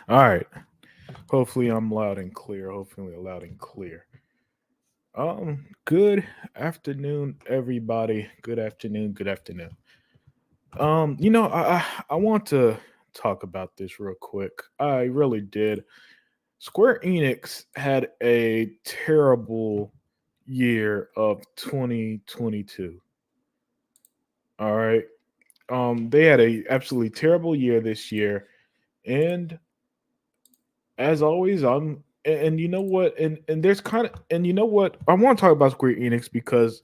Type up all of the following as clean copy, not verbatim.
All right. Hopefully I'm loud and clear. Hopefully loud and clear. Good afternoon, everybody. Good afternoon. Good afternoon. I want to talk about this real quick. I really did. Square Enix had a terrible year of 2022. All right. They had a absolutely terrible year this year, and as always, and you know what, and there's kind of and you know what, I want to talk about Square Enix because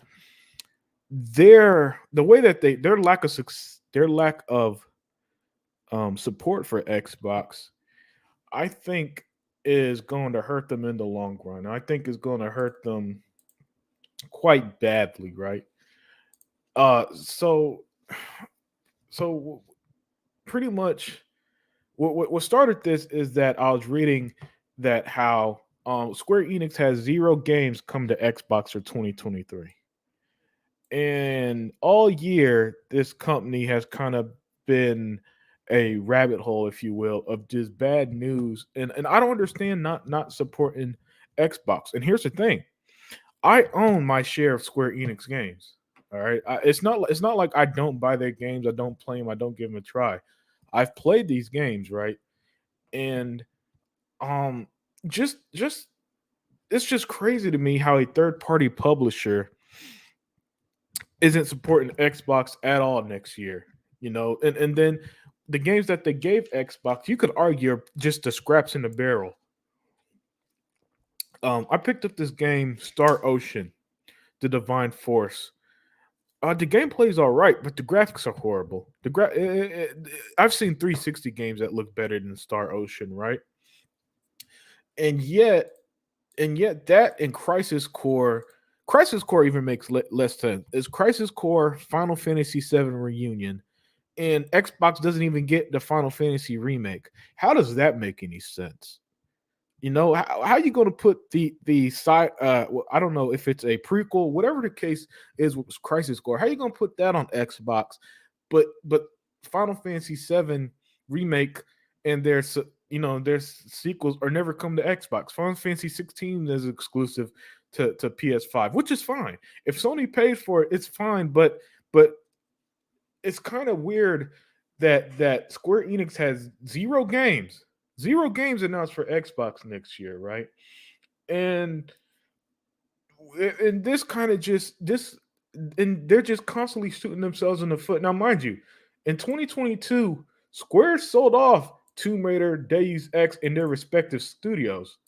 the way that their lack of support for Xbox, I think is going to hurt them in the long run. I think is going to hurt them quite badly, right? So so pretty much what started this is that I was reading that how Square Enix has zero games come to Xbox for 2023. And all year, this company has kind of been a rabbit hole, if you will, of just bad news. And I don't understand not supporting Xbox. And here's the thing: I own my share of Square Enix games. All right, it's not like I don't buy their games, I don't play them, I don't give them a try. I've played these games, right? And um, just it's just crazy to me how a third party publisher isn't supporting Xbox at all next year. And then the games that they gave Xbox, you could argue are just the scraps in the barrel. I picked up this game, Star Ocean, The Divine Force. The gameplay is all right, but the graphics are horrible. I've seen 360 games that look better than Star Ocean, right? And yet, that in Crisis Core even makes less sense. Is Crisis Core Final Fantasy VII Reunion, and Xbox doesn't even get the Final Fantasy remake? How does that make any sense? How are you going to put the side? Well, I don't know if it's a prequel, whatever the case is with Crisis Core. How are you going to put that on Xbox? But Final Fantasy VII remake and their sequels are never come to Xbox. Final Fantasy 16 is exclusive to PS5, which is fine. If Sony pays for it, it's fine. But it's kind of weird that Square Enix has zero games announced for Xbox next year, right? And and this kind of just this and they're just constantly shooting themselves in the foot. Now, mind you, in 2022, Square sold off Tomb Raider, Deus Ex in their respective studios.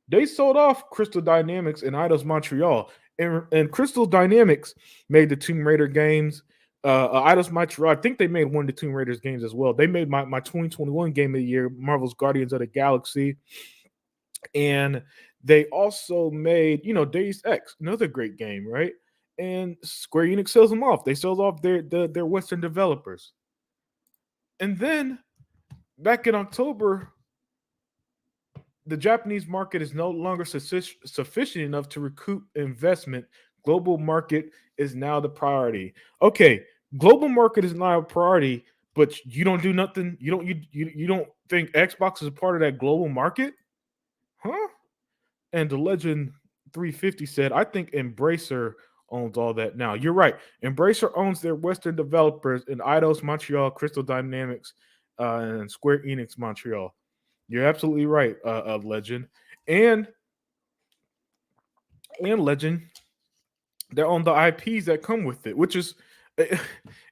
They sold off Crystal Dynamics and Eidos Montreal, and Crystal Dynamics made the Tomb Raider games. Eidos Montreal, I think they made one of the Tomb Raiders games as well. They made my 2021 game of the year, Marvel's Guardians of the Galaxy, and they also made Deus Ex, another great game, right? And Square Enix sells them off. They sell off their Western developers, and then back in October, the Japanese market is no longer sufficient enough to recoup investment. Global market is now the priority. Okay, global market is now a priority, but you don't do nothing. You don't think Xbox is a part of that global market, huh? And the Legend 350 said, I think Embracer owns all that now. You're right. Embracer owns their Western developers in Eidos Montreal, Crystal Dynamics, and Square Enix Montreal. You're absolutely right, Legend. And Legend, they own the IPs that come with it, which is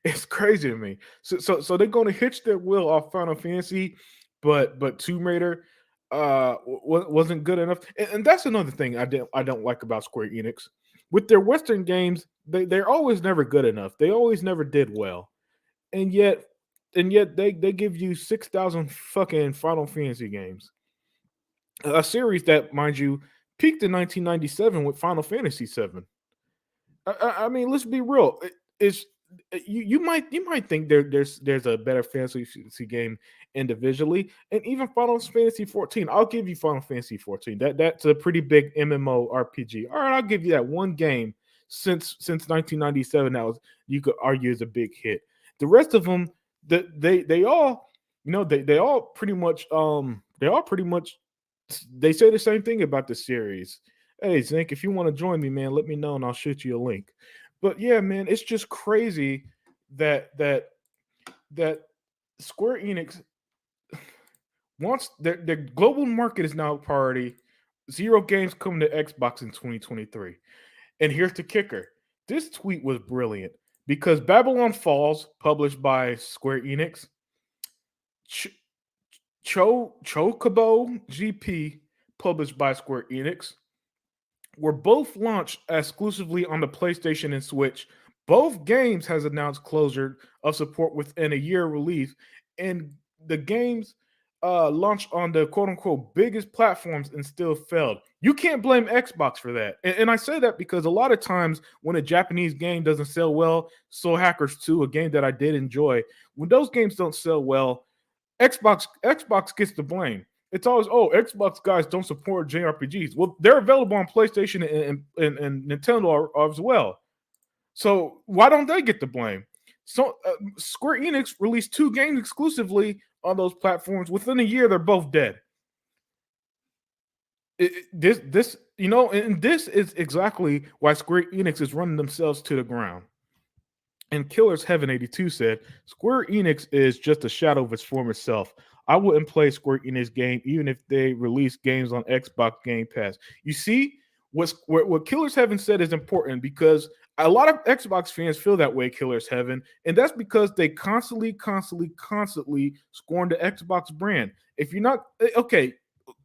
it's crazy to me. So they're going to hitch their will off Final Fantasy, but Tomb Raider wasn't good enough. And that's another thing I don't like about Square Enix. With their Western games, they're always never good enough. They always never did well. And yet they give you 6,000 fucking Final Fantasy games. A series that, mind you, peaked in 1997 with Final Fantasy VII. I mean, let's be real. It's you might think there's a better fantasy game individually, and even Final Fantasy 14. I'll give you Final Fantasy 14. That's a pretty big MMO RPG. All right, I'll give you that one game since 1997. That was, you could argue, is a big hit. The rest of them, they all They all pretty much they say the same thing about the series. Hey Zink, if you want to join me, man, let me know and I'll shoot you a link. But yeah, man, it's just crazy that Square Enix wants their global market is now a priority. Zero games coming to Xbox in 2023. And here's the kicker. This tweet was brilliant because Babylon Falls, published by Square Enix, Ch- Chocobo GP, published by Square Enix, were both launched exclusively on the PlayStation and Switch. Both games has announced closure of support within a year of release, and the games launched on the quote unquote biggest platforms and still failed. You can't blame Xbox for that. And I say that because a lot of times when a Japanese game doesn't sell well, Soul Hackers 2, a game that I did enjoy, when those games don't sell well, Xbox gets the blame. It's always, oh, Xbox guys don't support JRPGs. Well, they're available on PlayStation and Nintendo as well. So why don't they get the blame? So Square Enix released two games exclusively on those platforms. Within a year, they're both dead. And this is exactly why Square Enix is running themselves to the ground. And Killer's Heaven 82 said, Square Enix is just a shadow of its former self. I wouldn't play Square Enix game even if they release games on Xbox Game Pass. You see, what Killer's Heaven said is important because a lot of Xbox fans feel that way, Killer's Heaven, and that's because they constantly scorn the Xbox brand. If you're not okay,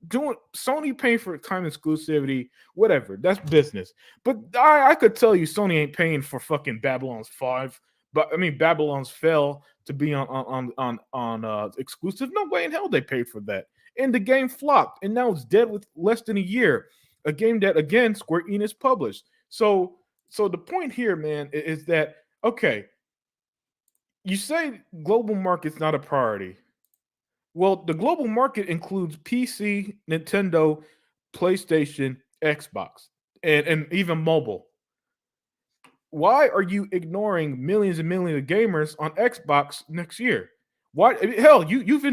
doing Sony paying for time exclusivity, whatever, that's business. But I could tell you Sony ain't paying for fucking Babylon's 5. But I mean Babylon's fell to be on exclusive. No way in hell they paid for that. And the game flopped, and now it's dead with less than a year. A game that again Square Enix published. So the point here, man, is that okay, you say global market's not a priority. Well, the global market includes PC, Nintendo, PlayStation, Xbox, and even mobile. Why are you ignoring millions and millions of gamers on Xbox next year? Why? Hell, you've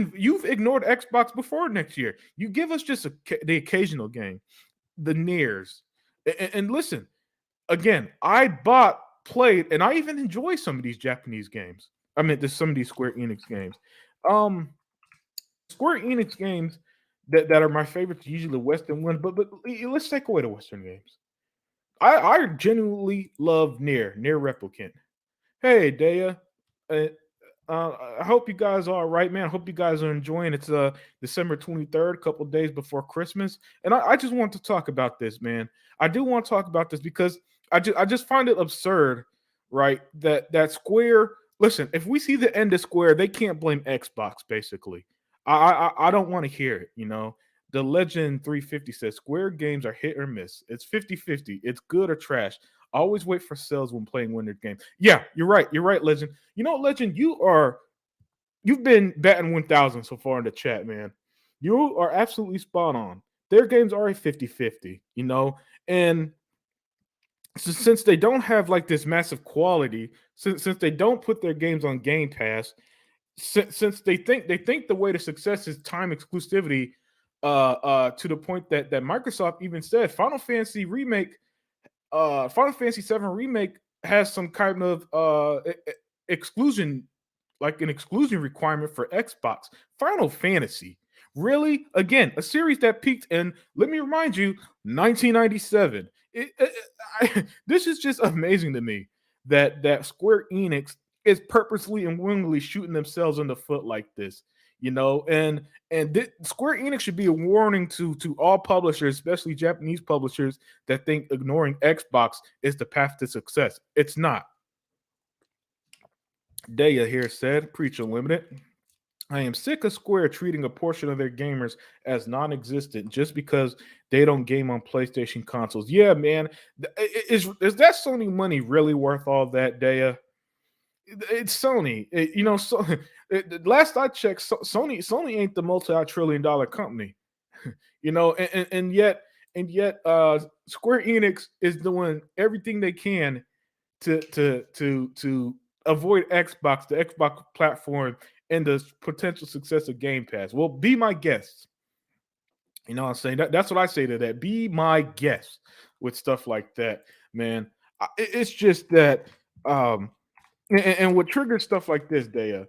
ignored Xbox before next year. You give us just the occasional game, the nears, and listen again. I bought, played, and I even enjoy some of these Japanese games. I mean, there's some of these Square Enix games. Um, Square Enix games that are my favorites, usually the Western ones, but let's take away the Western games. I genuinely love Near Replicant. Hey, Daya. Uh, I hope you guys are all right, man. I hope you guys are enjoying. It's December 23rd, a couple days before Christmas, and I just want to talk about this, man. I do want to talk about this because I just find it absurd, right? That Square. Listen, if we see the end of Square, they can't blame Xbox. Basically, I don't want to hear it. The Legend 350 says Square games are hit or miss. It's 50-50. It's good or trash. Always wait for sales when playing Winter games. Yeah, you're right. You're right, Legend. Legend, you've been batting 1,000 so far in the chat, man. You are absolutely spot on. Their games are a 50-50, and since they don't have like this massive quality, since they don't put their games on Game Pass, since they think the way to success is time exclusivity, to the point that Microsoft even said Final Fantasy 7 remake has some kind of exclusion, like an exclusion requirement for Xbox. Final Fantasy, really? Again, a series that peaked in, let me remind you, 1997. This is just amazing to me that Square Enix is purposely and willingly shooting themselves in the foot like this. Square Enix should be a warning to all publishers, especially Japanese publishers, that think ignoring Xbox is the path to success. It's not. Daya here said, Preach Unlimited. I am sick of Square treating a portion of their gamers as non-existent just because they don't game on PlayStation consoles. Yeah, man. Is that Sony money really worth all that, Daya? It's Sony. So last I checked, Sony ain't the multi-trillion-dollar company. And yet Square Enix is doing everything they can to avoid Xbox, the Xbox platform, and the potential success of Game Pass? Well, be my guest. You know what I'm saying? That's what I say to that. Be my guest with stuff like that, man. It's just that, um, and what triggers stuff like this, Daya,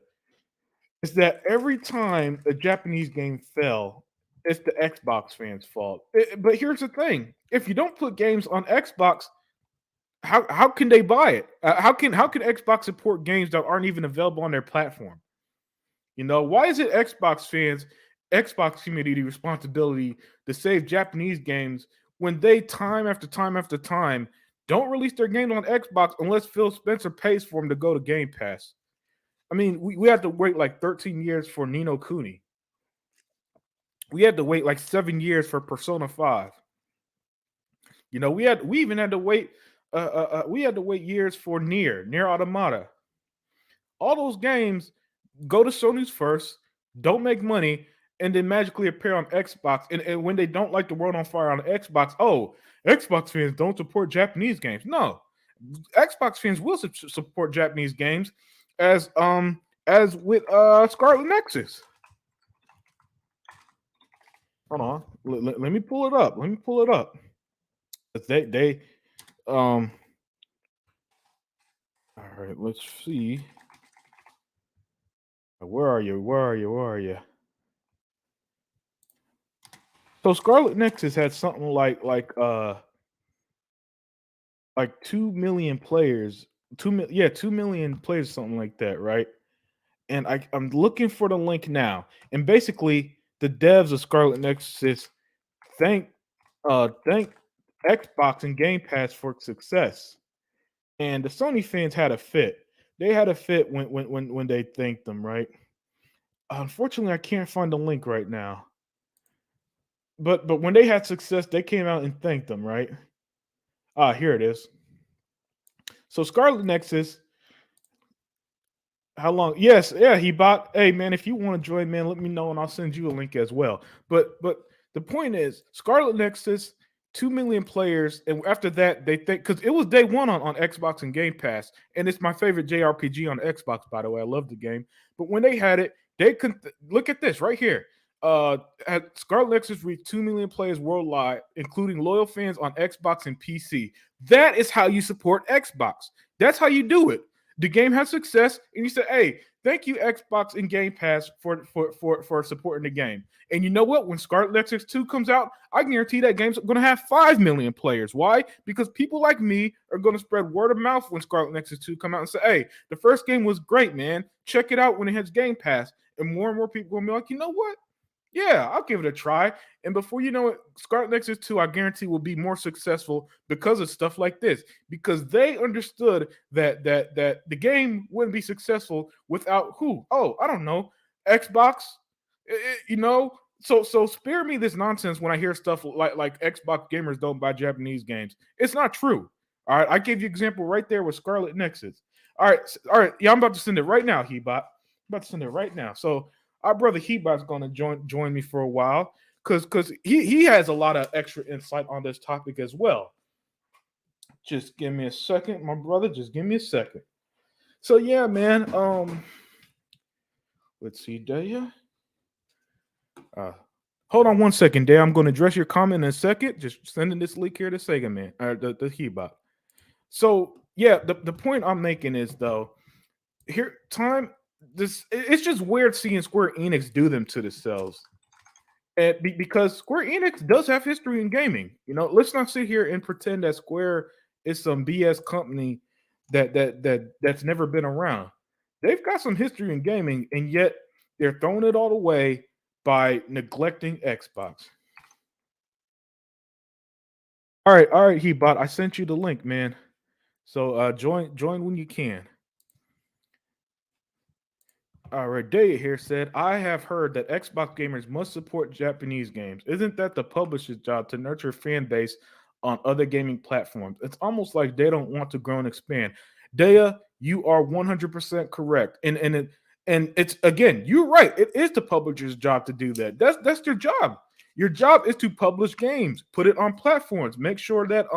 is that every time a Japanese game fell, it's the Xbox fans' fault. But here's the thing: if you don't put games on Xbox, how can they buy it? How can Xbox support games that aren't even available on their platform? You know, why is it Xbox community responsibility to save Japanese games when they time after time after time don't release their games on Xbox unless Phil Spencer pays for them to go to Game Pass? I mean, we had to wait like 13 years for Nino Kuni. We had to wait like 7 years for Persona 5. You know, we even had to wait we had to wait years for Near Automata. All those games go to Sony's first, don't make money, and then magically appear on Xbox. And when they don't like the world on fire on Xbox, oh, Xbox fans don't support Japanese games. No, Xbox fans will support Japanese games, as with Scarlet Nexus. Hold on, let me pull it up. Let me pull it up. They um. All right, let's see. Where are you? Where are you? Where are you? So Scarlet Nexus had something like 2 million players, 2 million players, something like that, right? And I'm looking for the link now. And basically, the devs of Scarlet Nexus thank thank Xbox and Game Pass for its success. And the Sony fans had a fit. They had a fit when they thanked them, right? Unfortunately, I can't find the link right now. But when they had success, they came out and thanked them, right? Ah, here it is. So Scarlet Nexus, how long? Yes, yeah, he bought. Hey man, if you want to join, man, let me know and I'll send you a link as well. But the point is, Scarlet Nexus, 2 million players, and after that, they think because it was day one on Xbox and Game Pass, and it's my favorite JRPG on Xbox, by the way. I love the game. But when they had it, they could look at this right here. At Scarlet Nexus reached 2 million players worldwide, including loyal fans on Xbox and PC. That is how you support Xbox. That's how you do it. The game has success, and you say, "Hey, thank you, Xbox and Game Pass for supporting the game." And you know what? When Scarlet Nexus 2 comes out, I guarantee that game's going to have 5 million players. Why? Because people like me are going to spread word of mouth when Scarlet Nexus 2 come out and say, "Hey, the first game was great, man. Check it out when it has Game Pass." And more people will be like, "You know what? Yeah, I'll give it a try." And before you know it, Scarlet Nexus 2, I guarantee, will be more successful because of stuff like this. Because they understood that the game wouldn't be successful without who? Oh, I don't know. Xbox. You know? So spare me this nonsense when I hear stuff like Xbox gamers don't buy Japanese games. It's not true. All right. I gave you an example right there with Scarlet Nexus. All right. Yeah, I'm about to send it right now, Hebot. I'm about to send it right now. So our brother Hebot's gonna join me for a while because he has a lot of extra insight on this topic as well. Just give me a second, my brother. Just give me a second. So yeah, man. Let's see, Daya. Hold on one second, Daya. I'm gonna address your comment in a second. Just sending this link here to Sega Man, the Hebot. So yeah, the point I'm making is though, here time this it's just weird seeing Square Enix do them to themselves. And because Square Enix does have history in gaming. You know, let's not sit here and pretend that Square is some BS company that's never been around. They've got some history in gaming, and yet they're throwing it all away by neglecting Xbox. All right, Hebot. I sent you the link, man. So join when you can. All right, Daya here said, I have heard that Xbox gamers must support Japanese games. Isn't that the publisher's job to nurture fan base on other gaming platforms? It's almost like they don't want to grow and expand. Daya, you are 100% correct. And it's again, you're right. It is the publisher's job to do that. That's their job. Your job is to publish games, put it on platforms, make sure that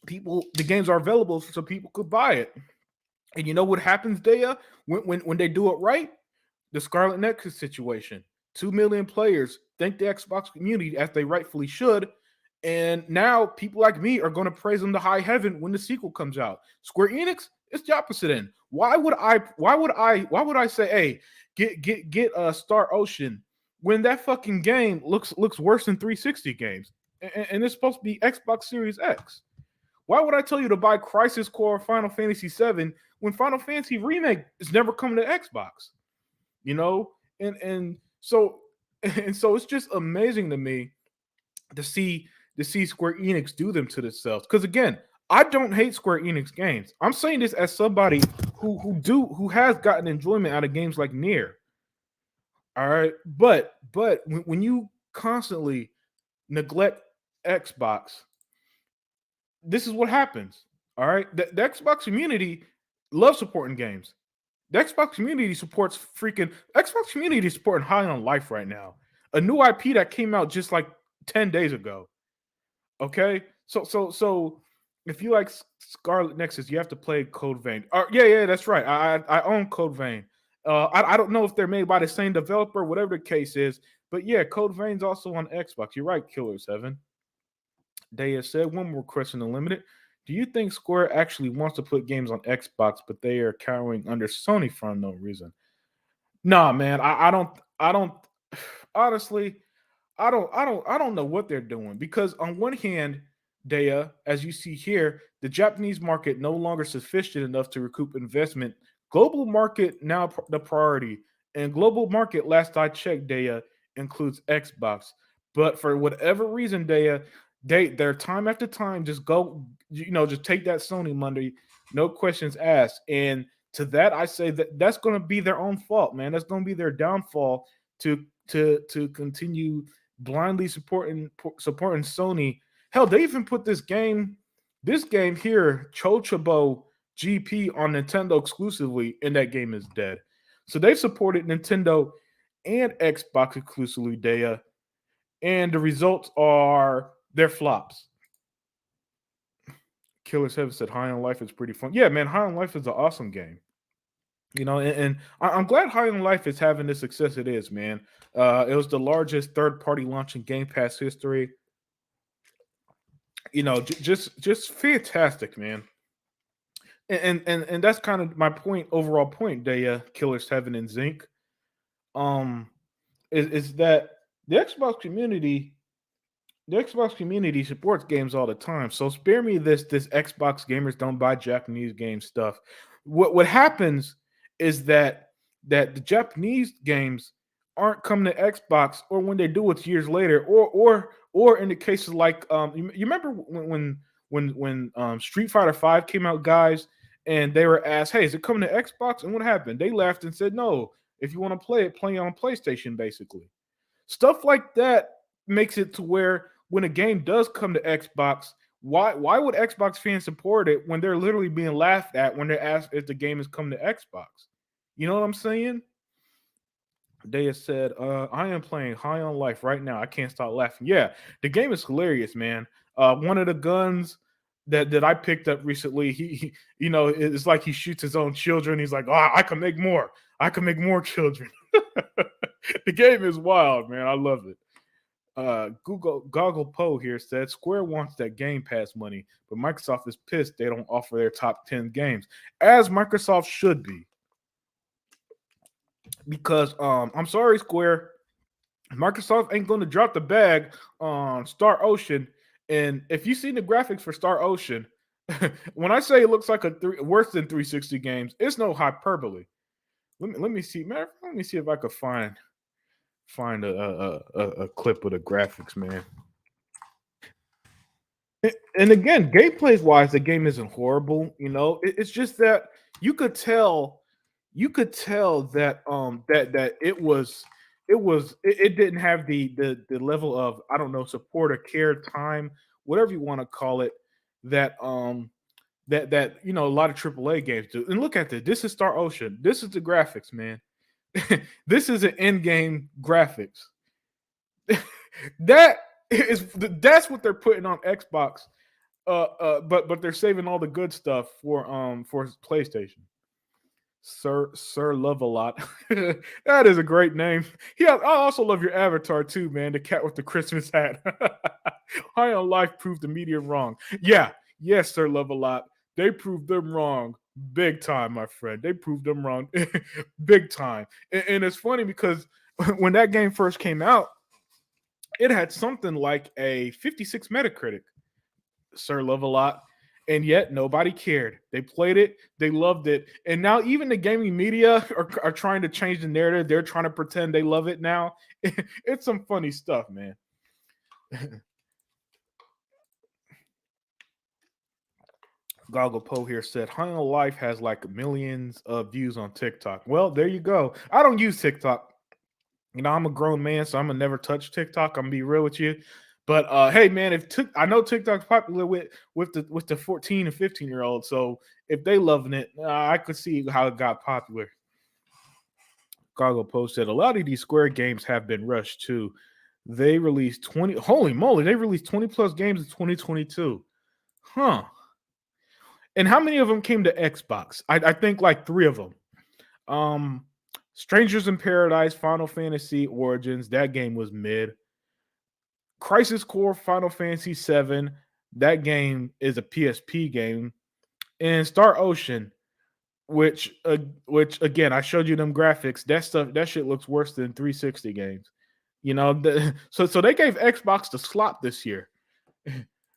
the games are available so people could buy it. And you know what happens, Daya, when they do it right? The Scarlet Nexus situation. 2 million players thank the Xbox community as they rightfully should. And now people like me are going to praise them to high heaven when the sequel comes out. Square Enix, it's the opposite end. Why would I say, hey, get Star Ocean when that fucking game looks worse than 360 games? And it's supposed to be Xbox Series X. Why would I tell you to buy Crisis Core Final Fantasy VII when Final Fantasy Remake is never coming to Xbox? You know, and so and so it's just amazing to me to see Square Enix do them to themselves. Because again, I don't hate Square Enix games. I'm saying this as somebody who has gotten enjoyment out of games like Nier. All right, but when you constantly neglect Xbox, this is what happens. All right, the Xbox community loves supporting games. The Xbox community supports freaking Xbox community is supporting High on Life right now. A new IP that came out just like 10 days ago. Okay? So if you like Scarlet Nexus, you have to play Code Vein. Yeah, that's right. I own Code Vein. I don't know if they're made by the same developer, whatever the case is, but yeah, Code Vein's also on Xbox. You're right, Killer 7. They have said one more question unlimited. Do you think Square actually wants to put games on Xbox, but they are cowering under Sony for no reason? Nah, man, I don't. Honestly, I don't know what they're doing because on one hand, Dea, as you see here, the Japanese market no longer sufficient enough to recoup investment. Global market now the priority, and global market, last I checked, Dea includes Xbox. But for whatever reason, Dea, their time after time just go, just take that Sony money, no questions asked. And to that, I say that that's going to be their own fault, man. That's going to be their downfall to continue blindly supporting Sony. Hell, they even put this game here, Chochobo GP on Nintendo exclusively, and that game is dead. So they've supported Nintendo and Xbox exclusively, Daya, and the results are their flops. Killer Seven said High on Life is pretty fun. Yeah, man, High on Life is an awesome game. And I'm glad High on Life is having the success it is, man. It was the largest third party launch in Game Pass history. Just fantastic, man. And that's kind of my point, overall point. Killer Seven and Zinc, um, is that the Xbox community, the Xbox community supports games all the time. So spare me this Xbox gamers don't buy Japanese game stuff. What happens is that the Japanese games aren't coming to Xbox, or when they do, it's years later, or in the cases like you remember when Street Fighter Five came out, guys, and they were asked, "Hey, is it coming to Xbox?" And what happened? They laughed and said, "No. If you want to play it, play it on PlayStation." Basically, stuff like that makes it to where when a game does come to Xbox, why would Xbox fans support it when they're literally being laughed at when they're asked if the game is coming to Xbox? You know what I'm saying? They have said, I am playing High on Life right now. I can't stop laughing. Yeah, the game is hilarious, man. One of the guns that I picked up recently, it's like he shoots his own children. He's like, oh, I can make more. I can make more children. The game is wild, man. I love it. Google Goggle Poe here said Square wants that Game Pass money, but Microsoft is pissed they don't offer their top 10 games, as Microsoft should be. Because I'm sorry, Square, Microsoft ain't going to drop the bag on Star Ocean. And if you see the graphics for Star Ocean, when I say it looks like worse than 360 games, it's no hyperbole. Let me see, man. Let me see if I could find a clip of the graphics, man. And again, gameplays wise, the game isn't horrible. It's just that you could tell, that it didn't have the level of, I don't know, support or care, time, whatever you want to call it, that a lot of AAA games do. And look at this. This is Star Ocean. This is the graphics, man. This is an in-game graphics. That's what they're putting on Xbox. But they're saving all the good stuff for PlayStation. Sir Love a Lot. That is a great name. Yeah, I also love your avatar too, man. The cat with the Christmas hat. High on Life proved the media wrong. Yeah, yes, Sir Love a Lot. They proved them wrong big time, my friend. They proved them wrong big time. And it's funny because when that game first came out, it had something like a 56 Metacritic. Sir Love a Lot, and yet nobody cared. They played it, they loved it, and now even the gaming media are trying to change the narrative. They're trying to pretend they love it now. It's some funny stuff, man. Goggle Poe here said, High on Life has like millions of views on TikTok. Well, there you go. I don't use TikTok. I'm a grown man, so I'm gonna never touch TikTok. I'm gonna be real with you. But hey, man, I know TikTok's popular with the 14 and 15-year-olds, so if they loving it, I could see how it got popular. Goggle Post said a lot of these Square games have been rushed too. They released 20. Holy moly, they released 20 plus games in 2022. Huh. And how many of them came to Xbox? I think like 3 of them. Strangers in Paradise, Final Fantasy Origins, that game was mid. Crisis Core, Final Fantasy 7, that game is a PSP game. And Star Ocean, which again, I showed you them graphics. That shit looks worse than 360 games. So they gave Xbox the slop this year.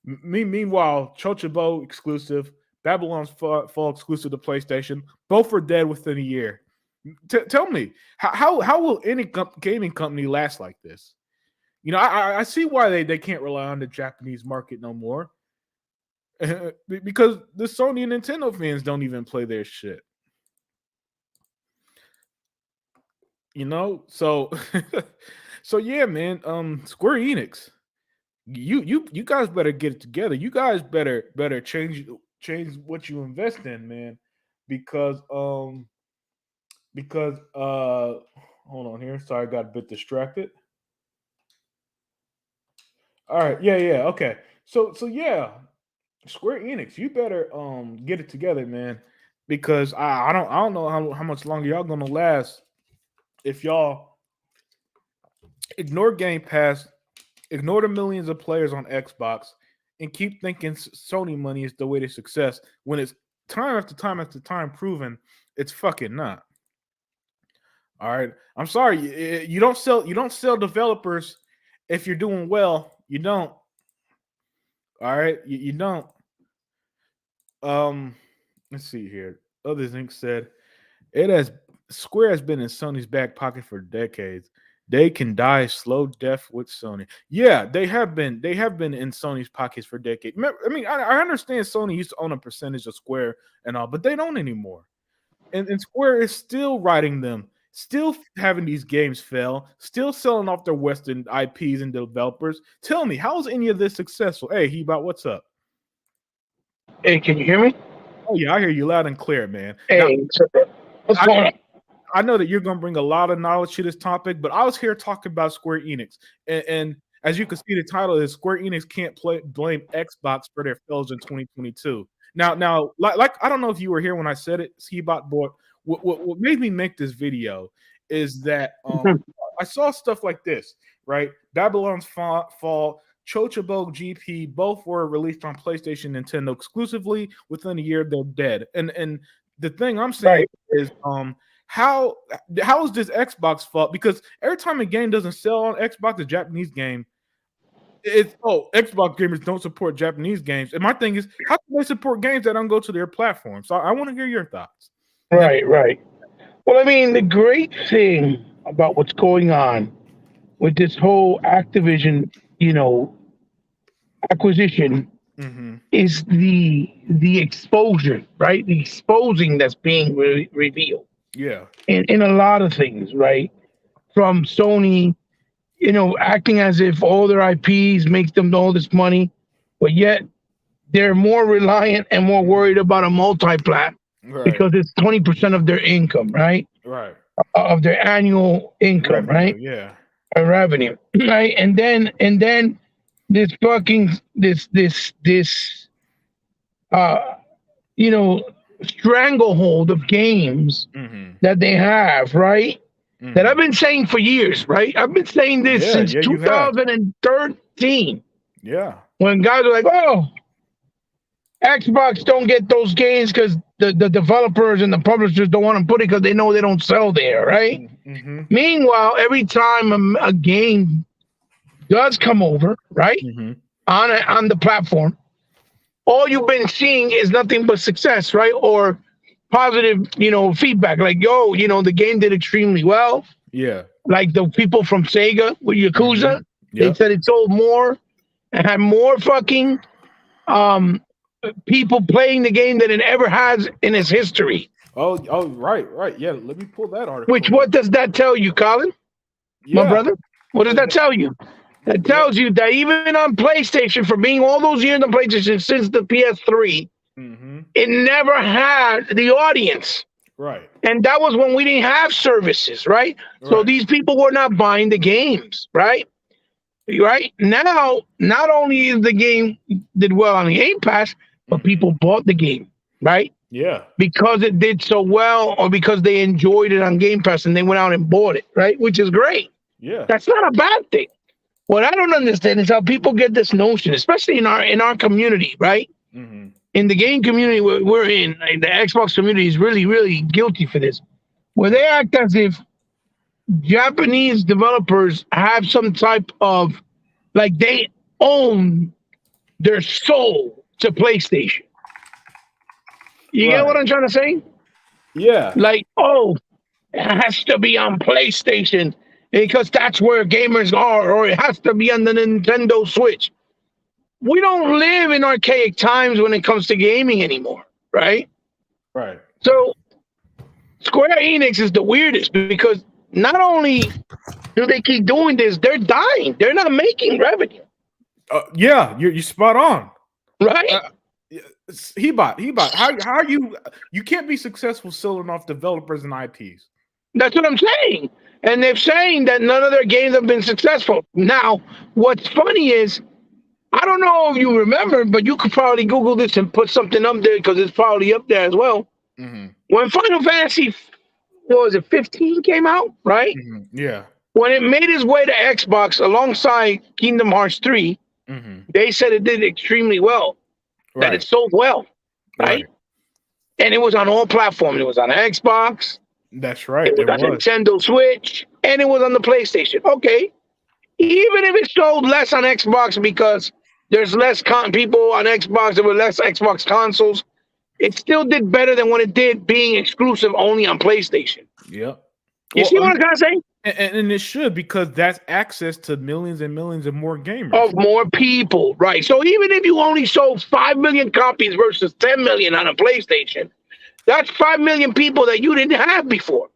Meanwhile, Chocobo exclusive, Babylon's Fall exclusive to PlayStation, both are dead within a year. Tell me, how will any gaming company last like this? I see why they can't rely on the Japanese market no more. Because the Sony and Nintendo fans don't even play their shit. So so yeah, man. Square Enix, you guys better get it together. You guys better change what you invest in, man. Because hold on here. Sorry, I got a bit distracted. All right, yeah, okay. So yeah, Square Enix, you better get it together, man. Because I don't know how much longer y'all gonna last if y'all ignore Game Pass, ignore the millions of players on Xbox, and keep thinking Sony money is the way to success when it's time after time after time proven it's fucking not. All right, I'm sorry, you don't sell developers if you're doing well. You don't. All right, you don't. Let's see here. Others Inc. said it has Square has been in Sony's back pocket for decades. They can die a slow death with Sony. Yeah, they have been. They have been in Sony's pockets for decades. I mean, I understand Sony used to own a percentage of Square and all, but they don't anymore. And Square is still writing them, still having these games fail, still selling off their Western IPs and developers. Tell me, how is any of this successful? Hey, Hebot, what's up? Hey, can you hear me? Oh yeah, I hear you loud and clear, man. Now, Hey, so what's I, going on? I know that you're going to bring a lot of knowledge to this topic, but I was here talking about Square Enix, and as you can see, the title is Square Enix can't blame Xbox for their fails in 2022. Now, like I don't know if you were here when I said it, Seabot board. What made me make this video is that I saw stuff like this, right? Babylon's Fall, Chocobo GP, both were released on PlayStation, Nintendo exclusively. Within a year, they're dead. And the thing I'm saying Right, is, how is this Xbox fault? Because every time a game doesn't sell on Xbox, a Japanese game, it's Xbox gamers don't support Japanese games. And my thing is, how can they support games that don't go to their platform? So I want to hear your thoughts. And right. Well, I mean, the great thing about what's going on with this whole Activision, you know, acquisition mm-hmm. is the exposure, right? The exposing that's being revealed Yeah, in a lot of things, right? From Sony, acting as if all their IPs makes them all this money, but yet they're more reliant and more worried about a multi-plat right, because it's 20% of their income, right? right. Of their annual income, Revenue, right? yeah. Revenue, right? And then this fucking this uh you know stranglehold of games Mm-hmm. that they have, right? That I've Mm-hmm. been saying for years, right? I've been saying this Yeah, since yeah, you have. 2013 Yeah. when guys are like, oh, Xbox don't get those games because the developers and the publishers don't want to put it because they know they don't sell there, right? Mm-hmm. Meanwhile, every time a game does come over, right, Mm-hmm. on the platform, all you've been seeing is nothing but success, right? Or positive, feedback. Like, yo, the game did extremely well. Yeah. Like the people from Sega with Mm-hmm. Yakuza, they Yep. said it sold more and had more fucking um people playing the game than it ever has in its history. Oh, right, right. Yeah, let me pull that Which article up. what does that tell you, Colin, my Yeah. brother? What does that tell you? That Yeah. tells you that even on PlayStation, for being all those years on PlayStation since the PS3, Mm-hmm. it never had the audience. Right. And that was when we didn't have services, right? So Right. these people were not buying the games, right? Right now, not only is the game did well on the Game Pass, but Mm-hmm. people bought the game, right? Yeah. Because it did so well, or because they enjoyed it on Game Pass and they went out and bought it, right? Which is great. Yeah. That's not a bad thing. What I don't understand is how people get this notion, especially in our community, right? Mm-hmm. In the game community we're in, like the Xbox community is really, really guilty for this, where they act as if Japanese developers have some type of like they own their soul to PlayStation. You get what Right. I'm trying to say? Yeah. Like, oh, it has to be on PlayStation because that's where gamers are, or it has to be on the Nintendo Switch. We don't live in archaic times when it comes to gaming anymore, right? Right. So Square Enix is the weirdest because not only do they keep doing this, they're dying. They're not making revenue, Yeah, you're spot on. right? Uh, yeah, he bought. How are you can't be successful selling off developers and IPs. That's what I'm saying. And they're saying that none of their games have been successful. Now, what's funny is, I don't know if you remember, but you could probably Google this and put something up there because it's probably up there as well. Mm-hmm. When Final Fantasy, what was it, 15 came out, right? Mm-hmm. Yeah. When it made its way to Xbox alongside Kingdom Hearts 3, Mm-hmm. they said it did extremely well, that it Right. sold well, right? Right. And it was on all platforms. It was on Xbox, That's it right. was It on was. Nintendo Switch, and it was on the PlayStation. Okay, even if it sold less on Xbox because there's less people on Xbox, there were less Xbox consoles, it still did better than what it did being exclusive only on PlayStation. Yep. You Well, see what I'm trying to say? and it should because that's access to millions and millions of more gamers. Of more people, right? So even if you only sold 5 million copies versus 10 million on a PlayStation, that's 5 million people that you didn't have before.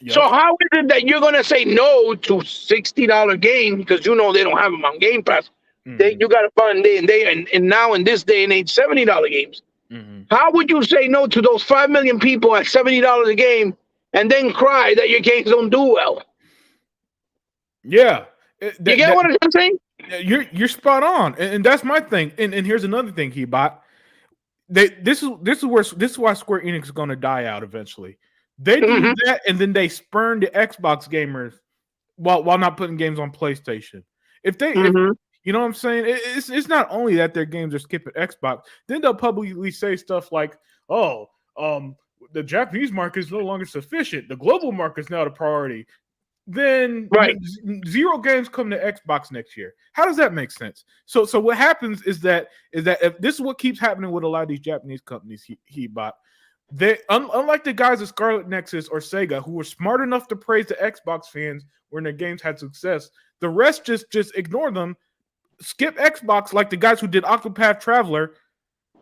So Yep. how is it that you're gonna say no to $60 games because you know they don't have them on Game Pass? Mm-hmm. You got to find and now in this day and age $70 games. Mm-hmm. How would you say no to those 5 million people at $70 a game and then cry that your games don't do well? Yeah. You get what I'm saying? You're spot on, and that's my thing. And here's another thing he bought. This is why Square Enix is going to die out eventually. They do Mm-hmm. that, and then they spurn the Xbox gamers while not putting games on PlayStation. If Mm-hmm. you know what I'm saying, it's not only that their games are skipping Xbox. Then they'll publicly say stuff like, "Oh, the Japanese market is no longer sufficient. The global market is now the priority." Then Right. zero games come to Xbox next year. How does that make sense? So what happens is that if this is what keeps happening with a lot of these Japanese companies he bought. They unlike the guys at Scarlet Nexus or Sega who were smart enough to praise the Xbox fans when their games had success, the rest just ignore them, skip Xbox like the guys who did Octopath Traveler,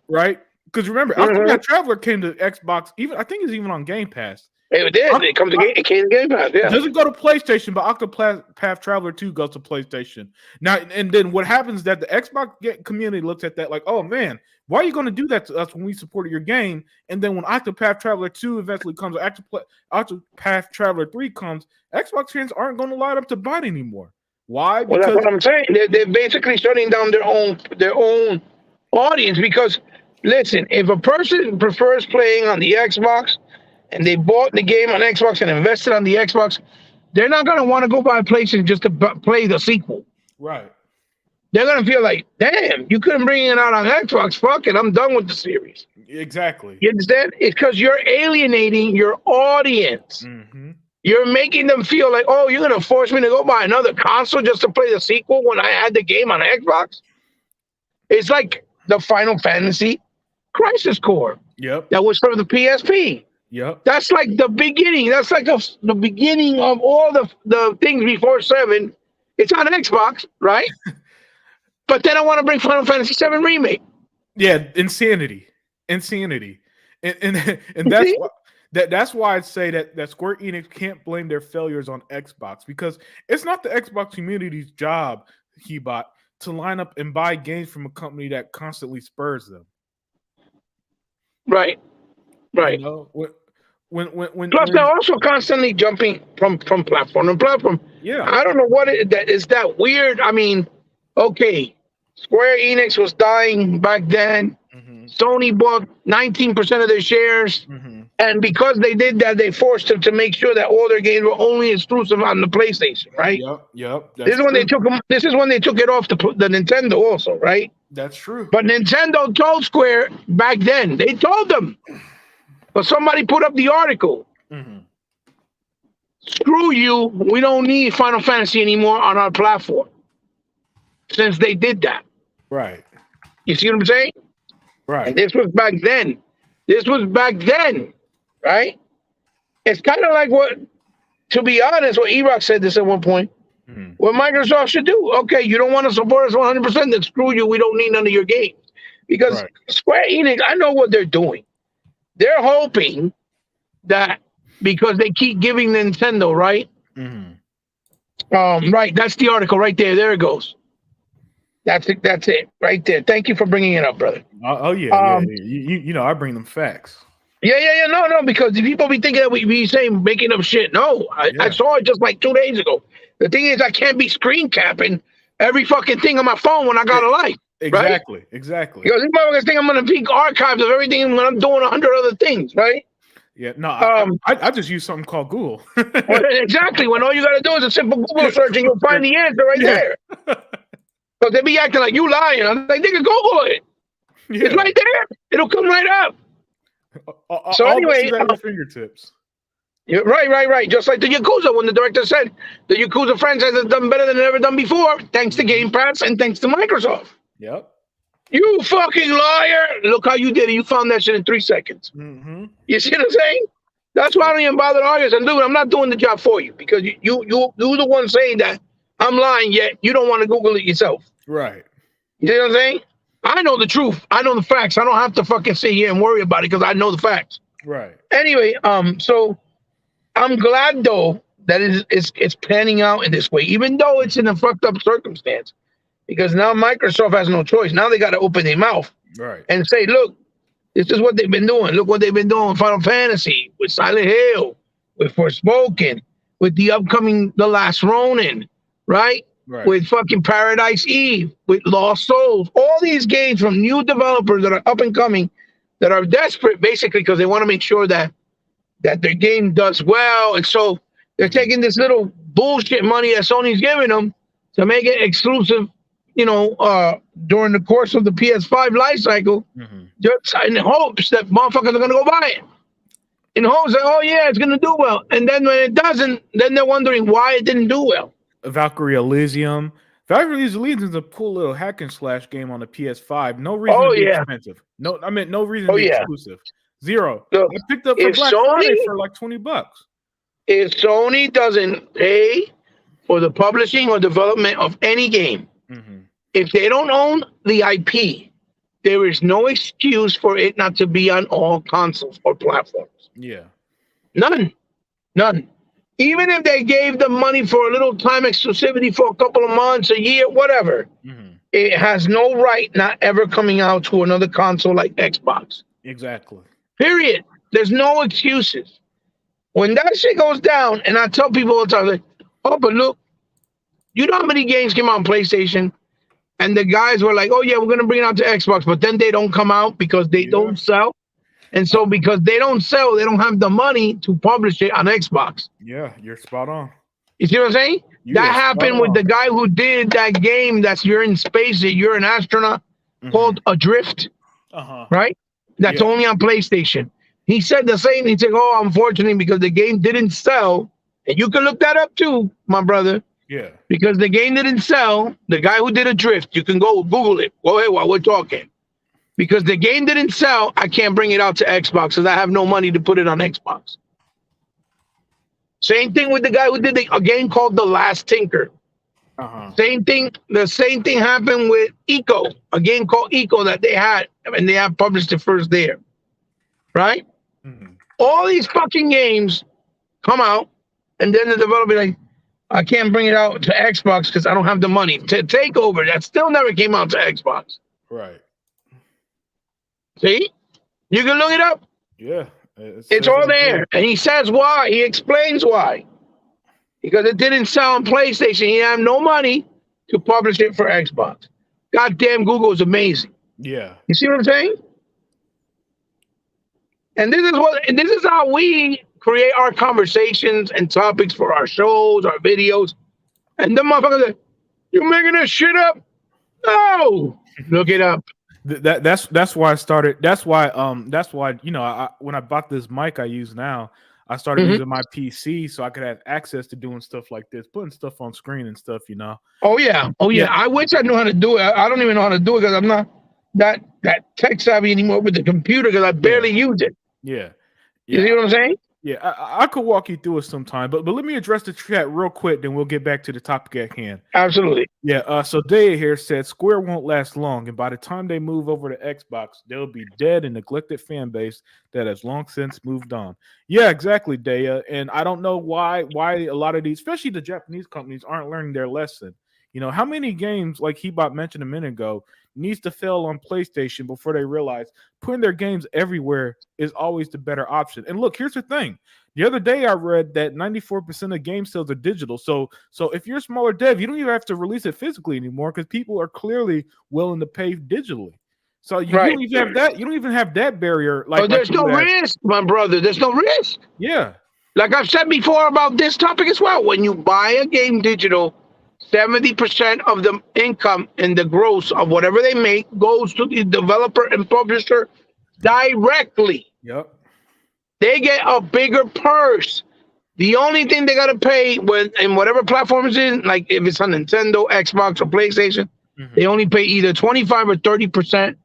right? Because remember, Mm-hmm. Octopath Traveler came to Xbox. Even I think it's even on Game Pass. It did. It came to Game Pass. It Yeah. doesn't go to PlayStation, but Octopath Traveler 2 goes to PlayStation. Now, and then what happens is that the Xbox community looks at that like, oh man, why are you going to do that to us when we supported your game? And then when Octopath Traveler 2 eventually comes, or Octopath Traveler 3 comes, Xbox fans aren't going to line up to buy it anymore. Why? Well, that's Because what I'm saying. They're basically shutting down their own audience because Listen, if a person prefers playing on the Xbox and they bought the game on Xbox and invested on the Xbox, they're not gonna want to go buy a PlayStation just to play the sequel. Right. They're gonna feel like, damn, you couldn't bring it out on Xbox. Fuck it, I'm done with the series. Exactly. You understand? It's because you're alienating your audience. Mm-hmm. You're making them feel like, oh, you're gonna force me to go buy another console just to play the sequel when I had the game on Xbox. It's like the Final Fantasy Crisis Core Yep. that was for the PSP. Yep. That's like the beginning. That's like the beginning of all the things before 7. It's on Xbox, right? But then I want to bring Final Fantasy 7 Remake. Yeah, insanity, and that's See? why that's why I'd say that Square Enix can't blame their failures on Xbox, because it's not the Xbox community's job, Hebot, to line up and buy games from a company that constantly spurs them. Right. You know, when Plus, they're also constantly jumping from platform to platform. yeah, I don't know what that is. That weird. I mean, okay, Square Enix was dying back then. mm-hmm. Sony bought 19% of their shares, Mm-hmm. and because they did that, they forced them to make sure that all their games were only exclusive on the PlayStation. Right. Yep. This is when they took them. This is when they took it off the Nintendo, also. Right. That's true. But Nintendo told Square back then. They told them. But somebody put up the article. Mm-hmm. Screw you. We don't need Final Fantasy anymore on our platform. Since they did that. Right. You see what I'm saying? Right. And this was back then. Right? It's kind of like what, to be honest, what E-Rock said this at one point. Mm-hmm. What Microsoft should do. Okay, you don't want to support us 100%, then screw you. We don't need none of your games. Because Square Enix, I know what they're doing. They're hoping that because they keep giving Nintendo, right? Mm-hmm. Right, that's the article right there. There it goes. That's it right there. Thank you for bringing it up, brother. Yeah. You know, I bring them facts. Yeah. No, because the people be thinking that we be saying making up shit. No, I saw it just like 2 days ago. The thing is, I can't be screen capping every fucking thing on my phone when I got a life. Exactly. Right? Exactly. Because these motherfuckers think I'm gonna peek archives of everything when I'm doing 100 other things, right? Yeah, no, I just use something called Google. Exactly. When all you got to do is a simple Google search and you'll find the answer right there. Because they be acting like you lying. I'm like, nigga, Google it. Yeah. It's right there. It'll come right up. So anyway, at your fingertips. Yeah, right. Just like the Yakuza, when the director said the Yakuza franchise has done better than it ever done before, thanks to Game Pass and thanks to Microsoft. Yep. You fucking liar! Look how you did it. You found that shit in 3 seconds. Mm-hmm. You see what I'm saying? That's why I don't even bother arguing. And dude, I'm not doing the job for you because you're the one saying that I'm lying. Yet you don't want to Google it yourself. Right. You see what I'm saying? I know the truth. I know the facts. I don't have to fucking sit here and worry about it because I know the facts. Right. Anyway, so I'm glad though that it's panning out in this way, even though it's in a fucked up circumstance. Because now Microsoft has no choice. Now they got to open their mouth and say, look, this is what they've been doing. Look what they've been doing with Final Fantasy, with Silent Hill, with Forspoken, with the upcoming The Last Ronin, right? With fucking Paradise Eve, with Lost Souls. All these games from new developers that are up and coming, that are desperate basically because they want to make sure that their game does well. And so they're taking this little bullshit money that Sony's giving them to make it exclusive, during the course of the PS5 life cycle, just in hopes that motherfuckers are going to go buy it. In hopes that, oh yeah, it's going to do well. And then when it doesn't, then they're wondering why it didn't do well. Valkyrie Elysium. Valkyrie Elysium is a cool little hack and slash game on the PS5. No reason to be expensive. No reason to be exclusive. Zero. Look, I picked up for Black Friday for like $20. If Sony doesn't pay for the publishing or development of any game, if they don't own the IP, there is no excuse for it not to be on all consoles or platforms. Yeah. None. Even if they gave them money for a little time exclusivity for a couple of months, a year, whatever, it has no right not ever coming out to another console like Xbox. Exactly. Period. There's no excuses. When that shit goes down, and I tell people all the time, like, oh, but look, you know how many games came out on PlayStation? and the guys were like, "Oh yeah, we're gonna bring it out to Xbox," but then they don't come out because they Yeah. don't sell, and Uh, so because they don't sell, they don't have the money to publish it on Xbox. yeah, you're spot on. You see what I'm saying? You That are spot happened with on. the guy who did that game that's you're in space, that you're an astronaut, Hmm. called Adrift, Uh-huh. right? That's Yeah. only on PlayStation. He said the same. He said, "Oh, unfortunately, because the game didn't sell," and you can look that up too, my brother. Yeah. Because the game didn't sell, the guy who did Adrift, you can go Google it. Go ahead while we're talking. Because the game didn't sell, I can't bring it out to Xbox because I have no money to put it on Xbox. Same thing with the guy who did a game called The Last Tinker. Uh-huh. Same thing. The same thing happened with Eco, a game called Eco that they had, and they have published it first there, right? Hmm. All these fucking games come out, and then the developer like, I can't bring it out to Xbox because I don't have the money. To Takeover, that still never came out to Xbox. Right. See, you can look it up. Yeah. It's all there, and he says why. He explains why. Because it didn't sell on PlayStation. He had no money to publish it for Xbox. Goddamn, Google is amazing. Yeah. You see what I'm saying? And this is how we create our conversations and topics for our shows, our videos. And the motherfuckers like, "You making this shit up?" No, look it up. That's why I started. That's why when I bought this mic I use now, I started Mhm. using my PC so I could have access to doing stuff like this, putting stuff on screen and stuff. Oh yeah, oh yeah. I wish I knew how to do it. I don't even know how to do it because I'm not that tech savvy anymore with the computer because I barely use it. Yeah. You see what I'm saying? Yeah, I could walk you through it sometime, but let me address the chat real quick, then we'll get back to the topic at hand. Absolutely. Yeah, so Daya here said Square won't last long, and by the time they move over to Xbox, they'll be dead and neglected fan base that has long since moved on. Yeah, exactly, Daya. And I don't know why a lot of these, especially the Japanese companies, aren't learning their lesson. How many games, like Hebot mentioned a minute ago, needs to fail on PlayStation before they realize putting their games everywhere is always the better option. And look, here's the thing. The other day I read that 94% of game sales are digital. So if you're a smaller dev, you don't even have to release it physically anymore because people are clearly willing to pay digitally. So you don't even have that. You don't even have that barrier. There's no risk, my brother. There's no risk. Yeah. Like I've said before about this topic as well. When you buy a game digital, 70% of the income and the gross of whatever they make goes to the developer and publisher directly. Yep. They get a bigger purse. The only thing they gotta pay when in whatever platform it's in, like if it's on Nintendo, Xbox, or PlayStation, they only pay either 25 or 30%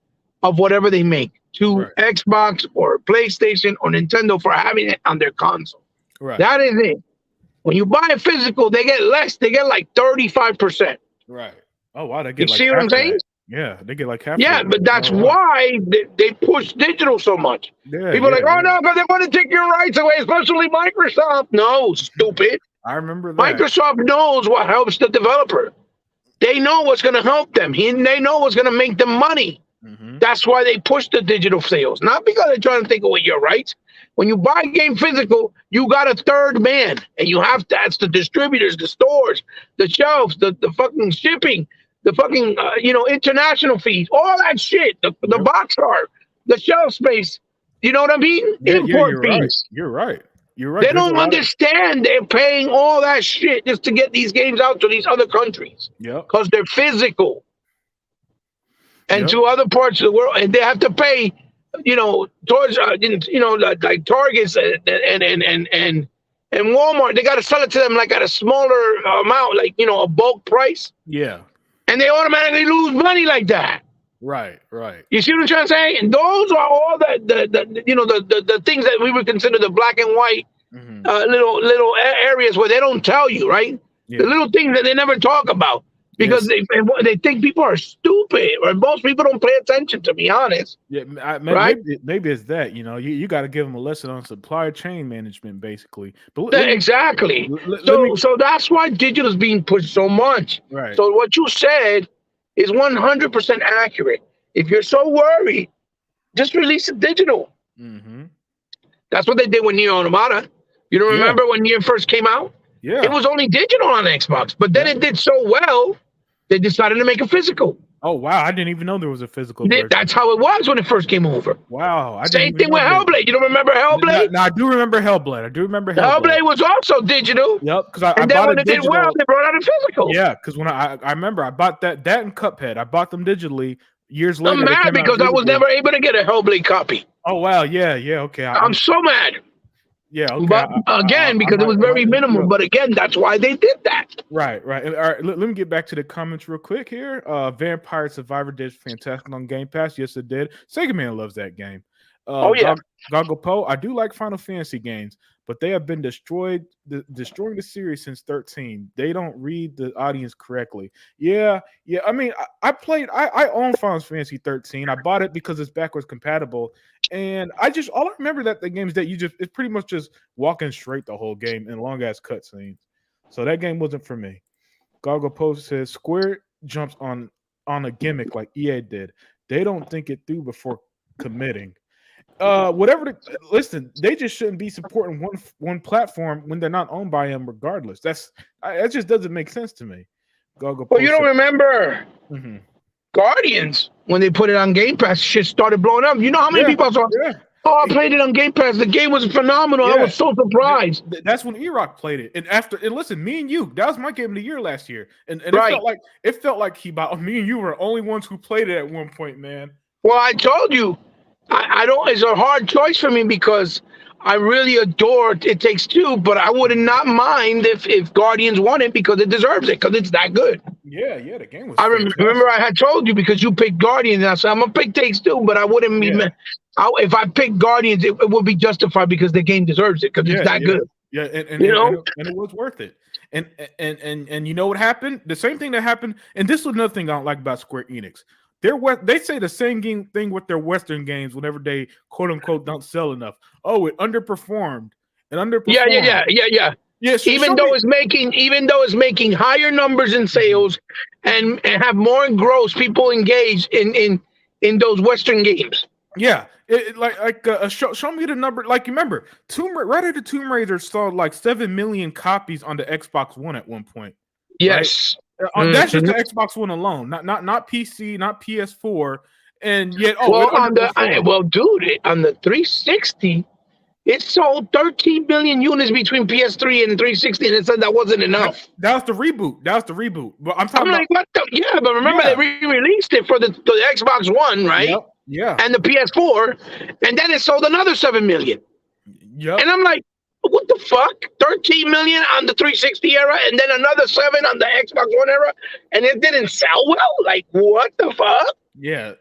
of whatever they make to Xbox or PlayStation or Nintendo for having it on their console. Right. That is it. When you buy a physical, they get less. They get like 35%. Right. Oh wow, they get You see what I'm saying? Yeah, they get like half. Yeah, but that's why they push digital so much. Yeah, people are like, oh no, because they want to take your rights away, especially Microsoft. No, stupid. I remember that. Microsoft knows what helps the developer. They know what's going to help them. They know what's going to make them money. Mm-hmm. That's why they push the digital sales, not because they're trying to take away your rights. When you buy a game physical, you got a third man, and you have to. That's the distributors, the stores, the shelves, the fucking shipping, the fucking international fees, all that shit. The box art, the shelf space. You know what I mean? Import fees. Right. You're right. You're right. They don't understand. They're paying all that shit just to get these games out to these other countries. Yeah. Because they're physical. And to other parts of the world, and they have to pay, towards like Targets and Walmart. They got to sell it to them like at a smaller amount, like a bulk price. Yeah. And they automatically lose money like that. Right. Right. You see what I'm trying to say? And those are all the things that we would consider the black and white little areas where they don't tell you, right? Yeah. The little things that they never talk about. Because they think people are stupid, or most people don't pay attention, to be honest. Yeah, right? Maybe it's that you got to give them a lesson on supply chain management, basically. But exactly. So that's why digital is being pushed so much. Right. So what you said is 100% accurate. If you're so worried, just release it digital. Mm-hmm. That's what they did with Nier Automata. You don't remember when Nier first came out? Yeah. It was only digital on Xbox, but then it did so well They decided to make a physical. Oh wow, I didn't even know there was a physical version. That's how it was when it first came over. Wow, I Same didn't thing even with know that. Hellblade. You don't remember Hellblade? No, I do remember Hellblade. Hellblade was also digital. Yep, because I And then bought when it it did well, digital. they brought out a physical. Yeah, because when I remember I bought that and Cuphead. I bought them digitally. Years later, I'm they mad came out because I was physically. never able to get a Hellblade copy. Oh wow, yeah, okay. I'm so mad. Yeah, okay. But again, because it was very minimal. But again, that's why they did that. Right. All right. Let me get back to the comments real quick here. Vampire Survivor did fantastic on Game Pass. Yes, it did. Sega Man loves that game. Oh yeah. Goggle Poe, I do like Final Fantasy games, but they have been destroying the series since 13. They don't read the audience correctly. Yeah. I mean, I own Final Fantasy 13. I bought it because it's backwards compatible. And all I remember that the games that it's pretty much just walking straight the whole game in long ass cutscenes. So that game wasn't for me. Goggle Post says Square jumps on a gimmick like EA did. They don't think it through before committing. Listen, they just shouldn't be supporting one platform when they're not owned by them regardless. That just doesn't make sense to me. Goggle Well, you don't remember Guardians when they put it on Game Pass, shit started blowing up. You know how many people saw? Oh, I played it on Game Pass. The game was phenomenal. I was so surprised. That's when E-Rock played it. And listen, me and you, that was my game of the year last year. And right. it felt like me and you were the only ones who played it at one point, man. Well, I told you, I don't. It's a hard choice for me because I really adore It Takes Two, but I would not mind if Guardians won it because it deserves it because it's that good. Yeah, the game was. I remember I had told you because you picked Guardians, and I said I'm gonna pick Takes Two, but I wouldn't be. If I picked Guardians, it would be justified because the game deserves it because it's that good. Yeah, and it was worth it. And you know what happened? The same thing that happened, and this was another thing I don't like about Square Enix. They say the same thing with their Western games whenever they quote unquote don't sell enough. Oh, it underperformed. Yeah. Yes, even though it's making higher numbers in sales and have more gross people engaged in those Western games. Yeah, show me the number. Like, remember, Rise of the Tomb Raider sold like 7 million copies on the Xbox One at one point. Yes. Right? That's just the Xbox One alone, not PC, not PS4, and yet dude, on the 360, it sold 13 billion units between PS3 and 360, and it said that wasn't enough. That was the reboot. But I'm talking about what but remember they re-released it for the Xbox One, right? Yep. Yeah. And the PS4, and then it sold another 7 million. Yep. And I'm like, what the fuck? 13 million on the 360 era, and then another 7 on the Xbox One era, and it didn't sell well? Like, what the fuck? Yeah.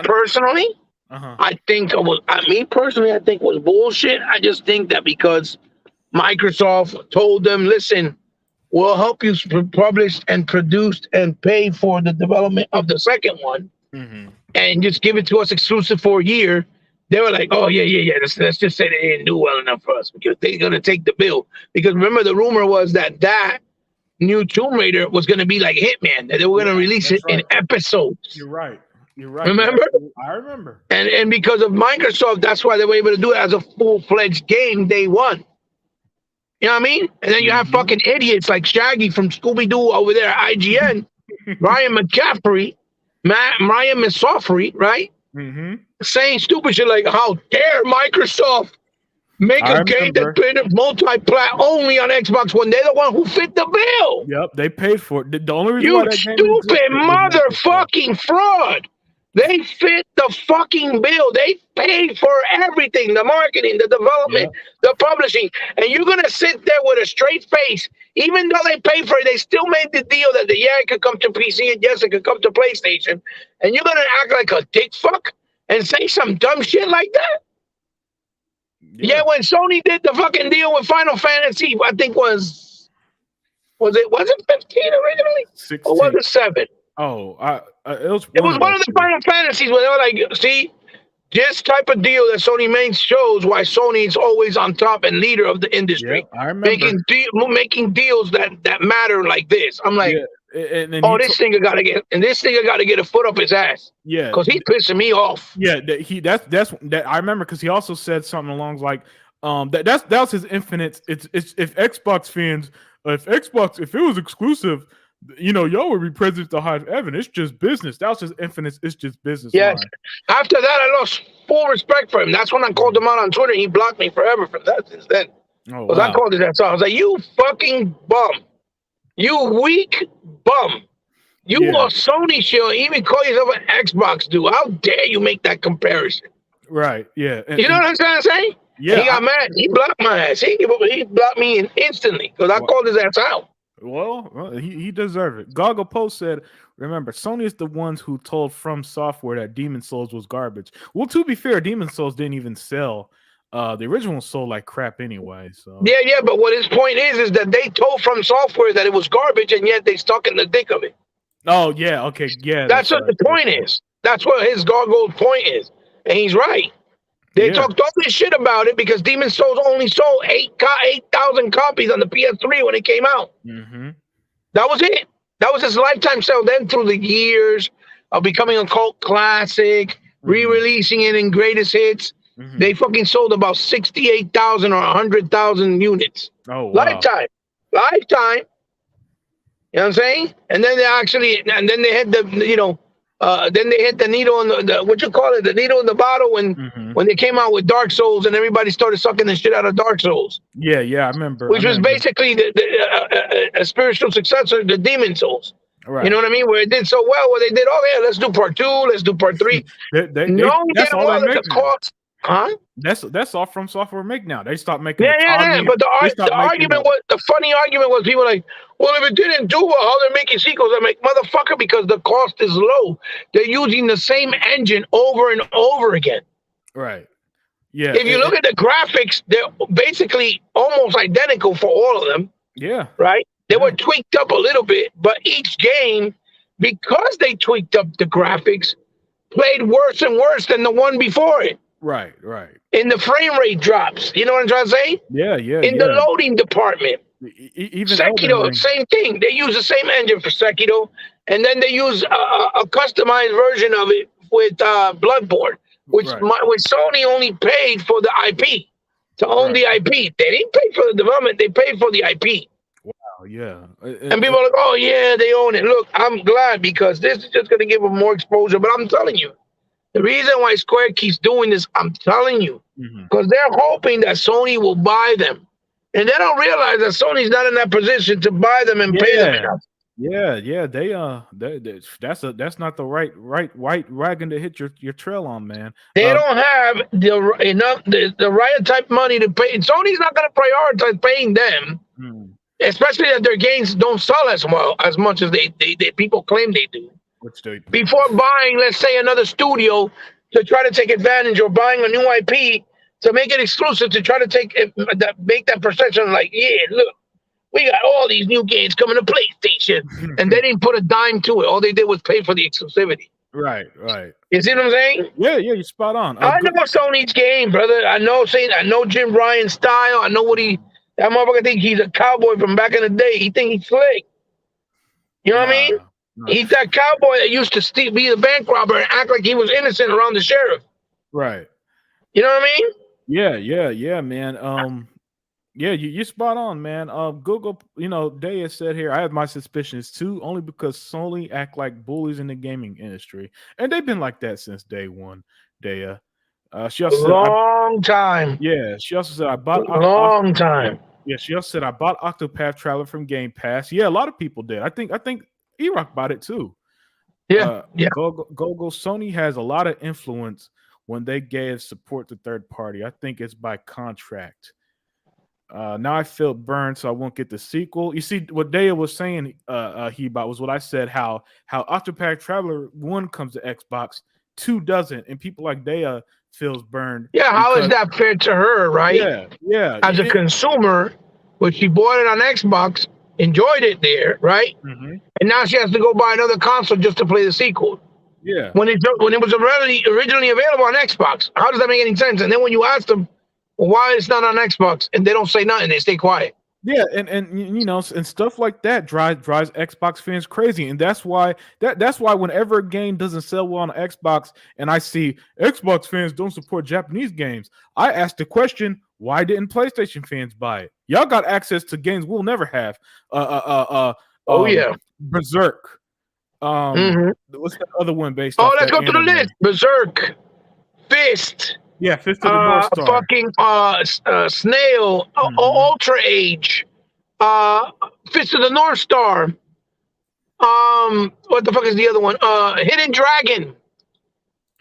Personally, I think it was. I think it was bullshit. I just think that because Microsoft told them, listen, we'll help you publish and produce and pay for the development of the second one, and just give it to us exclusive for a year. They were like, oh, yeah. Let's just say they didn't do well enough for us because they're going to take the bill. Because remember, the rumor was that new Tomb Raider was going to be like Hitman, that they were going to release it in episodes. You're right. Remember? I remember. And because of Microsoft, that's why they were able to do it as a full-fledged game day one. You know what I mean? And then you have fucking idiots like Shaggy from Scooby-Doo over there at IGN, Ryan McCaffrey, Ryan Missoffrey, right? Saying stupid shit like, how dare Microsoft make a game that's been multi-plat only on Xbox One? They're the one who fit the bill. Yep, they paid for it. The only reason you stupid motherfucking fraud. They fit the fucking bill. They paid for everything, the marketing, the development, the publishing. And you're going to sit there with a straight face. Even though they paid for it, they still made the deal that it could come to PC and yes, it could come to PlayStation. And you're going to act like a dick fuck and say some dumb shit like that? Yeah, when Sony did the fucking deal with Final Fantasy, I think was it 15 originally? 16. Or was it 7? Oh, it was one of the Final Fantasies where they were like, see, this type of deal that Sony makes shows why Sony is always on top and leader of the industry. Yeah, I remember. Making deals that matter like this. I'm like, this nigga got to get a foot up his ass. Yeah. Because he's pissing me off. Yeah, that's I remember because he also said something along like, that was his infinite. It's if Xbox fans, if it was exclusive, Y'all would be president to hide Evan. It's just business. That was just infinite. It's just business Yes. line. After that, I lost full respect for him. That's when I called him out on Twitter. He blocked me forever from that since then. Oh Because I wow. called it that. So I was like, you fucking bum. You weak bum. You Yeah. a Sony shield, even call yourself an Xbox dude. How dare you make that comparison? Right. Yeah. You know what I'm trying to say? And Yeah. he got mad. He blocked my ass. He blocked me instantly because I called his ass out. Well, he deserved it. Goggle Post said, "Remember, Sony is the ones who told From Software that Demon Souls was garbage." Well, to be fair, Demon Souls didn't even sell. The original sold like crap anyway. So Yeah, but what his point is that they told From Software that it was garbage, and yet they stuck in the dick of it. oh yeah, okay, yeah, That's what right. the point is. That's what his Gargoyle's point is, and he's right. They talked all this shit about it because Demon Souls only sold 8,000 copies on the PS3 when it came out. Mm-hmm. That was it. That was his lifetime sale. Then through the years of becoming a cult classic, re-releasing it in greatest hits, they fucking sold about 68,000 or 100,000 units. Oh wow. Lifetime. You know what I'm saying? And then then they had then they hit the needle in the what you call it, the needle in the bottle when they came out with Dark Souls and everybody started sucking the shit out of Dark Souls. Yeah, I remember. Which was basically a spiritual successor to Demon Souls. Right. You know what I mean? Where it did so well, where they did, let's do part 2, let's do part 3. That's all they make now. Huh? That's all From Software make now. They stopped making But the argument was, the funny argument was people like, well, if it didn't do well, how they're making sequels? I'm like, motherfucker, because the cost is low. They're using the same engine over and over again. Right. Yeah. If you look at the graphics, they're basically almost identical for all of them. Yeah. Right? They were tweaked up a little bit, but each game, because they tweaked up the graphics, played worse and worse than the one before it. Right. In the frame rate drops. You know what I'm trying to say? Yeah. In the loading department. Even Sekiro, same thing. They use the same engine for Sekiro, and then they use a customized version of it with Bloodborne, which Sony only paid for the IP, to own the IP. They didn't pay for the development, they paid for the IP. Wow, yeah. And people are like, oh, yeah, they own it. Look, I'm glad because this is just going to give them more exposure. But I'm telling you, the reason why Square keeps doing this, I'm telling you, because they're hoping that Sony will buy them. And they don't realize that Sony's not in that position to buy them and pay them enough. Yeah. That's not the right white wagon to hit your trail on, man. They don't have the right type money to pay. Sony's not going to prioritize paying them, especially that their games don't sell as much as they people claim they do. Before buying, let's say, another studio to try to take advantage, or buying a new IP to make it exclusive, to try to make that perception like, yeah, look, we got all these new games coming to PlayStation, and they didn't put a dime to it. All they did was pay for the exclusivity. Right. You see what I'm saying? Yeah, you're spot on. I know Sony's game, brother. I know Jim Ryan's style. I know that motherfucker think he's a cowboy from back in the day. He think he's slick. You know what I mean? He's that cowboy that used to be the bank robber and act like he was innocent around the sheriff. Right. You know what I mean? Yeah, man. Yeah, you're spot on, man. Google, Daya said here, I have my suspicions too, only because Sony act like bullies in the gaming industry, and they've been like that since day one. Daya, she also said, time. Yeah, she also said I bought long time. Yeah, she also said I bought Octopath Traveler from Game Pass. Yeah, a lot of people did. I think E-Rock bought it too. Yeah. Google, Sony has a lot of influence when they gave support to third party. I think it's by contract. Now I feel burned, so I won't get the sequel. You see, what Daya was saying, was what I said. How Octopath Traveler 1 comes to Xbox, 2 doesn't, and people like Daya feels burned. Yeah, how is that fair to her, right? Yeah. As a consumer, when she bought it on Xbox, enjoyed it there, right? And now she has to go buy another console just to play the sequel. Yeah. When it was originally available on Xbox, how does that make any sense? And then when you ask them, why it's not on Xbox, and they don't say nothing, they stay quiet. Yeah, and stuff like that drives Xbox fans crazy, and that's why whenever a game doesn't sell well on Xbox, and I see Xbox fans don't support Japanese games, I ask the question: why didn't PlayStation fans buy it? Y'all got access to games we'll never have. Oh yeah. Berserk. Mhm. What's the other one based Oh, off let's that go through the anime? list. Berserk, Fist, Yeah, Fist of the North Star. fucking Snail, Mhm. Ultra Age, uh, Fist of the North Star. What the fuck is the other one? Hidden Dragon,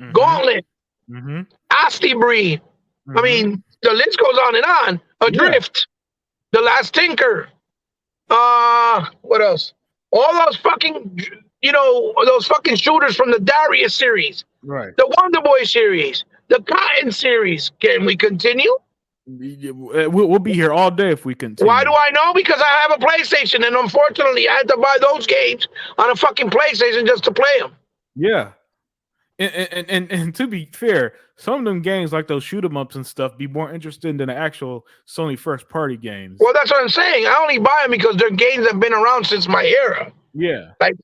Mhm. Gauntlet, Mhm. Asti Breed. I Mhm. mean, the list goes on and on. Yeah. Adrift, The Last Tinker. What else? All those fucking, those fucking shooters from the Darius series, Right. the Wonder Boy series, the Cotton series. Can we continue? We'll be here all day if we Why do continue. I know? Because I have a PlayStation, and unfortunately, I had to buy those games on a fucking PlayStation just to play them. Yeah. And to be fair, some of them games like those shoot 'em ups and stuff be more interesting than the actual Sony first party games. Well, that's what I'm saying. I only buy them because they're games that have been around since my era. Yeah. Like,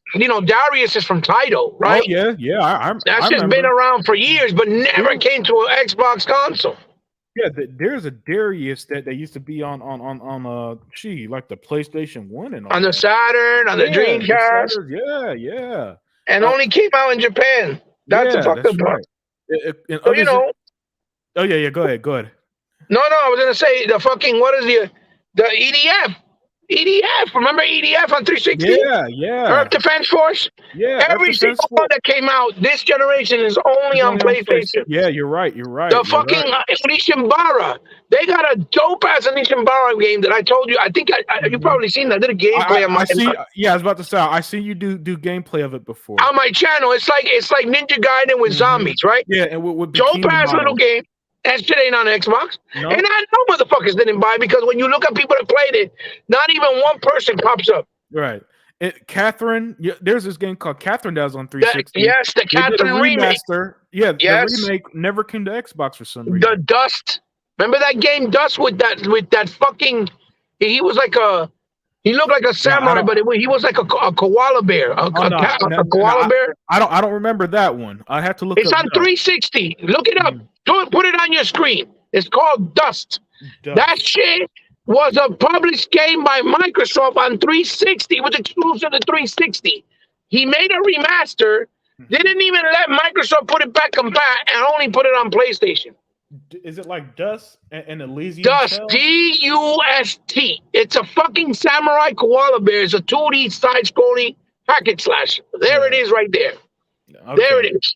Darius is from Taito, Oh right? yeah, yeah. That's I just been remember. around for years, but never Yeah, came to an Xbox console. yeah. There's a Darius that used to be on like the PlayStation 1 and On all the that. Saturn, on the Yeah, the Dreamcast, Saturn. Yeah, yeah. and only came out in Japan. That's a Yeah, fucked up that's part. right. And So, others. Oh yeah, yeah. Go ahead. Go ahead. no, I was gonna say the fucking what is the EDF? EDF, remember EDF on 360? Yeah, Earth yeah, Defense Force? yeah. Earth Every Defense single one Force that came out this generation is only is on only on place. PlayStation. Yeah, you're right. You're right. The You're fucking right. Nishimbara. They got a dope ass Nishimbara game that I told you. I think you Mhm. probably seen that. I did a gameplay I see. Yeah, I was about to say. I see you do gameplay of it before. on my channel. It's like Ninja Gaiden with zombies, right? Yeah, and with Dope bikini ass little models. game. That shit ain't on Xbox. No. And I know motherfuckers didn't buy because when you look at people that played it, not even one person pops up. Right. Catherine, there's this game called Catherine that was on 360. Yes, the They did a Catherine remake. remaster. Yeah, Yes. the remake never came to Xbox for some The reason. Dust. Remember that game Dust with that fucking he was like he looked like a samurai, but he was like a koala bear. A koala bear. I don't remember that one. I have to look. It's on 360. Look it up. Put it on your screen. It's called Dust. That shit was a published game by Microsoft on 360. It was exclusive to 360. He made a remaster. Didn't even let Microsoft put it back compat and only put it on PlayStation. Is it like Dust and Elysium? Dust, D-U-S-T. It's a fucking samurai koala bear. It's a 2D side-scrolling hack and slash. There it is right there. Okay. There it is.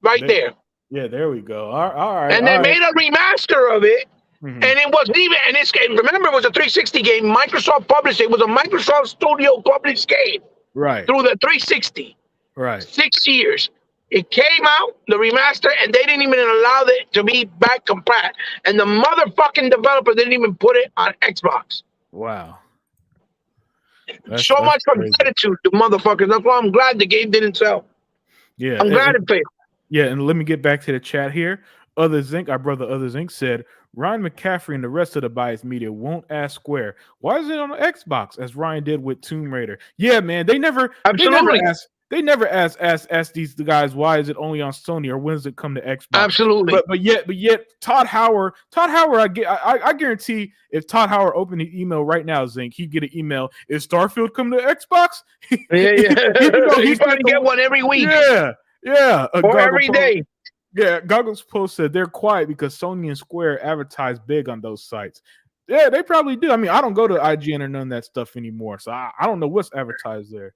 Right there. Yeah, there we go. All right. And they made a remaster of it. Mm-hmm. And it wasn't even, and this game, remember, it was a 360 game. Microsoft published it. It was a Microsoft Studio published game. Right. Through the 360. Right. 6 years. It came out, the remaster, and they didn't even allow it to be back compat. And the motherfucking developer didn't even put it on Xbox. Wow. That's much for gratitude to motherfuckers. That's why I'm glad the game didn't sell. Yeah. I'm glad it failed. Yeah, and let me get back to the chat here. Other Zinc, our brother Other Zinc said, Ryan McCaffrey and the rest of the biased media won't ask Square, why is it on the Xbox, as Ryan did with Tomb Raider? Yeah, man, they never ask these guys why is it only on Sony or when does it come to Xbox? Absolutely. But yet Todd Howard, I guarantee if Todd Howard opened an email right now, Zinc, he'd get an email. Is Starfield coming to Xbox? Yeah. He's trying to get one every week. Yeah. Or every day. Yeah, Goggles Post said they're quiet because Sony and Square advertise big on those sites. Yeah, they probably do. I mean, I don't go to IGN or none of that stuff anymore, so I don't know what's advertised there.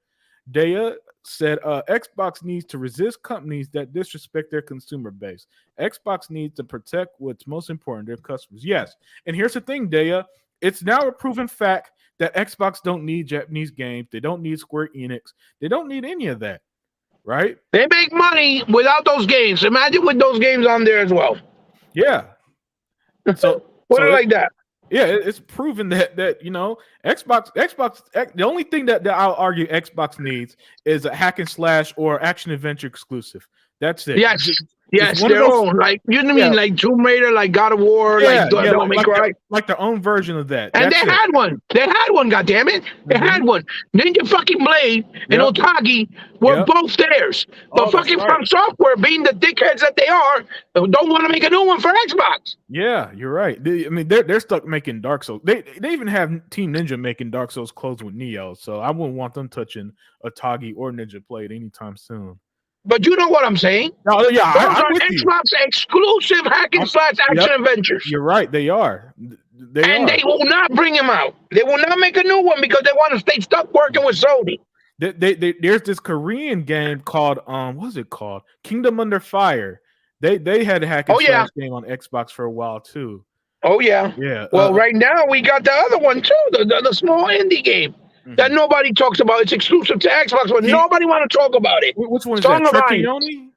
Daya said Xbox needs to resist companies that disrespect their consumer base. Xbox needs to protect what's most important, their customers. Yes, and here's the thing, Daya. It's now a proven fact that Xbox don't need Japanese games. They don't need Square Enix. They don't need any of that. Right? They make money without those games. Imagine with those games on there as well. Yeah. So like that. Yeah, it's proven that Xbox. The only thing that I'll argue Xbox needs is a hack and slash or action adventure exclusive. That's it. Yes. It's Yes, one of their those. own. Like you know what I Yeah, mean, like Tomb Raider, like God of War, yeah, like yeah. Devil May Cry. Like their own version of that. And they That's it. had one. They had one, goddammit. They Mm-hmm. had one. Ninja fucking Blade and Yep. Otagi were Yep. both theirs. But Oh, that's fucking right. From Software, being the dickheads that they are, don't want to make a new one for Xbox. Yeah, you're right. I mean, they're stuck making Dark Souls. They even have Team Ninja making Dark Souls close with Neo. So I wouldn't want them touching Atagi or Ninja Blade anytime soon. But you know what I'm saying? No, yeah, Those I'm are with you. Xbox exclusive hack and slash action Yep, adventures. you're right. They are. They And are. they will not bring them out. They will not make a new one because they want to stay stuck working with Sony. There's this Korean game called what's it called? Kingdom Under Fire. They had a hack and slash game on Xbox for a while too. Oh yeah. Yeah. Well, right now we got the other one too, the small indie game that nobody talks about. It's exclusive to Xbox, but nobody want to talk about it. Which one is Song that? of Iron. Trekkioni?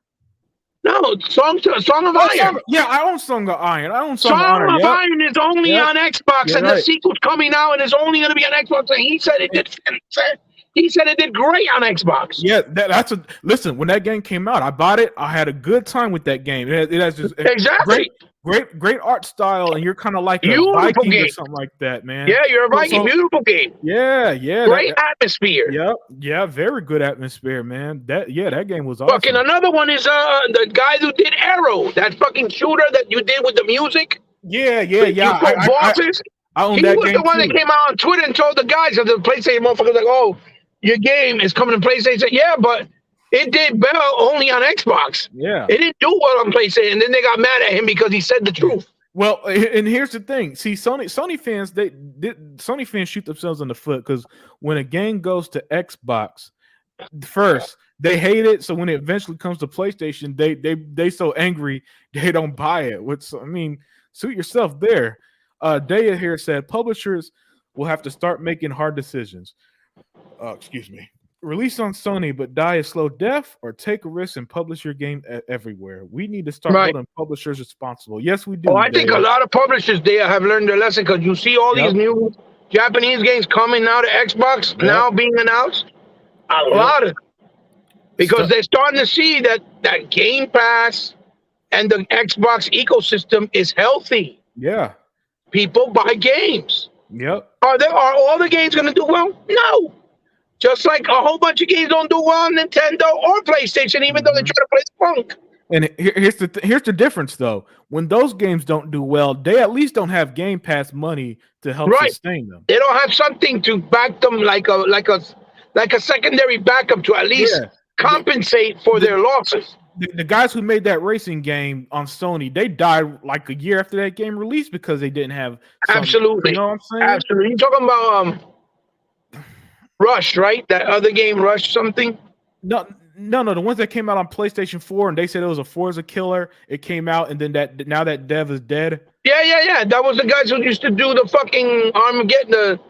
No, Song of Iron. Yeah, I own Song of Iron. Song of Iron is only on Xbox, and the sequel's coming out, and it's only going to be on Xbox. And he said it did. He said it did great on Xbox. Yeah, that's a listen. When that game came out, I bought it. I had a good time with that game. It has just great art style, and you're kind of like a Viking or something like that, man. Yeah, you're a Viking. Beautiful game. Yeah. Great atmosphere. Yeah, very good atmosphere, man. That game was awesome. Fucking another one is the guy who did Arrow, that fucking shooter that you did with the music. Yeah. I own that game. He was the one that came out on Twitter and told the guys of the PlayStation motherfuckers like, "Oh, your game is coming to PlayStation." Yeah, but it did well only on Xbox. Yeah, it didn't do well on PlayStation, and then they got mad at him because he said the truth. Well, and here's the thing. See, Sony fans shoot themselves in the foot because when a game goes to Xbox, first they hate it. So when it eventually comes to PlayStation, they so angry they don't buy it. Which I mean, suit yourself there. Daya here said publishers will have to start making hard decisions. Excuse me. Release on Sony, but die a slow death, or take a risk and publish your game everywhere. We need to start holding publishers responsible. Yes, we do. Oh, I think a lot of publishers there have learned their lesson because you see all these new Japanese games coming out of Xbox now being announced. A lot of because they're starting to see that Game Pass and the Xbox ecosystem is healthy. Yeah. People buy games. Yep. Are all the games going to do well? No. Just like a whole bunch of games don't do well on Nintendo or PlayStation, even though they try to play funk. And here's the difference, though. When those games don't do well, they at least don't have Game Pass money to help sustain them. They don't have something to back them like a secondary backup to at least compensate for their losses. The guys who made that racing game on Sony, they died like a year after that game released because they didn't have. Absolutely. You know what I'm saying? Absolutely. You're talking about Rush, right? That other game, Rush something? No. The ones that came out on PlayStation 4 and they said it was a Forza killer. It came out and then now that dev is dead. Yeah. That was the guys who used to do the fucking Armageddon,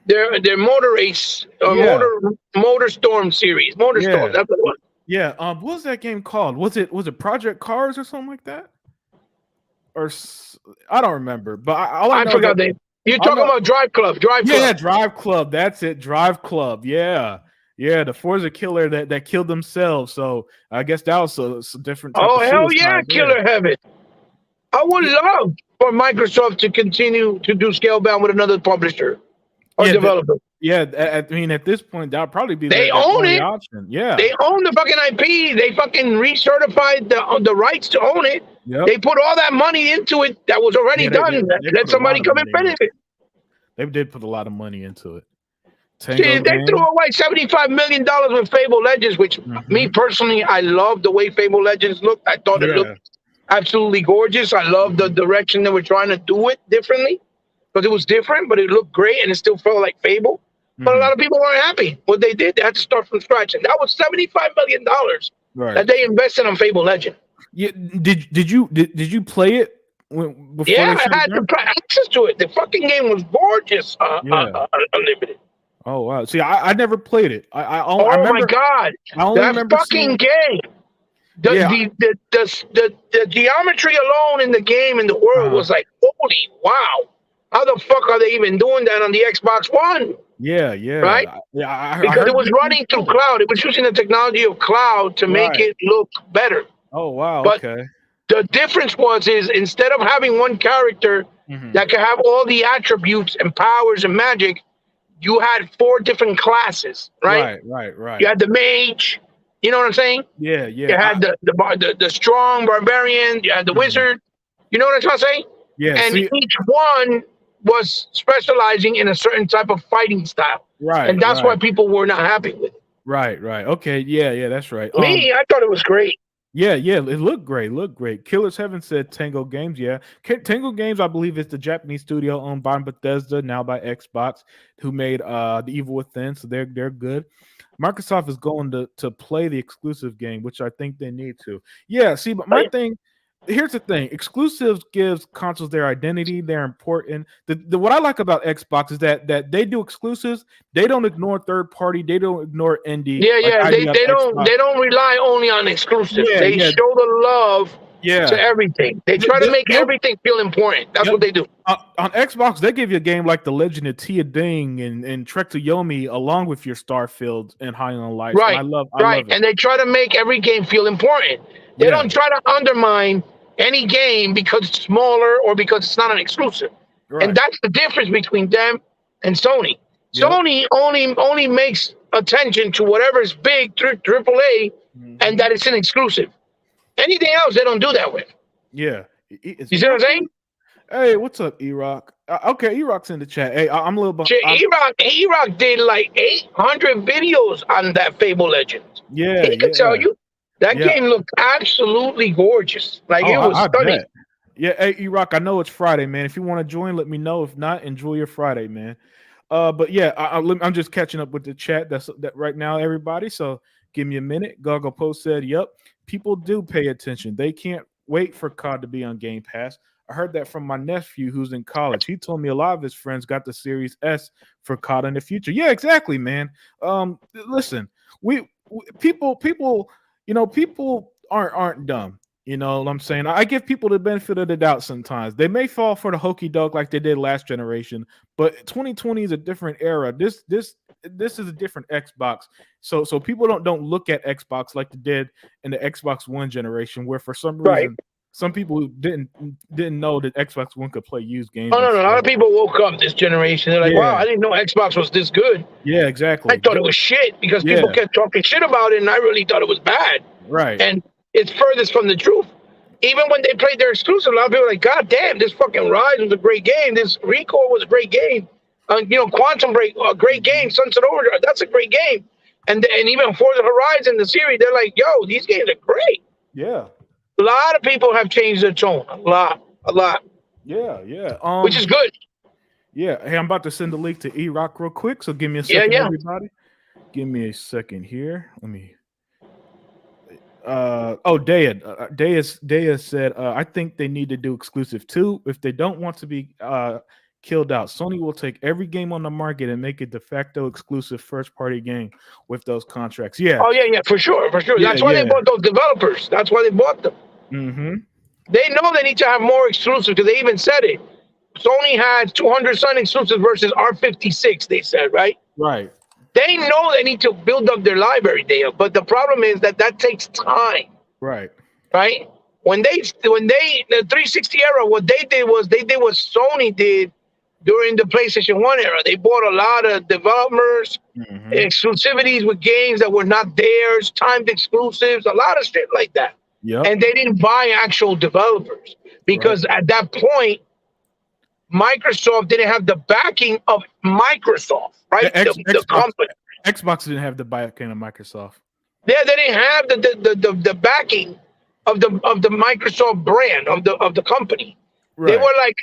their motor race, Motor Storm series. Motorstorm, that's the one. Yeah. What was that game called? Was it Project Cars or something like that? Or I don't remember. But I forgot that. You're talking about Drive Club. Yeah, Drive Club. That's it. Drive Club. Yeah. Yeah, the Forza killer that killed themselves. So I guess that was a different type of hell yeah, Killer Heaven. I would love for Microsoft to continue to do Scalebound with another publisher or developer. I mean, at this point, that'll probably be they own it. Option. Yeah, they own the fucking IP. They fucking recertified the rights to own it. Yep. They put all that money into it that was already done. Let somebody come and finish it. They did put a lot of money into it. They threw away $75 million with Fable Legends, which me personally, I love the way Fable Legends looked. I thought it looked absolutely gorgeous. I love the direction they were trying to do it differently because it was different, but it looked great and it still felt like Fable. But a lot of people weren't happy what they did. They had to start from scratch, and that was $75 million that they invested on Fable Legend. Yeah, did you play it? I had access to it. The fucking game was gorgeous. Unlimited. Oh wow! See, I never played it. I remember, my god! That fucking game. The geometry alone in the game in the world was like, holy wow! How the fuck are they even doing that on the Xbox One? Yeah. Right? Yeah, because it was running through cloud. It was using the technology of cloud to make it look better. Oh wow. But Okay. the difference is instead of having one character Hmm. that could have all the attributes and powers and magic, you had four different classes, right? Right. Right. You Right. had the mage, you know what I'm saying? Yeah. You Yeah. had the strong barbarian, you had the Mhm. wizard, you know what I'm trying to say? Yeah. And See. each one was specializing in a certain type of fighting style. And Right. that's why Right. people were not happy with it. Right. Right. Okay. Yeah. Yeah. That's right. Me, I thought it was great. Yeah, yeah, it looked great. Looked great. Killers Heaven said Tango Games. Yeah, Tango Games, I believe, is the Japanese studio owned by Bethesda, now by Xbox, who made The Evil Within. So they're good. Microsoft is going to play the exclusive game, which I think they need to. Yeah, see, but my Right? thing. Here's the thing: exclusives gives consoles their identity. They're important. What I like about Xbox is that they do exclusives. They don't ignore third party. They don't ignore indie Yeah, like yeah. I They do at they don't Xbox. they don't rely only on exclusives. Yeah, They yeah, show the love to yeah. everything. They The, try to the, make the everything feel important. That's Yep. what they do. On Xbox, they give you a game like The Legend of Tia Ding and Trek to Yomi, along with your Starfield and High on Life, and Right, I right. love it. And they try to make every game feel important. They Yeah, don't try to undermine any game because it's smaller or because it's not an exclusive. And right. that's the difference between them and Sony. Yep. Sony only makes attention to whatever is big through AAA and Hmm. that it's an exclusive. Anything else they don't do that with. Yeah. Is You see what I'm Erock saying? here? Hey, what's up, Erock? Okay, Erock's in the chat. Hey, I'm a little. Shit, E-Rock did like 800 videos on that Fable Legends. Yeah, He could tell yeah, you that yeah. game looked absolutely gorgeous. Like Oh, it was I stunning. bet. Yeah, hey, Erock, I know it's Friday, man. If you want to join, let me know. If not, enjoy your Friday, man. But yeah, I'm just catching up with the chat. That's that right now, everybody. So give me a minute. Goggle Post said, "Yep, people do pay attention. They can't wait for COD to be on Game Pass." I heard that from my nephew who's in college. He told me a lot of his friends got the Series S for COD in the future. Yeah, exactly, man. Listen, people, people aren't dumb. You know what I'm saying? I give people the benefit of the doubt sometimes. They may fall for the hokey dog like they did last generation, but 2020 is a different era. This is a different Xbox. So people don't look at Xbox like they did in the Xbox One generation, where for some Right. reason some people who didn't know that Xbox One could play used Oh games and no, no. A lot stuff. of people woke up this generation. They're like, wow, Yeah, I didn't know Xbox was this good. yeah, I exactly. thought it was shit because people Yeah, kept talking shit about it, and I really thought it was bad. right. And it's furthest from the truth. Even when they played their exclusive, a lot of people were like, God damn, this fucking Rise was a great game. This Recore was a great game. Quantum Break, a great game. Mhm. Sunset Overdrive, that's a great game. And even Forza Horizon, the series, they're like, yo, these games are great. Yeah, A lot of people have changed their tone. A lot, yeah, yeah. which is good. Yeah. Hey, I'm about to send the link to E-Rock real quick. So give me a Yeah, second, yeah. everybody. Give me a second here. Let me. Dea said, I think they need to do exclusive too. If they don't want to be killed out, Sony will take every game on the market and make it de facto exclusive first party game with those contracts. Yeah, Oh, yeah, yeah, for sure, for sure. yeah, That's why they yeah. bought those developers. That's why they bought them. Mm-hmm. They know they need to have more exclusive because they even said it. Sony had 200 Sun exclusives versus R56, they said, right? Right, They know they need to build up their library there, but the problem is that takes time, right. right? When they the 360 era, what they did what Sony did during the PlayStation 1 era. They bought a lot of developers, Mm-hmm. exclusivities with games that were not theirs, timed exclusives, a lot of shit like that. Yep. And they didn't buy actual developers Right. because at that point Microsoft didn't have the backing of Microsoft, right? The company. Xbox didn't have the backing of Microsoft. They didn't have the backing of the Microsoft brand of the company. They Right. were like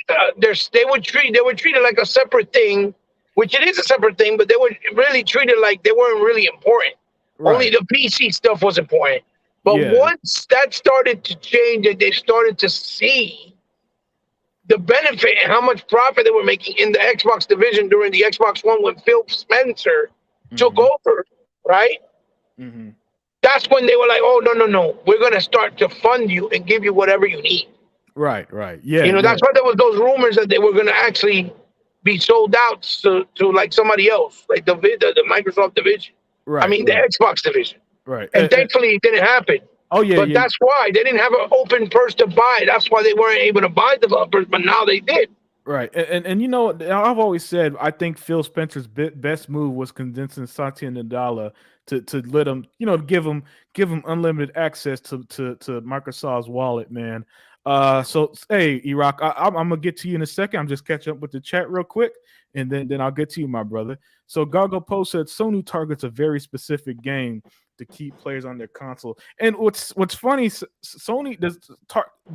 they were treated like a separate thing, which it is a separate thing, but they were really treated like they weren't really important. Only Right. the PC stuff was important. But Yeah. once that started to change and they started to see the benefit and how much profit they were making in the Xbox division during the Xbox One when Phil Spencer took Mm-hmm. over, right? Mm-hmm. That's when they were like, oh, no, no, no. We're going to start to fund you and give you whatever you need. Right. Right. Yeah. Yeah. That's why there was those rumors that they were going to actually be sold out to like somebody else, like the Microsoft division. I Right. mean, the Right. Xbox division. Right. And thankfully, it didn't happen. Oh yeah, But yeah. that's why they didn't have an open purse to buy. That's why they weren't able to buy developers, but now they did. Right, and you know, I've always said I think Phil Spencer's best move was convincing Satya Nadella to let him, you know, give him unlimited access to Microsoft's wallet, man. So hey, Iraq, I'm gonna get to you in a second. I'm just catching up with the chat real quick, and then I'll get to you, my brother. So Gargo Post said Sony targets a very specific game to keep players on their console, and what's funny, Sony does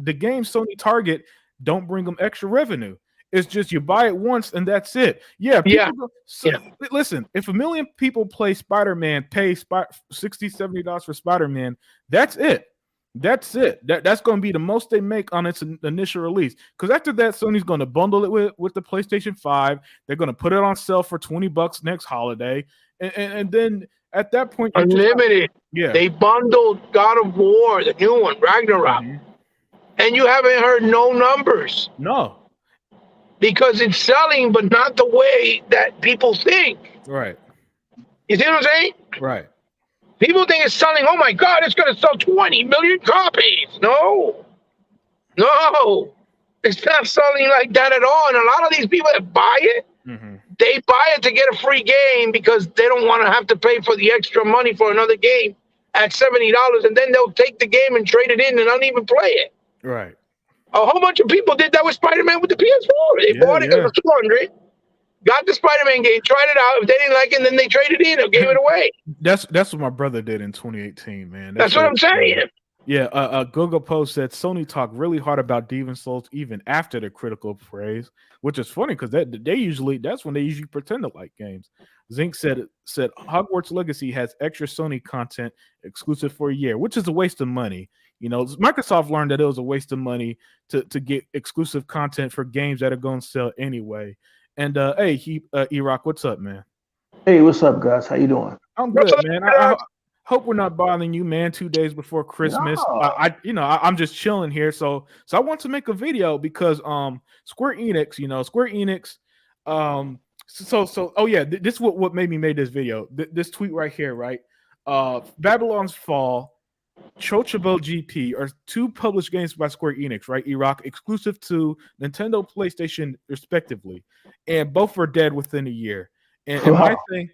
the game Sony target don't bring them extra revenue. It's just you buy it once and that's it. Yeah, Yeah, people go. So, yeah. listen, if a million people play Spider Man, pay $60, $70 for Spider Man, that's it. That's it. That's going to be the most they make on its initial release. Because after that, Sony's going to bundle it with the PlayStation 5. They're going to put it on sale for $20 next holiday. And then at that point, you just. Unlimited. Yeah. They bundled God of War, the new one, Ragnarok, Mhm. and you haven't heard no numbers No. because it's selling, but not the way that people think. Right. You see what I'm saying? Right. People think it's selling. Oh my God, it's going to sell 20 million copies. No, no, it's not selling like that at all. And a lot of these people that buy it, Mm-hmm. they buy it to get a free game because they don't want to have to pay for the extra money for another game at $70, and then they'll take the game and trade it in and not even play it. Right. A whole bunch of people did that with Spider-Man with the PS4. They Yeah. bought it because Yeah. it was 200, got the Spider-Man game, tried it out. If they didn't like it, then they traded it in or gave it away. That's what my brother did in 2018, man. That That's what shit I'm was saying. funny. Yeah, Google Post said Sony talked really hard about Demon Souls even after the critical praise, which is funny because they usually that's when they usually pretend to like games. Zink said Hogwarts Legacy has extra Sony content exclusive for a year, which is a waste of money. You know, Microsoft learned that it was a waste of money to get exclusive content for games that are going to sell anyway. And hey, Iraq, what's up, man? Hey, what's up, guys? How you doing? I'm What's good, up, man. Doc? I hope we're not bothering you, man. 2 days before Christmas. No. I'm just chilling here. So I want to make a video because Square Enix, Square Enix, oh yeah, this is what made me make this video. This tweet right here, right? Babylon's Fall, Chocobo GP are two published games by Square Enix, right? Iraq exclusive to Nintendo, PlayStation, respectively, and both were dead within a year. And my Wow. thing.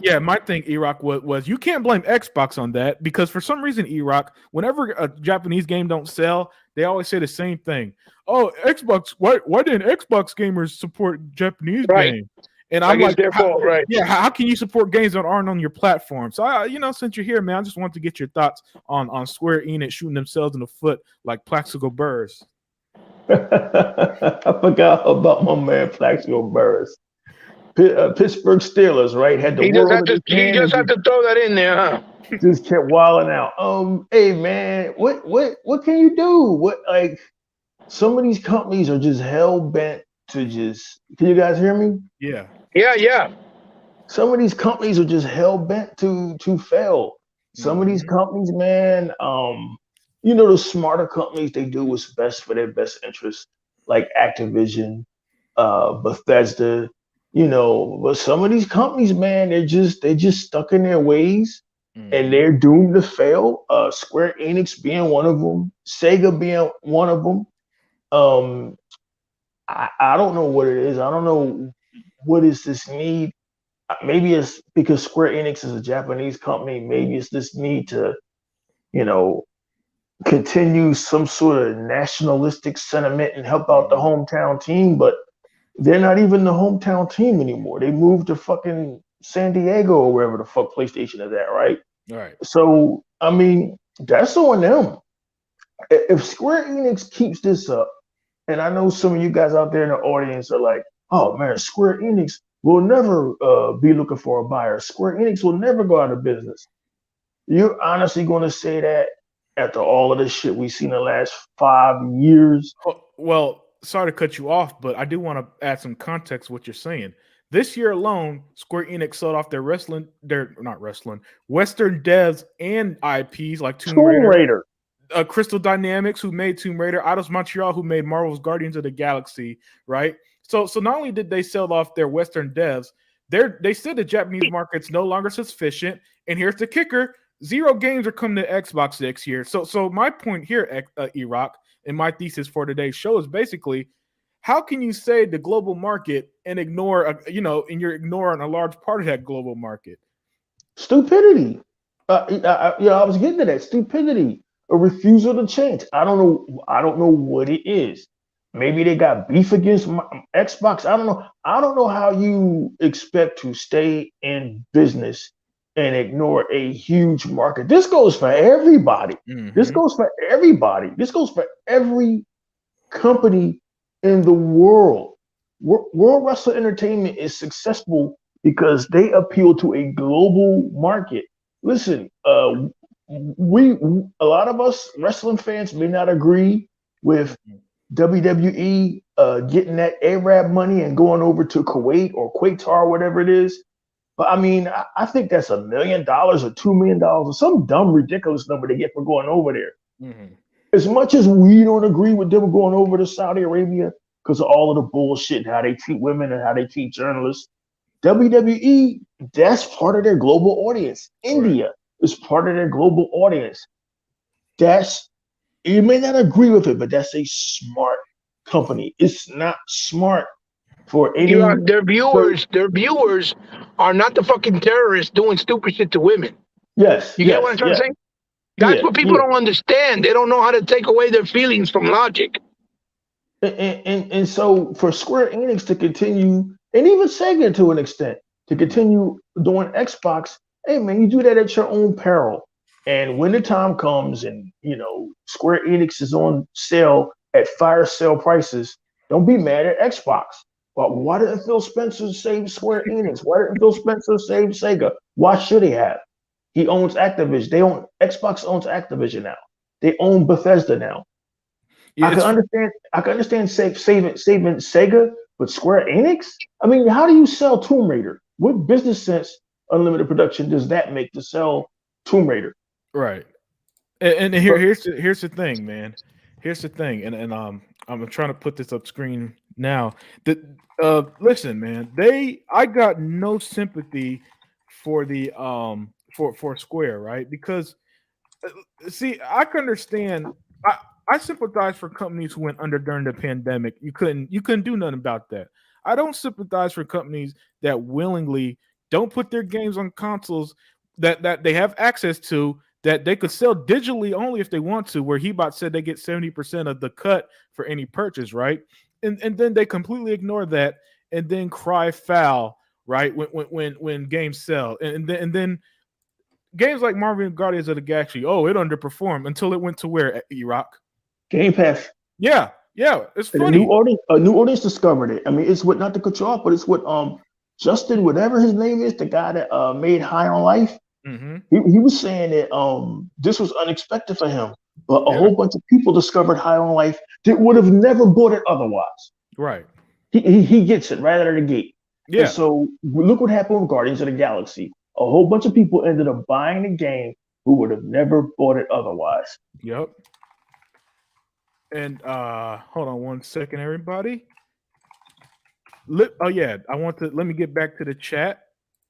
Yeah, my thing, Iraq, was you can't blame Xbox on that because for some reason, Iraq, whenever a Japanese game don't sell, they always say the same thing. Oh, Xbox, why didn't Xbox gamers support Japanese Right. games? And I'm Like it's like, their fault, right? yeah, how can you support games that aren't on your platform? So, since you're here, man, I just want to get your thoughts on Square Enix shooting themselves in the foot like Plaxico Burrs. I forgot about my man Plaxico Burris. Pittsburgh Steelers, right? Had the He just world had in to. his He hand just had and to throw that in there, huh? just kept wilding out. Hey man, what can you do? What like some of these companies are just hell bent to just. Can you guys hear me? Yeah. Yeah, yeah. Some of these companies are just hell bent to fail. Some of these Mhm. companies, man, the smarter companies they do what's best for their best interest, like Activision, Bethesda, but some of these companies, man, they're just stuck in their ways and Mhm. they're doomed to fail. Square Enix being one of them, Sega being one of them. Um, I don't know what it is. I don't know what is this need. Maybe it's because Square Enix is a Japanese company. Maybe it's this need to, you know, continue some sort of nationalistic sentiment and help out the Mhm. hometown team. But they're not even the hometown team anymore. They moved to fucking San Diego or wherever the fuck PlayStation is at, right? All right. So, I mean, that's on them. If Square Enix keeps this up, and I know some of you guys out there in the audience are like, oh man, Square Enix will never be looking for a buyer. Square Enix will never go out of business. You're honestly going to say that after all of this shit we've seen the last 5 years? Well, sorry to cut you off, but I do want to add some context to what you're saying. This year alone, Square Enix sold off their not wrestling, Western devs and IPs like Tomb Tomb Raider, Raider. Crystal Dynamics, who made Tomb Raider, Eidos Montreal, who made Marvel's Guardians of the Galaxy, right? So not only did they sell off their Western devs, they said the Japanese market's no longer sufficient. And here's the kicker: 0 games are coming to Xbox next year. So my point here, Iraq, and my thesis for today's show is basically, how can you say the global market and ignore, and you're ignoring a large part of that global market? Stupidity. I was getting to that stupidity, a refusal to change. I don't know. I don't know what it is. Maybe they got beef against Xbox. I don't know. I don't know how you expect to stay in business and ignore a huge market. This goes for everybody. This Mm-hmm. goes for everybody. This goes for every company in the world. World Wrestling Entertainment is successful because they appeal to a global market. Listen, we a lot of us wrestling fans may not agree with WWE getting that Arab money and going over to Kuwait or Qatar, whatever it is. But I mean, I think that's $1 million or $2 million or some dumb, ridiculous number they get for going over there. Mm-hmm. As much as we don't agree with them going over to Saudi Arabia because of all of the bullshit, how they treat women and how they treat journalists, WWE, that's part of their global audience. India is part of their global audience. That's, you may not agree with it, but that's a smart company. It's not smart for any. Their viewers are not the fucking terrorists doing stupid shit to women. Yes, You get what yes, I'm trying to yes, say? That's yeah, what people yeah. don't understand. They don't know how to take away their feelings from logic. And so for Square Enix to continue, and even Sega to an extent, to continue doing Xbox, hey man, you do that at your own peril. And when the time comes and Square Enix is on sale at fire sale prices, don't be mad at Xbox. But why didn't Phil Spencer save Square Enix? Why didn't Phil Spencer save Sega? Why should he have? He owns Activision. Xbox owns Activision now. They own Bethesda now. Yeah, I can understand. I can understand saving Sega, but Square Enix. I mean, how do you sell Tomb Raider? What business sense unlimited production does that make to sell Tomb Raider? right. And here, But here's the thing, man. Here's the thing, and I'm trying to put this up screen now. That listen, man. I got no sympathy for the for Square, right? Because see, I can understand. I I sympathize for companies who went under during the pandemic. You couldn't do nothing about that. I don't sympathize for companies that willingly don't put their games on consoles that they have access to, that they could sell digitally only if they want to. Where Hebot said they get 70% of the cut for any purchase, right? And then they completely ignore that and then cry foul, right? When games sell, and then games like Marvel and Guardians of the Galaxy, oh, it underperformed until it went to where, Iraq? Game Pass Yeah, it's and funny. a new audience discovered it. I mean, it's what, not to cut you off, but it's what Justin, whatever his name is, the guy that made High on Life. Hmm. He was saying that this was unexpected for him, but a Yeah, whole bunch of people discovered High on Life that would have never bought it otherwise. right. He gets it right out of the gate. And Yeah, so look what happened with Guardians of the Galaxy. A whole bunch of people ended up buying the game who would have never bought it otherwise. yep. And hold on one second, everybody. Oh yeah, let me get back to the chat.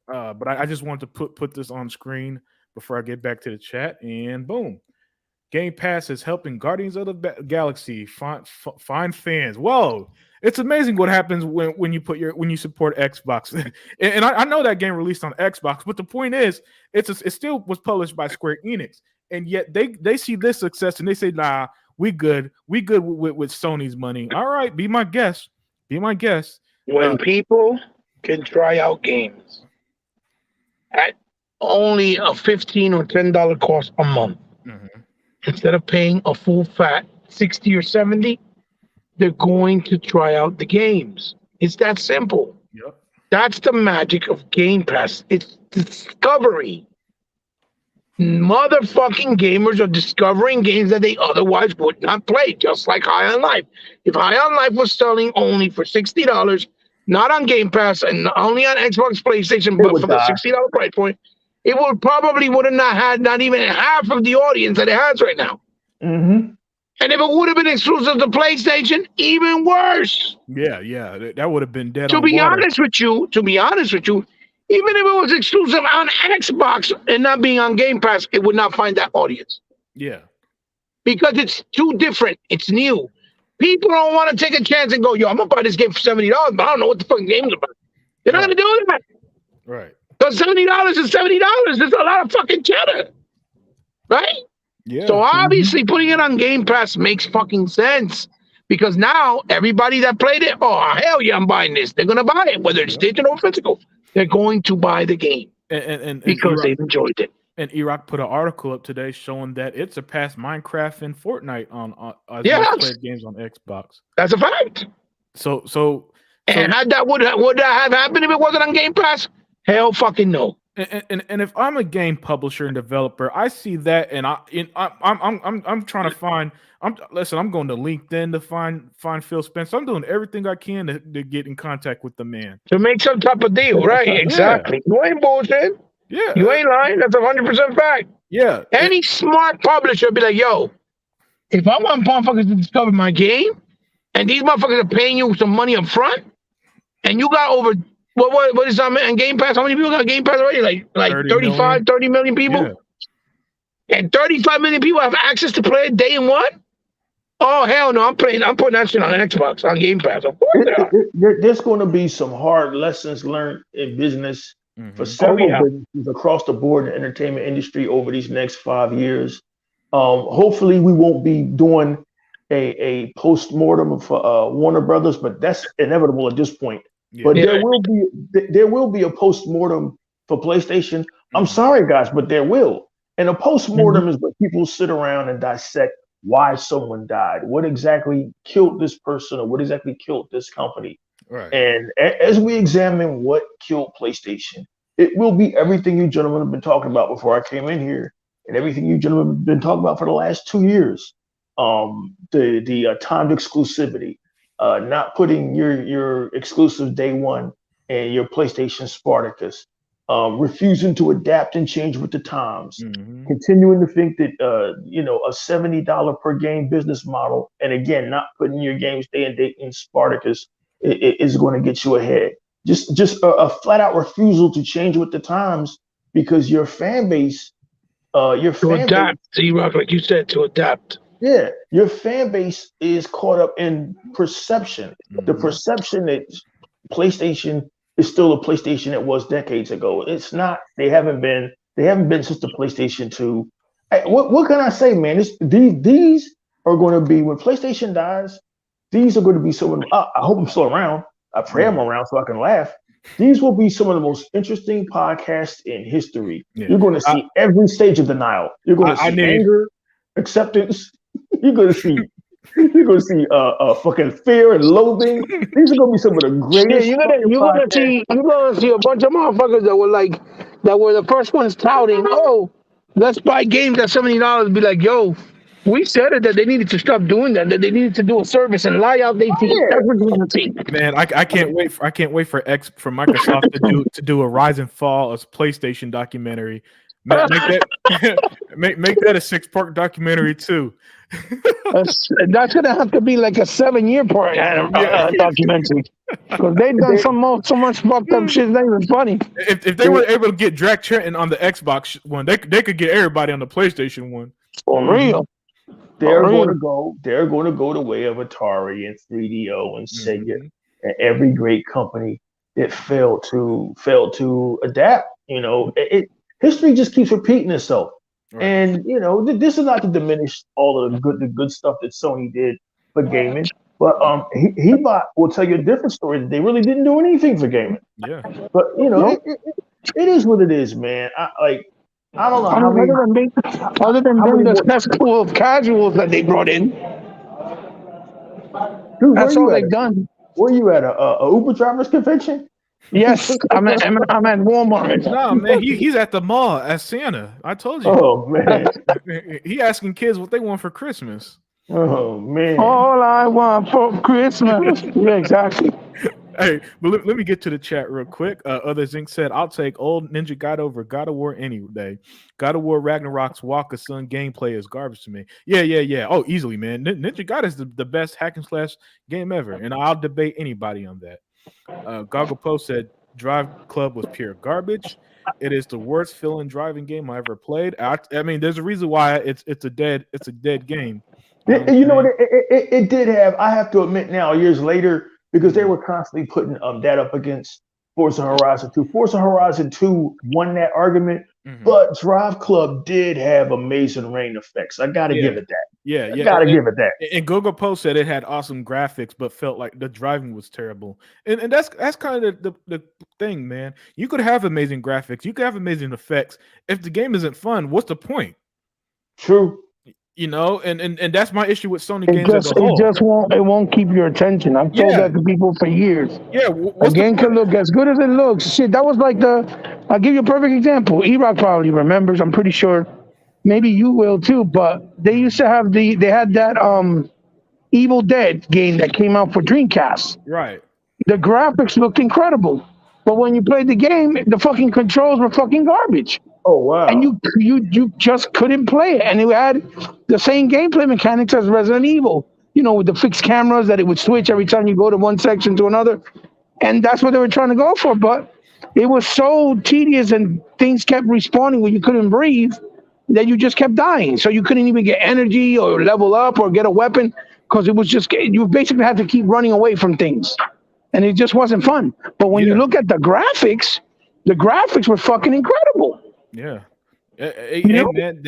But I just want to put this on screen before I get back to the chat. And boom, Game Pass is helping Guardians of the Galaxy find fans. Whoa, it's amazing what happens when you support Xbox. And I know that game released on Xbox, but the point is, it still was published by Square Enix, and yet they see this success and they say, nah, we good with Sony's money. All right, be my guest, be my guest. When people can try out games at only a $15 or $10 cost a month, Mhm. instead of paying a full fat 60 or 70, they're going to try out the games. It's that simple. Yep. That's the magic of Game Pass. It's discovery. Motherfucking gamers are discovering games that they otherwise would not play, just like High on Life. If High on Life was selling only for $60, not on Game Pass and only on Xbox, PlayStation, It but would for the die. $60 price point, it would have not had not even half of the audience that it has right now. Mm-hmm. And if it would have been exclusive to PlayStation, even worse. Yeah, that would have been dead To on be water. honest with you, Even if it was exclusive on Xbox and not being on Game Pass, it would not find that audience Yeah. because it's too different. It's new. People don't want to take a chance and go, yo, I'm gonna buy this game for $70, but I don't know what the fucking game's about. They're not Right. gonna do that. Right. Because $70 is $70. There's a lot of fucking cheddar, right? Yeah. So obviously putting it on Game Pass makes fucking sense because now everybody that played it, oh hell yeah, I'm buying this. They're gonna buy it, whether it's digital or physical. They're going to buy the game and because Iraq, they've enjoyed it. and Iraq put an article up today showing that it surpassed Minecraft and Fortnite on as Yes. most played games on Xbox. That's a fact. So And would that have happened if it wasn't on Game Pass? Hell fucking no. And if I'm a game publisher and developer, I see that, and I'm trying to find. I'm going to LinkedIn to find Phil Spencer. I'm doing everything I can to get in contact with the man To make some type of deal, right? Exactly. You ain't bullshit. Yeah, You ain't lying. That's 100% fact. yeah. Any smart publisher would be like, yo, if I want motherfuckers to discover my game, and these motherfuckers are paying you some money up front, and you got over what is on Game Pass? How many people got Game Pass already? Like 30 million people? Yeah. And 35 million people have access to play it day and one? Oh hell no, I'm putting that shit on Xbox, on Game Pass. Of course There's going to be some hard lessons learned in business for several businesses across the board in the entertainment industry over these next 5 years. Hopefully we won't be doing a post-mortem for Warner Brothers, but that's inevitable at this point. Yeah. But there will be a post-mortem for PlayStation. I'm sorry, guys, but there will. And a post-mortem is where people sit around and dissect why someone died, what exactly killed this person, or what exactly killed this company. Right. And as we examine what killed PlayStation, it will be everything you gentlemen have been talking about before I came in here, and everything you gentlemen have been talking about for the last 2 years. The timed exclusivity, not putting your exclusive day one and your PlayStation Spartacus, refusing to adapt and change with the times, continuing to think that a $70 per game business model, and again, not putting your games day and date in Spartacus is going to get you ahead. Just a flat out refusal to change with the times because your fan base, adapt, C-Rock, like you said, to adapt. Yeah, your fan base is caught up in perception. The perception that PlayStation is still a PlayStation it was decades ago. It's not. They haven't been since the PlayStation 2. What can I say, man? These are going to be, when PlayStation dies, these are going to be some of them. I hope I'm still around. I pray I'm around so I can laugh. These will be some of the most interesting podcasts in history. Yeah. You're going to see every stage of denial. You're going to see anger, acceptance. You're going to see fucking fear and loathing. These are going to be some of the greatest. Yeah, you're going to see a bunch of motherfuckers that were the first ones touting, oh, let's buy games at $70. Be like, yo, we said it that they needed to stop doing that they needed to do a service and lie out their feet. Man, I can't wait for Microsoft to do a Rise and Fall as PlayStation documentary. Make that a 6-part documentary too. That's gonna have to be like a 7-year part documentary because they've done so much fucked up shit. It's not even funny. If they were able to get Jack Trenton on the Xbox one, they could get everybody on the PlayStation one. For real. They're going to go the way of Atari and 3DO and Sega and every great company that failed to adapt. History just keeps repeating itself. Right. And this is not to diminish all of the good stuff that Sony did for gaming, but Hebot will tell you a different story. They really didn't do anything for gaming. Yeah. But it is what it is, man. I don't know how many other than the cesspool of casuals that they brought in. Dude, that's all they've done. Where you at a Uber drivers convention? Yes, I'm at Walmart. No, man, he's at the mall as Santa. I told you. Oh man, he asking kids what they want for Christmas. Oh man, all I want for Christmas. Yeah, exactly. Hey, but let me get to the chat real quick. Other Zinc said, "I'll take old Ninja God over God of War any day. God of War Ragnarok's Walk of Sun gameplay is garbage to me." Yeah. Oh, easily, man. Ninja God is the best hack and slash game ever, and I'll debate anybody on that. Goggle Post said, Drive Club was pure garbage. It is the worst feeling driving game I ever played. I mean, there's a reason why it's a dead game. You know what I'm You know what? saying? It did have. I have to admit now, years later, because they Mhm, were constantly putting that up against Forza Horizon 2. Forza Horizon 2 won that argument, mhm. but Drive Club did have amazing rain effects. I got to Yeah, give it that. yeah, I yeah. got to give it that. And Google Post said it had awesome graphics, but felt like the driving was terrible. And that's kind of the thing, man. You could have amazing graphics, you could have amazing effects. If the game isn't fun, what's the point? True. You know, and that's my issue with Sony It games as just a it whole. just won't keep your attention. I've told Yeah, that to people for years. yeah. A What's the game point? can look as good as it looks. Shit, that was like the. I'll give you a perfect example. E-Rock probably remembers. I'm pretty sure. Maybe you will too. But they used Mhm. to have they had that Evil Dead game that came out for Dreamcast. Right. The graphics looked incredible, but when you played the game, the fucking controls were fucking garbage, Oh and wow. you just couldn't play it. And it had the same gameplay mechanics as Resident Evil. You know, with the fixed cameras that it would switch every time you go to one section to another, and that's what they were trying to go for. But it was so tedious, and things kept respawning when you couldn't breathe that you just kept dying. So you couldn't even get energy or level up or get a weapon because it was just you basically had to keep running away from things, and it just wasn't fun. But when you Yeah. look at the graphics were fucking incredible. Yeah. Hey, You hey, know, man,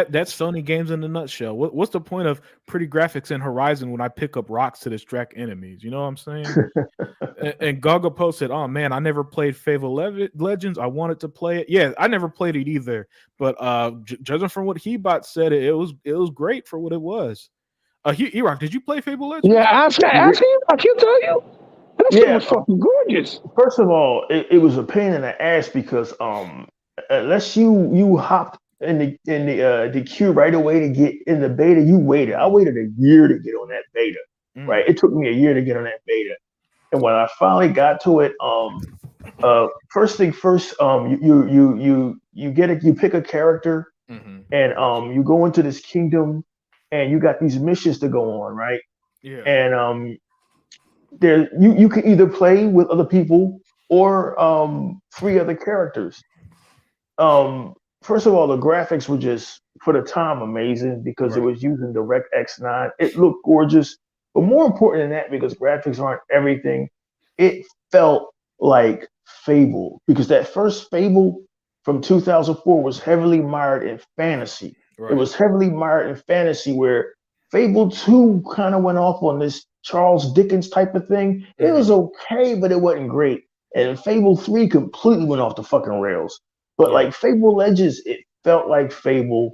that's Sony games in a nutshell. What's the point of pretty graphics in Horizon when I pick up rocks to distract enemies? You know what I'm saying? And Gaga posted, "Oh man, I never played Fable Legends. I wanted to play it. Yeah, I never played it either. But judging from what Hebot said, it was great for what it was. Erock, did you play Fable yeah. Legends? Yeah. Ask him. I can't tell you. That shit Yeah. was fucking gorgeous. First of all, it was a pain in the ass because unless you hopped the queue right away to get in the beta, you waited. I waited a year to get on that beta. Mm, Right, it took me a year to get on that beta, and when I finally got to it, first thing first, you pick a character, hmm. and you go into this kingdom, and you got these missions to go on, right? Yeah. And there you can either play with other people or three other characters. Um, First of all, the graphics were just for the time amazing because it Right. was using DirectX 9. It looked gorgeous, but more important than that, because graphics aren't everything, it felt like Fable because that first Fable from 2004 was heavily mired in fantasy. It Right. was heavily mired in fantasy where Fable 2 kind of went off on this Charles Dickens type of thing. It was Hmm. okay, but it wasn't great. And Fable 3 completely went off the fucking rails. But Yeah. like Fable Legends, it felt like Fable.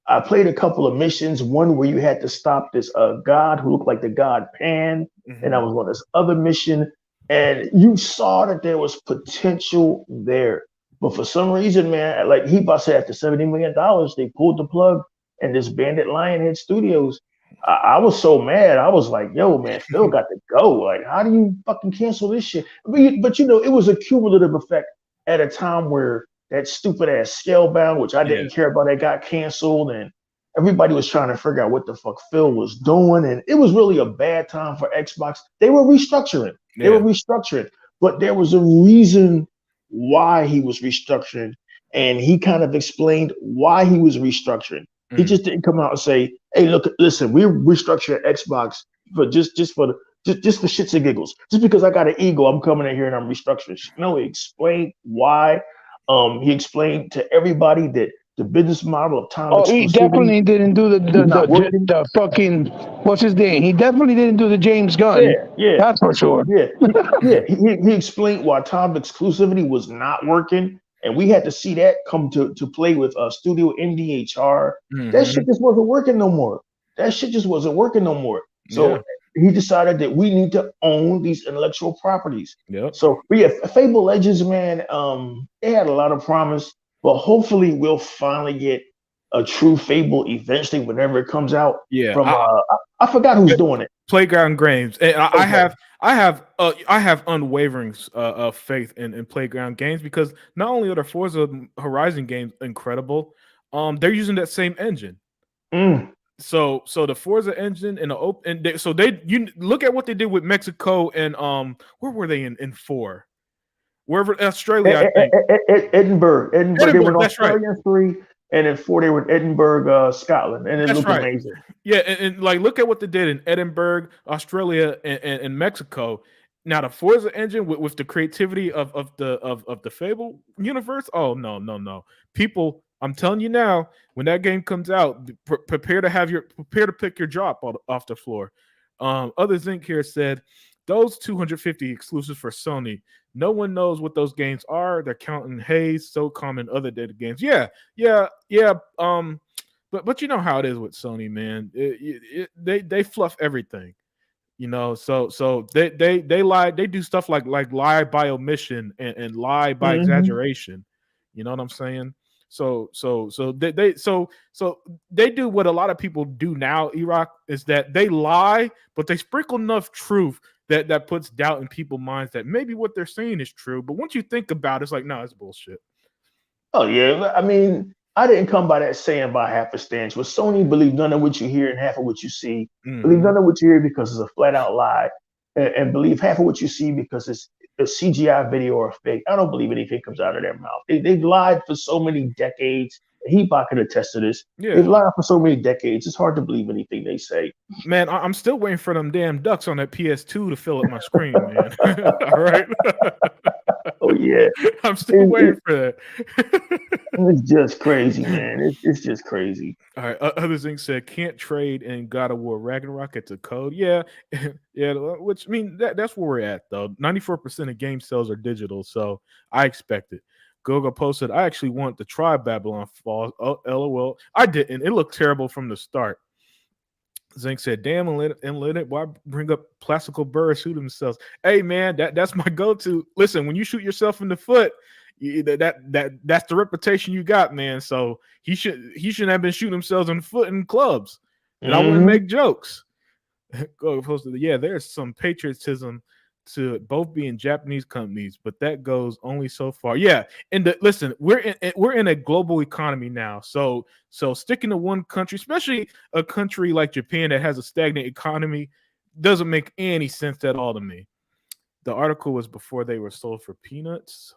I played a couple of missions. One where you had to stop this god who looked like the god Pan, and I Hmm. was on this other mission, and you saw that there was potential there. But for some reason, man, like he about said, after $70 million, they pulled the plug and disbanded Lionhead Studios. I was so mad. I was like, "Yo, man, Phil got to go. Like, how do you fucking cancel this shit?" But you know, it was a cumulative effect at a time where that stupid ass Scalebound, which I Yeah. didn't care about, that got canceled, and everybody was trying to figure out what the fuck Phil was doing, and it was really a bad time for Xbox. They were restructuring. They were Yeah. restructuring, but there was a reason why he was restructuring, and he kind of explained why he was restructuring. He Mm. just didn't come out and say, "Hey, look, listen, we're restructuring Xbox for just for the just for shits and giggles. Just because I got an ego, I'm coming in here and I'm restructuring." No, he explained why. He explained to everybody that the business model of time Oh, he exclusivity definitely didn't do was not working. the fucking what's his name? He definitely didn't do the James Gunn. Yeah, yeah, That's for sure. yeah, yeah. He explained why time exclusivity was not working, and we had to see that come to play with Studio MDHR. That Hmm. shit just wasn't working no more. That shit just wasn't working no more. Yeah. So he decided that we need to own these intellectual properties. Yep. So, but yeah, Fable Legends, man, they had a lot of promise, but hopefully we'll finally get a true Fable eventually whenever it comes out. Yeah. From I forgot who's I doing it. Playground Games. And Okay. I have unwavering faith in Playground Games because not only are the Forza Horizon games incredible, they're using that same engine. Mm. So the Forza engine and the open and so they you look at what they did with Mexico and where were they in four? wherever Australia, I think. Edinburgh. They were Edinburgh, in that's right. Australia in 3, and in 4 they were in Edinburgh, Scotland, and it That's looked right. amazing. Yeah, and like look at what they did in Edinburgh, Australia, and Mexico. Now the Forza engine with the creativity of the Fable universe. Oh no, no, no. People, I'm telling you now, when that game comes out, prepare to pick your drop off the floor. Other Zinc here said those 250 exclusives for Sony. No one knows what those games are. They're counting Haze, SOCOM, and other data games. Yeah, yeah, yeah. But you know how it is with Sony, man. They fluff everything, you know. So they lie. They do stuff like lie by omission and lie by Hmm. exaggeration. You know what I'm saying? So they do what a lot of people do now. Iraq is that they lie, but they sprinkle enough truth that puts doubt in people's minds that maybe what they're saying is true. But once you think about it, it's like, no, it's bullshit. Oh yeah, I mean, I didn't come by that saying by happenstance. With Sony, believe none of what you hear and half of what you see. Believe Hmm. none of what you hear because it's a flat out lie, and believe half of what you see because it's a CGI video or a fake. I don't believe anything comes out of their mouth. They've lied for so many decades. Heapbot could attest to this. They've Yeah. lied for so many decades. It's hard to believe anything they say. Man, I'm still waiting for them damn ducks on that PS2 to fill up my screen, man. All right. Oh yeah, I'm still it, waiting it, for that. it's just crazy, man. It's just crazy. All right. Other things said can't trade in God of War Ragnarok. It's a code. Yeah. Yeah. Which I mean that's where we're at though. 94% of game sales are digital, so I expect it. Gogo posted, I actually want to try Babylon Falls. Oh, LOL. I didn't. It looked terrible from the start. Zink said, "Damn, and why bring up plastical birds shoot themselves?" Hey, man, that's my go-to. Listen, when you shoot yourself in the foot, that's the reputation you got, man. So he shouldn't have been shooting himself in the foot in clubs, and I wouldn't Hmm. make jokes. Go posted, yeah, there's some patriotism to both being Japanese companies, but that goes only so far. Yeah, and listen, we're in a global economy now, so sticking to one country, especially a country like Japan that has a stagnant economy, doesn't make any sense at all to me. The article was before they were sold for peanuts.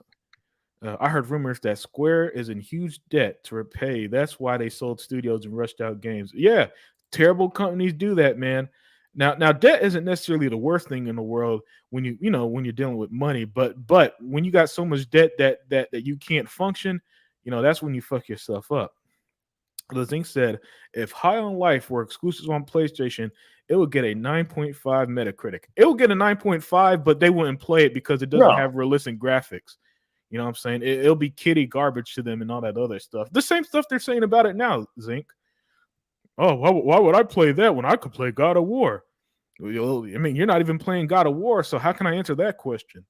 I heard rumors that Square is in huge debt to repay. That's why they sold studios and rushed out games. Yeah, terrible companies do that, man. Now, debt isn't necessarily the worst thing in the world when when you're dealing with money, but when you got so much debt that you can't function, that's when you fuck yourself up. The thing said, if High on Life were exclusive on PlayStation, it would get a 9.5 Metacritic. It would get a 9.5, but they wouldn't play it because it doesn't No, have realistic graphics. You know what I'm saying? It'll be kiddie garbage to them and all that other stuff. The same stuff they're saying about it now, Zink. Oh, why would I play that when I could play God of War? Well, I mean, you're not even playing God of War, so how can I answer that question?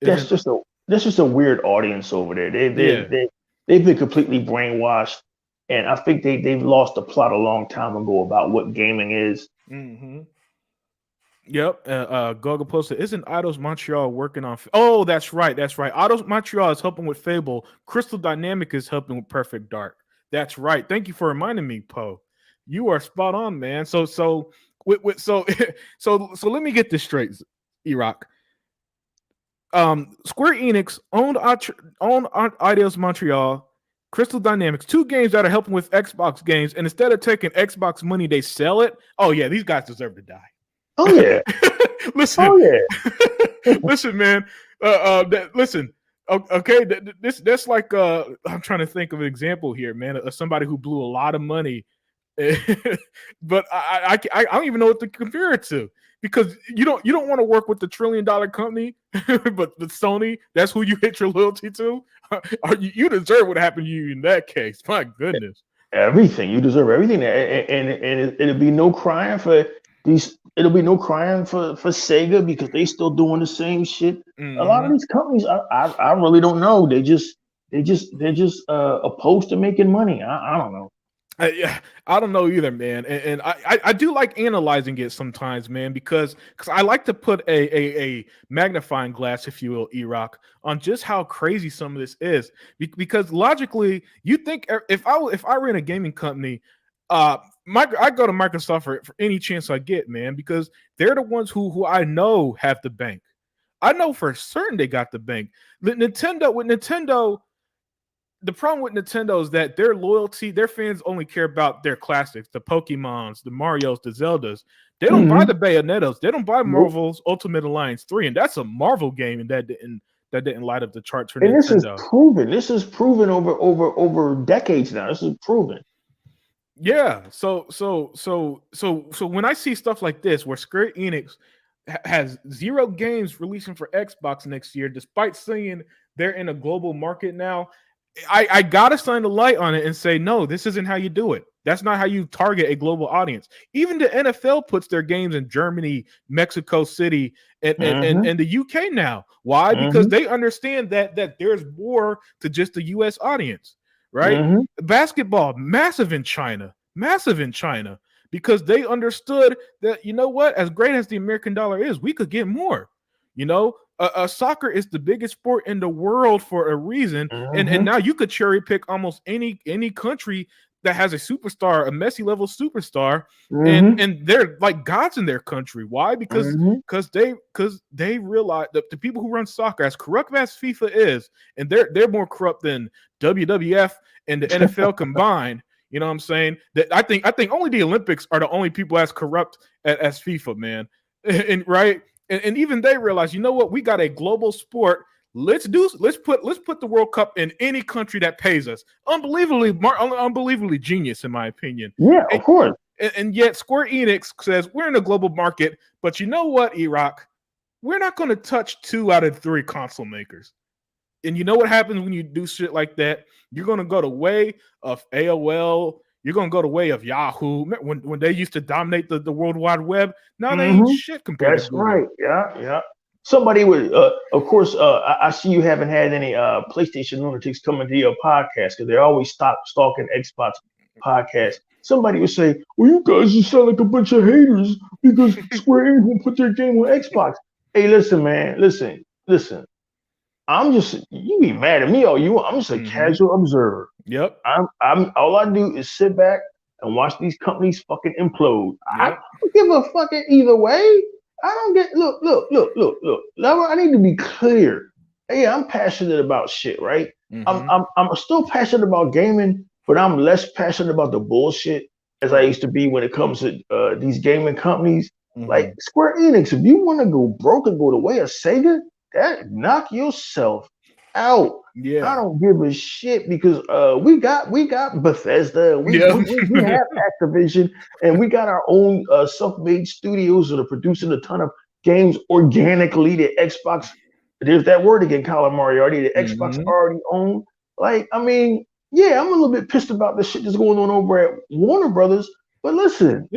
that's Isn't just a that's just a weird audience over there. Yeah. They've been completely brainwashed, and I think they've lost the plot a long time ago about what gaming is. Mm-hmm. Yep. Goga posted, isn't Eidos Montreal working on? Oh, that's right. That's right. Eidos Montreal is helping with Fable. Crystal Dynamic is helping with Perfect Dark. That's right. Thank you for reminding me, Poe. You are spot on, man. So so let me get this straight, Iraq. Square Enix owned Eidos Montreal, Crystal Dynamics, two games that are helping with Xbox games, and instead of taking Xbox money, they sell it. Oh yeah, these guys deserve to die. Oh yeah, listen, oh yeah. listen, man. Listen. Okay, that's like I'm trying to think of an example here, man. Somebody who blew a lot of money, but I don't even know what to compare it to because you don't want to work with the $1 trillion company, but the Sony, that's who you hit your loyalty to. You deserve what happened to you in that case. My goodness. Everything you deserve everything, and it'll be no crying for these. It'll be no crying for Sega because they still doing the same shit. A lot of Mm-hmm. these companies, I really don't know. They're just opposed to making money. I don't know. Yeah, I don't know either, man, and I do like analyzing it sometimes, man, because I like to put a magnifying glass, if you will, Iraq, on just how crazy some of this is. Because logically, you think if I ran a gaming company, I go to Microsoft for any chance I get, man, because they're the ones who I know have the bank. I know for certain they got the bank. Nintendo, the problem with Nintendo is that their loyalty, their fans only care about their classics, the Pokemons, the Marios, the Zeldas. They don't buy the Bayonettas. They don't buy Marvel's Ultimate Alliance 3, and that's a Marvel game, and that didn't light up the charts for And this is Nintendo. proven. This is proven over decades now. This is proven. Yeah. So when I see stuff like this, where Square Enix has 0 games releasing for Xbox next year, despite saying they're in a global market now, I gotta shine the light on it and say, no, this isn't how you do it. That's not how you target a global audience. Even the NFL puts their games in Germany, Mexico City, and the UK now. Why? Because they understand that there's more to just the US audience, right? Basketball, massive in China, because they understood that, you know what, as great as the American dollar is, we could get more. You know, soccer is the biggest sport in the world for a reason, and now you could cherry pick almost any country that has a superstar, a Messi level superstar, and they're like gods in their country. Why? Because they realize that the people who run soccer, as corrupt as FIFA is, and they're more corrupt than WWF and the NFL combined. You know what I'm saying? That I think only the Olympics are the only people as corrupt as FIFA, man. And right. And even they realize, you know what? We got a global sport. Let's put the World Cup in any country that pays us. Unbelievably genius, in my opinion. Yeah, of course. And yet Square Enix says we're in a global market, but you know what, E-Rock? We're not going to touch 2 out of 3 console makers. And you know what happens when you do shit like that? You're going to go the way of AOL. You're going to go the way of Yahoo. When they used to dominate the World Wide Web, now they ain't shit compared to Google. That's right. Yeah. Somebody would, of course, I see you haven't had any PlayStation lunatics coming to your podcast because they're always stalking Xbox podcasts. Somebody would say, well, you guys just sound like a bunch of haters because Square Enix will put their game on Xbox. Hey, listen, man. Listen. You be mad at me all you want. I'm just a casual observer. Yep. I'm all I do is sit back and watch these companies fucking implode. Yep. I don't give a fucking either way. I don't get look. I need to be clear. Hey, I'm passionate about shit, right? I'm still passionate about gaming, but I'm less passionate about the bullshit as I used to be when it comes to these gaming companies. Like Square Enix, if you want to go broke and go the way of Sega, that knock yourself out. Yeah. I don't give a shit because we got Bethesda, we have Activision, and we got our own self-made studios that are producing a ton of games organically that Xbox, there's that word again, Colin Moriarty, that Xbox already own. Like, I mean, yeah, I'm a little bit pissed about the shit that's going on over at Warner Brothers. But listen,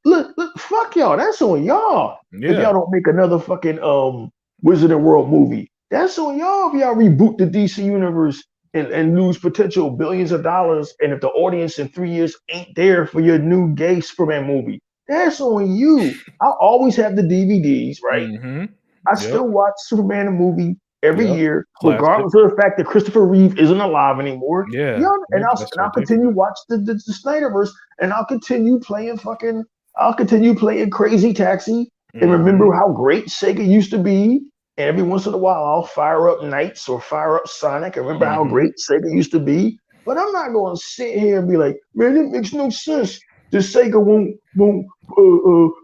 look, fuck y'all. That's on y'all. Yeah. If y'all don't make another fucking Wizarding World movie, that's on y'all. If y'all reboot the DC universe and lose potential billions of dollars, and if the audience in 3 years ain't there for your new gay Superman movie, that's on you. I always have the DVDs, right? I still watch Superman the movie every year, regardless of the fact that Christopher Reeve isn't alive anymore. Yeah. And I'll continue to watch the Snyderverse, and I'll continue playing Crazy Taxi, and remember how great Sega used to be. And every once in a while, I'll fire up Knights or fire up Sonic and remember how great Sega used to be. But I'm not going to sit here and be like, man, it makes no sense that Sega won't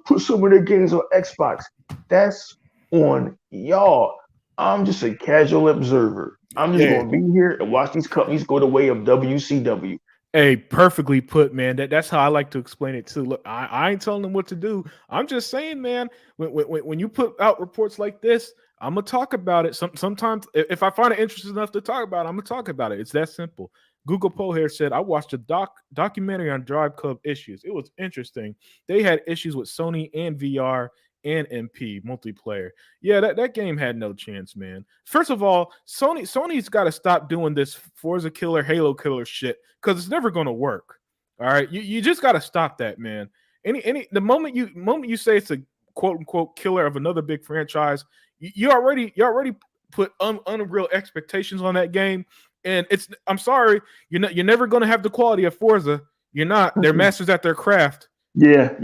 put some of their games on Xbox. That's on y'all. I'm just a casual observer. I'm just going to be here and watch these companies go the way of WCW. Hey, perfectly put, man. That's how I like to explain it too. Look, I ain't telling them what to do. I'm just saying, man, when you put out reports like this, I'm gonna talk about it. Sometimes if I find it interesting enough to talk about it, I'm gonna talk about it. It's that simple. Google Poll here said, I watched a documentary on Drive Club issues. It was interesting. They had issues with Sony and VR and MP multiplayer. Yeah, that game had no chance, man. First of all, Sony's got to stop doing this Forza killer, Halo killer shit because it's never going to work. All right, you just got to stop that, man. The moment you say it's a quote unquote killer of another big franchise, you already put unreal expectations on that game, and I'm sorry, you're never going to have the quality of Forza. You're not. They're masters at their craft. Yeah.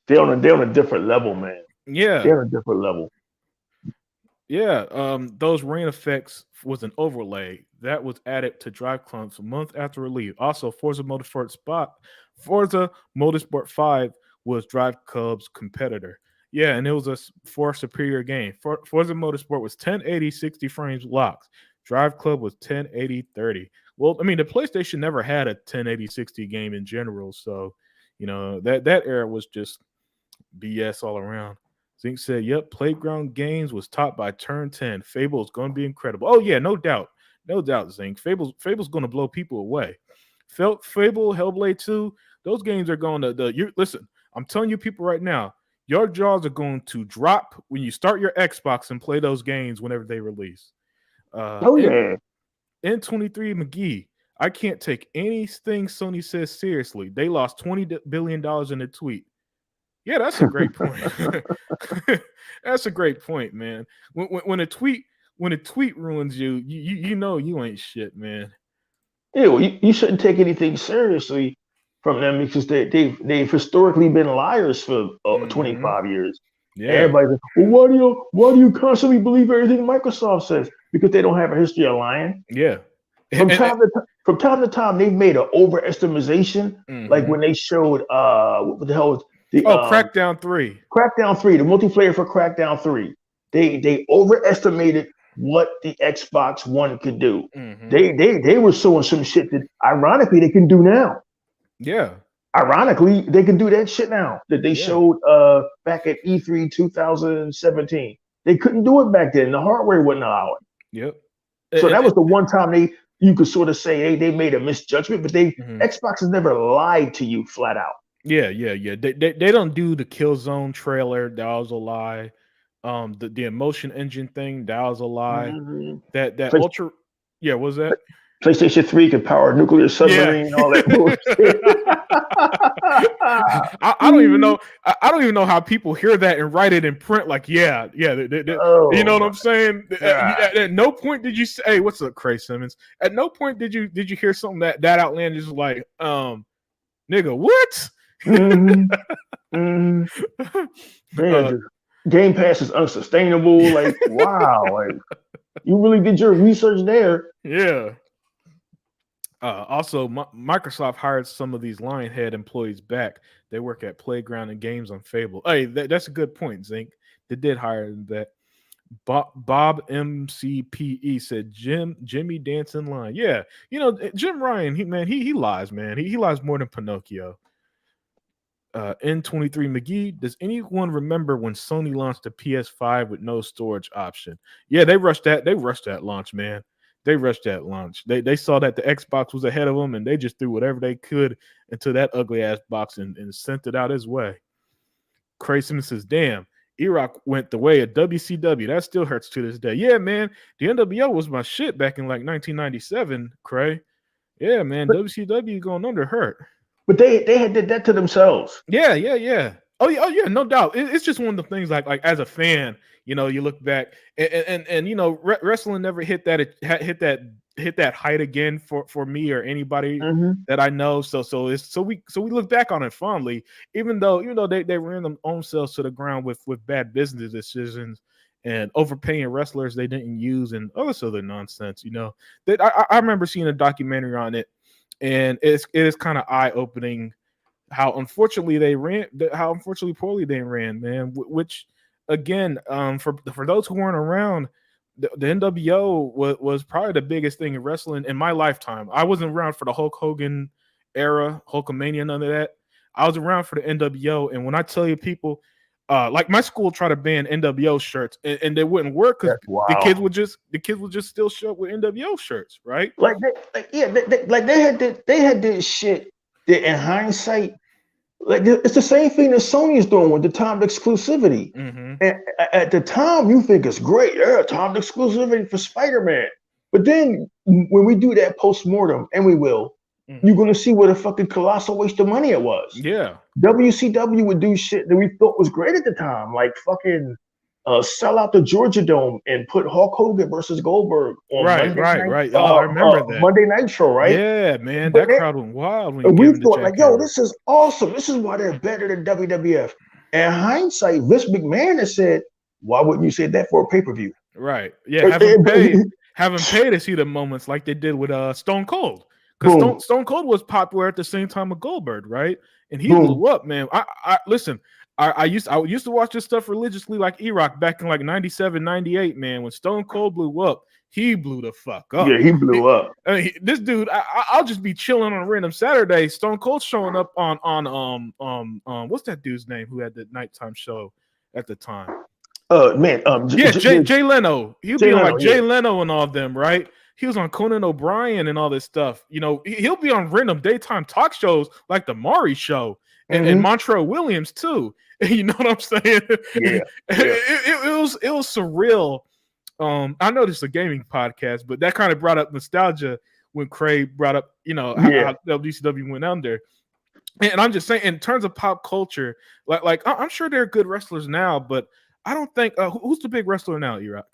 They're on a different level, man. Yeah, they're on a different level. Yeah, those rain effects was an overlay that was added to drive clumps a month after release. Also, Forza Motorsport 5 was Drive Club's competitor. Yeah, and it was a far superior game. Forza Motorsport was 1080 60 frames locked. Drive Club was 1080 30. Well, I mean, the PlayStation never had a 1080 60 game in general, so that era was just BS all around. Zink said, "Yep, Playground Games was topped by Turn 10. Fable is going to be incredible." Oh yeah, no doubt, no doubt. Zink, Fable's going to blow people away. Fable, Hellblade 2, those games are going to you listen. I'm telling you, people right now, your jaws are going to drop when you start your Xbox and play those games whenever they release. Oh And yeah. N23 McGee, I can't take anything Sony says seriously. They lost $20 billion in a tweet. Yeah, that's a great point. That's a great point, man. When a tweet ruins you, you know you ain't shit, man. Yeah, well, you shouldn't take anything seriously from them because they've historically been liars for Hmm. 25 years. Yeah, Everybody's like, well, why do you constantly believe everything Microsoft says? Because they don't have a history of lying. yeah. From time to time, they've made an overestimation, like Hmm. when they showed what the hell was the Oh, Crackdown 3. Crackdown 3, the multiplayer for Crackdown 3. They overestimated what the Xbox One could do. Hmm. They were showing some shit that ironically they can do now. Yeah, Ironically, they can do that shit now that they yeah, showed back at E3 2017. They couldn't do it back then. The hardware wouldn't allow it. yep. So that was the one time you could sort of say, hey, they made a misjudgment, but Mhm. Xbox has never lied to you flat out. Yeah, yeah, yeah. They don't do the Killzone trailer. That was a lie. The emotion engine thing. That was a lie. Mhm. That Play- ultra. Yeah, what was that? PlayStation 3 could power a nuclear Yeah. submarine, all that bullshit. I don't even know. I don't even know how people hear that and write it in print. Like, yeah, yeah. You know Oh what my I'm saying? god. At no point did you say, "Hey, what's up, Craig Simmons?" At no point did you hear something that outlandish like, nigga, what? Hmm. Hmm. Man, uh, the Game Pass is unsustainable. Like, wow, like you really did your research there. yeah. Also, Microsoft hired some of these Lionhead employees back. They work at Playground and Games on Fable. Hey, that's a good point, Zink. They did hire that. Bob MCPE said Jimmy dancing line. Yeah, Jim Ryan. He lies, man. He lies more than Pinocchio. N23 McGee. Does anyone remember when Sony launched the PS5 with no storage option? Yeah, they rushed that. They rushed that launch, man. They rushed that launch. They saw that the Xbox was ahead of them, and they just threw whatever they could into that ugly ass box and sent it out his way. Crayson says, "Damn, Erock went the way of WCW. That still hurts to this day." Yeah, man. The NWO was my shit back in like 1997. Cray. Yeah, man. But WCW going under hurt. but they had did that to themselves. Yeah, yeah, yeah. Oh yeah, no doubt. It's just one of the things like as a fan, you look back and wrestling never hit that height again for me or anybody Hmm. that I know. So we look back on it fondly, even though they ran them own selves to the ground with bad business decisions and overpaying wrestlers they didn't use and all this other nonsense. That I remember seeing a documentary on it, and it is kind of eye opening how unfortunately poorly they ran, man. Which again, for those who weren't around, the NWO was probably the biggest thing in wrestling in my lifetime. I wasn't around for the Hulk Hogan era, Hulkamania, none of that. I was around for the NWO, and when I tell you, people, like my school tried to ban NWO shirts, and they wouldn't work because That's wow. the kids would just still show up with NWO shirts, right? They had this shit that in hindsight, like it's the same thing that Sony is doing with the timed exclusivity. Mm-hmm. And at the time, you think it's great, yeah, timed exclusivity for Spider-Man. But then when we do that post-mortem, and we will, Mm-hmm. you're gonna see what a fucking colossal waste of money it was. Yeah. WCW would do shit that we thought was great at the time, like fucking sell out the Georgia Dome and put Hulk Hogan versus Goldberg on Right, right, right. Oh, I remember that. Monday Nitro, right? Yeah, man, But that crowd went wild when you and gave we him the thought like, Jack yo, Hammer. this is awesome. This is why they're better than WWF. In hindsight, Vince McMahon has said, why wouldn't you say that for a pay-per-view? Right. Yeah. Eh, eh, but- Have him pay to see the moments like they did with Stone Cold. Because Boom, Stone Cold was popular at the same time of Goldberg, right? And he boom. blew up, man. I listen. I used to watch this stuff religiously like E-Rock back in like 97, 98, man. When Stone Cold blew up, he blew the fuck Yeah, up. he blew up. I mean, this dude, I'll just be chilling on a random Saturday. Stone Cold showing up on what's that dude's name who had the nighttime show at the time? Man, Yeah, Jay Leno. He'll Jay be on Leno, like Jay yeah. Leno and all of them, right? He was on Conan O'Brien and all this stuff. You know, he'll be on random daytime talk shows like the Maury Show and Mhm. Montrell Williams too. You know what I'm saying? Yeah, It was surreal. I know this is a gaming podcast, but that kind of brought up nostalgia when Craig brought up, you know, Yeah. how WCW went under. And I'm just saying, in terms of pop culture, I'm sure there are good wrestlers now, but I don't think who's the big wrestler now, Iraq?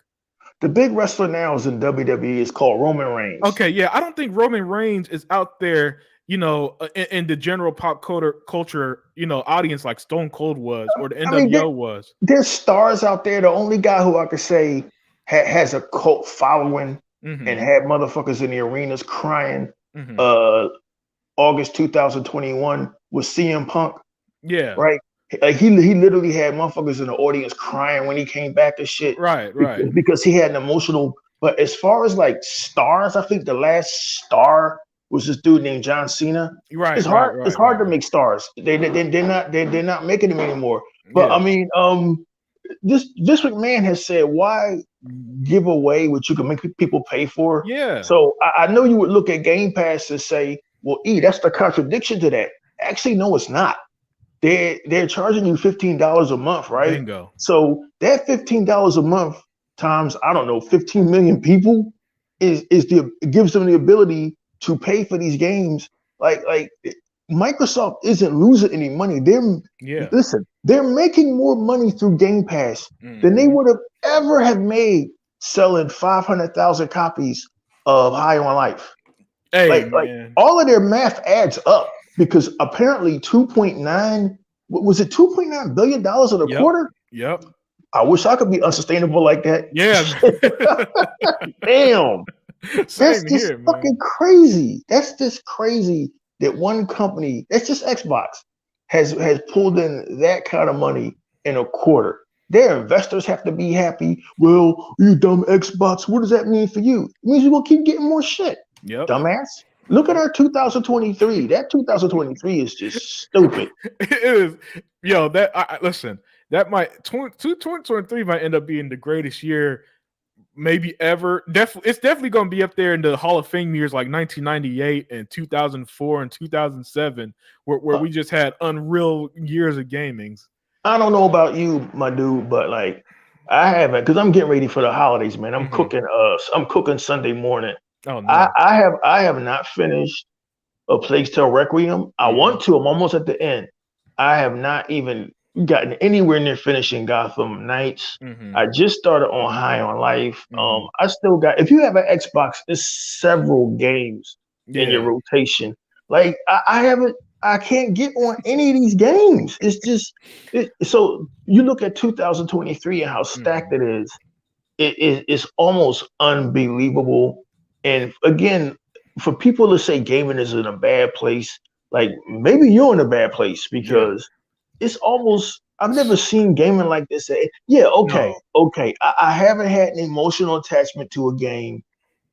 The big wrestler now is in WWE. It's called Roman Reigns. Okay, yeah, I don't think Roman Reigns is out there, you know, in the general pop culture, you know, audience like Stone Cold was or the NWO was. There's stars out there. The only guy who I could say has a cult following Mhm. and had motherfuckers in the arenas crying. Mhm. August 2021 was CM Punk, Yeah. right? Like he literally had motherfuckers in the audience crying when he came back and shit. Right. Because he had an emotional. But as far as like stars, I think the last star was this dude named John Cena. Right. It's hard to make stars. They're not making them anymore. But Yeah. I mean, Vince McMahon has said, why give away what you can make people pay for? Yeah. So I know you would look at Game Pass and say, well, that's the contradiction to that. Actually, no, it's not. They're charging you $15 a month, right? Bingo. So that $15 a month times, I don't know, 15 million people it gives them the ability to pay for these games. Like Microsoft isn't losing any money. They're making more money through Game Pass than they would have ever have made selling 500,000 copies of High on Life. Hey, Like man. all of their math adds up because apparently 2.9 billion in a quarter? Yep. I wish I could be unsustainable like that. Yeah. Damn. Same That's just here, man. fucking crazy. That's just crazy that one company, that's just Xbox, has pulled in that kind of money in a quarter. Their investors have to be happy. Well, you dumb Xbox, what does that mean for you? It means you will keep getting more shit. Yep. Dumbass. Look at our 2023. That 2023 is just stupid. It is. Yo, listen, that might 2023 might end up being the greatest year maybe ever. It's definitely going to be up there in the Hall of Fame years like 1998 and 2004 and 2007 where we just had unreal years of gamings. I don't know about you, my dude, but like I haven't, because I'm getting ready for the holidays, man. I'm cooking Sunday morning. Oh no. I have not finished A Plague Tale Requiem. I want to. I'm almost at the end. I have not even gotten anywhere near finishing Gotham Knights. I just started on High on Life. I still got. If you have an Xbox, there's several games in your rotation. Like I haven't. I can't get on any of these games. It's just so you look at 2023 and how stacked it is. It's almost unbelievable. And again, for people to say gaming is in a bad place, like maybe you're in a bad place because it's almost, I've never seen gaming like this. Okay. I haven't had an emotional attachment to a game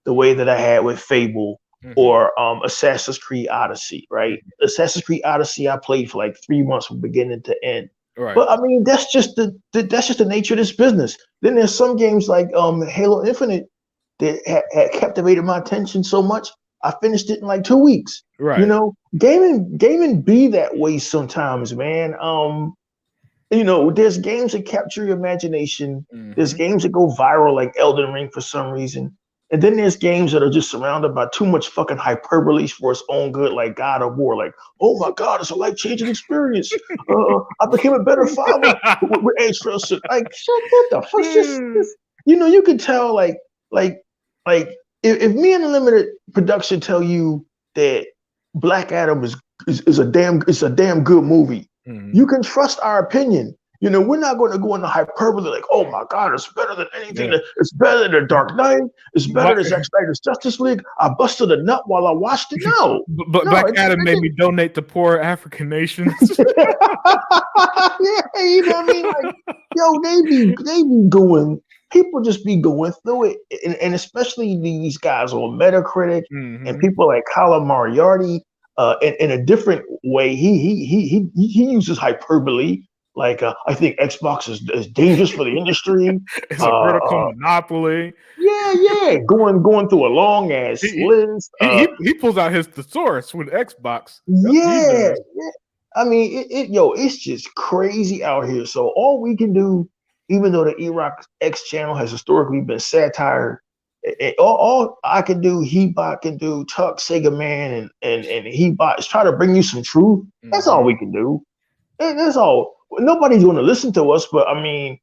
the way that I had with Fable or Assassin's Creed Odyssey, right? Assassin's Creed Odyssey, I played for like 3 months from beginning to end. Right. But I mean, that's just the nature of this business. Then there's some games like Halo Infinite that had captivated my attention so much, I finished it in like 2 weeks. Right. You know, gaming be that way sometimes, man. You know, there's games that capture your imagination. There's games that go viral like Elden Ring for some reason. And then there's games that are just surrounded by too much fucking hyperbole for its own good, like God of War. Like, oh my God, it's a life-changing experience. I became a better father with age trust. Like, shut what the fuck? Just, you know, you can tell like if me and Unlimited Production tell you that Black Adam is a damn good movie, you can trust our opinion. we're not going to go into hyperbole like, oh my God, it's better than anything. Yeah. It's better than Dark Knight. It's better than But, Zack Snyder's Justice League. I busted a nut while I watched it. No, but no, Black Adam made me donate to poor African nations. yeah, you know what I mean? Like, yo, they be going. People just be going through it, and especially these guys on Metacritic and people like Colin Moriarty. In a different way, he uses hyperbole. Like, I think Xbox is dangerous for the industry. It's a vertical monopoly. Yeah, going through a long ass list. He pulls out his thesaurus with Xbox. Yeah. I mean, it's just crazy out here. So all we can do, even though the E-Rock X channel has historically been satire, all I can do, Hebot can do, Tuck, Sega Man, and Hebot is try to bring you some truth. That's all we can do. That's all. Nobody's going to listen to us, but I mean,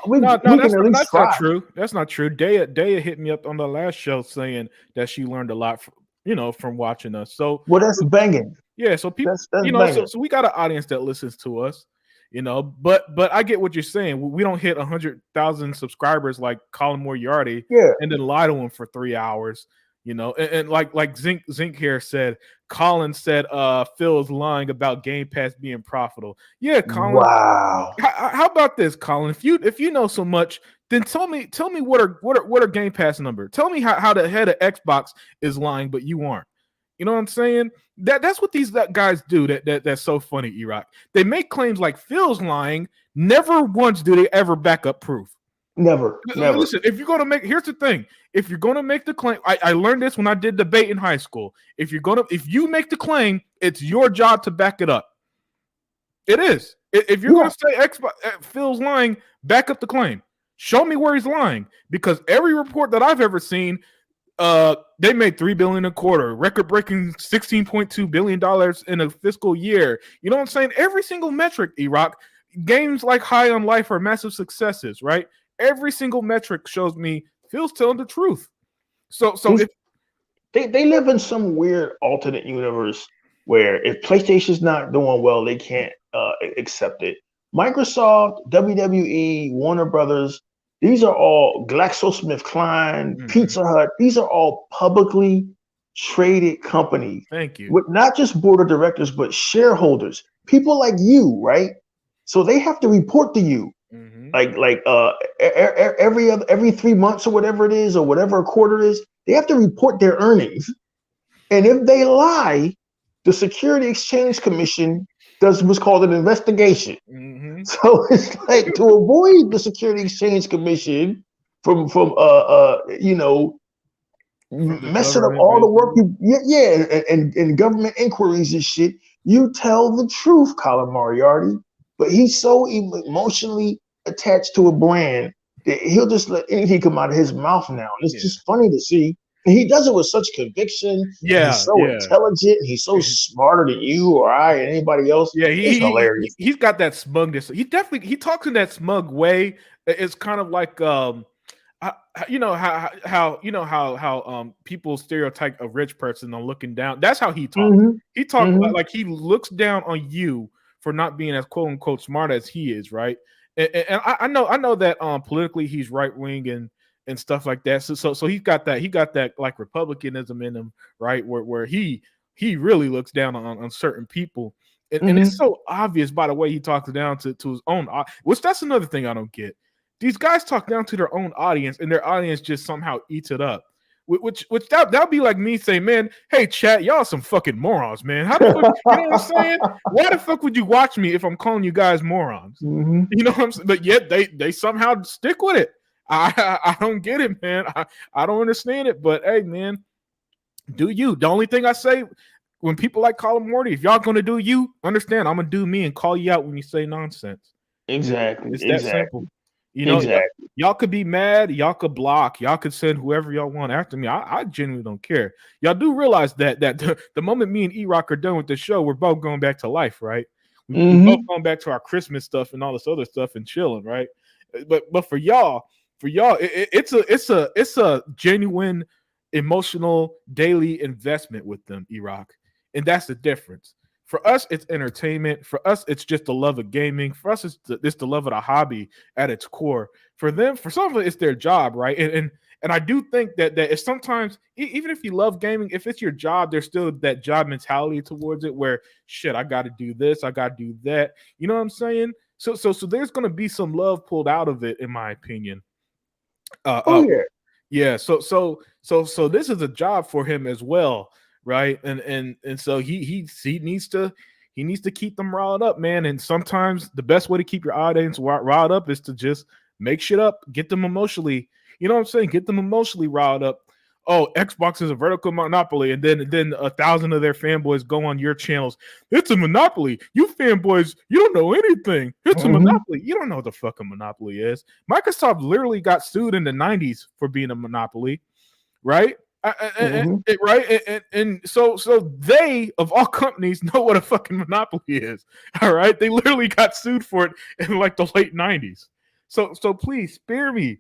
we can at least try. Not true. That's not true. Daya hit me up on the last show saying that she learned a lot, from watching us. So, well, that's banging. Yeah, so people, that's so we got an audience that listens to us, But I get what you're saying. We don't hit 100,000 subscribers like Colin Moriarty, and then lie to him for 3 hours, And like Zink here said, Colin said, Phil is lying about Game Pass being profitable. Yeah, Colin. Wow. How about this, Colin? If you know so much, then tell me what are Game Pass number? Tell me how the head of Xbox is lying, but you aren't. You know what I'm saying? That's what these guys do. That's so funny, E-Rock. They make claims like Phil's lying. Never once do they ever back up proof. Never. Listen, if you're gonna here's the thing. If you're gonna make the claim, I learned this when I did debate in high school. If you make the claim, it's your job to back it up. It is. If you're gonna say Xbox Phil's lying, back up the claim. Show me where he's lying, because every report that I've ever seen, they made $3 billion a quarter, record-breaking $16.2 billion in a fiscal year. You know what I'm saying? Every single metric, E-Rock, games like High on Life are massive successes, right? Every single metric shows me Phil's telling the truth. So if they live in some weird alternate universe where if PlayStation's not doing well, they can't accept it. Microsoft, WWE, Warner Brothers, these are all GlaxoSmithKline, Pizza Hut. These are all publicly traded companies. Thank you. With not just board of directors, but shareholders, people like you, right? So they have to report to you, like every 3 months or whatever it is, or whatever a quarter is. They have to report their earnings, and if they lie, the Security Exchange Commission does what's called an investigation. So it's like, to avoid the Security Exchange Commission from messing up all the work and government inquiries and shit, you tell the truth, Colin Moriarty. But he's so emotionally attached to a brand that he'll just let anything come out of his mouth now. And it's just funny to see. And he does it with such conviction. He's so intelligent. He's so smarter than you or I or anybody else. Yeah, he's hilarious. He's got that smugness. He talks in that smug way. It's kind of like how people stereotype a rich person on looking down. That's how he talks. He talks like he looks down on you for not being as quote unquote smart as he is, right? And I know that politically he's right wing and stuff like that. So he got that like republicanism in him, right? Where he really looks down on certain people. And it's so obvious by the way he talks down to his own, which that's another thing I don't get. These guys talk down to their own audience, and their audience just somehow eats it up. Which that'd be like me saying, man, hey chat, y'all some fucking morons, man. How the fuck, you know what I'm saying? Why the fuck would you watch me if I'm calling you guys morons? You know what I'm saying? But yet they somehow stick with it. I don't get it, man. I don't understand it. But hey, man, do you? The only thing I say when people like Colin Morty, if y'all gonna do you, understand I'm gonna do me and call you out when you say nonsense. Exactly. It's that simple. Y'all could be mad, y'all could block, y'all could send whoever y'all want after me. I genuinely don't care. Y'all do realize that the moment me and E-Rock are done with the show, we're both going back to life, right? We're both going back to our Christmas stuff and all this other stuff and chilling, right? But for y'all, it's a genuine emotional daily investment with them, E-Rock, and that's the difference. For us, it's entertainment. For us, it's just the love of gaming. For us, it's the love of the hobby at its core. For them, for some of it, it's their job, right? And I do think that if sometimes, even if you love gaming, if it's your job, there's still that job mentality towards it where shit, I got to do this, I got to do that. You know what I'm saying? So there's going to be some love pulled out of it, in my opinion. Uh, Oh uh, yeah. yeah. So this is a job for him as well, right? And so he needs to keep them riled up, man. And sometimes the best way to keep your audience riled up is to just make shit up, get them emotionally. You know what I'm saying? Get them emotionally riled up. Oh, Xbox is a vertical monopoly, and then 1,000 of their fanboys go on your channels. It's a monopoly. You fanboys, you don't know anything. It's a Mhm. monopoly. You don't know what the fuck a monopoly is. Microsoft literally got sued in the 90s for being a monopoly, right? Mhm. Right, and so they of all companies know what a fucking monopoly is. All right, they literally got sued for it in like the late 90s. So please spare me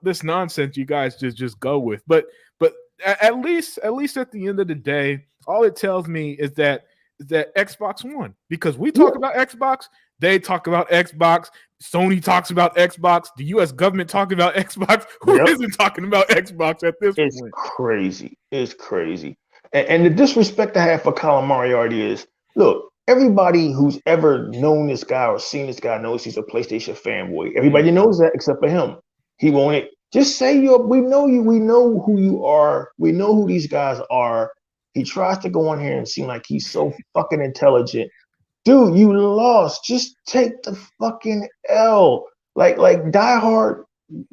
this nonsense you guys just go with. But at least at the end of the day, all it tells me is that Xbox won, because we Yeah. talk about Xbox, they talk about Xbox, Sony talks about Xbox, the U.S. government talking about Xbox. Who Yep. isn't talking about Xbox at this It's point? crazy. It's crazy. And the disrespect I have for Colin Moriarty is, look, everybody who's ever known this guy or seen this guy knows he's a PlayStation fanboy. Everybody knows that except for him. He won't it. Just say we know you, we know who you are, we know who these guys are. He tries to go on here and seem like he's so fucking intelligent. Dude, you lost. Just take the fucking L. Like diehard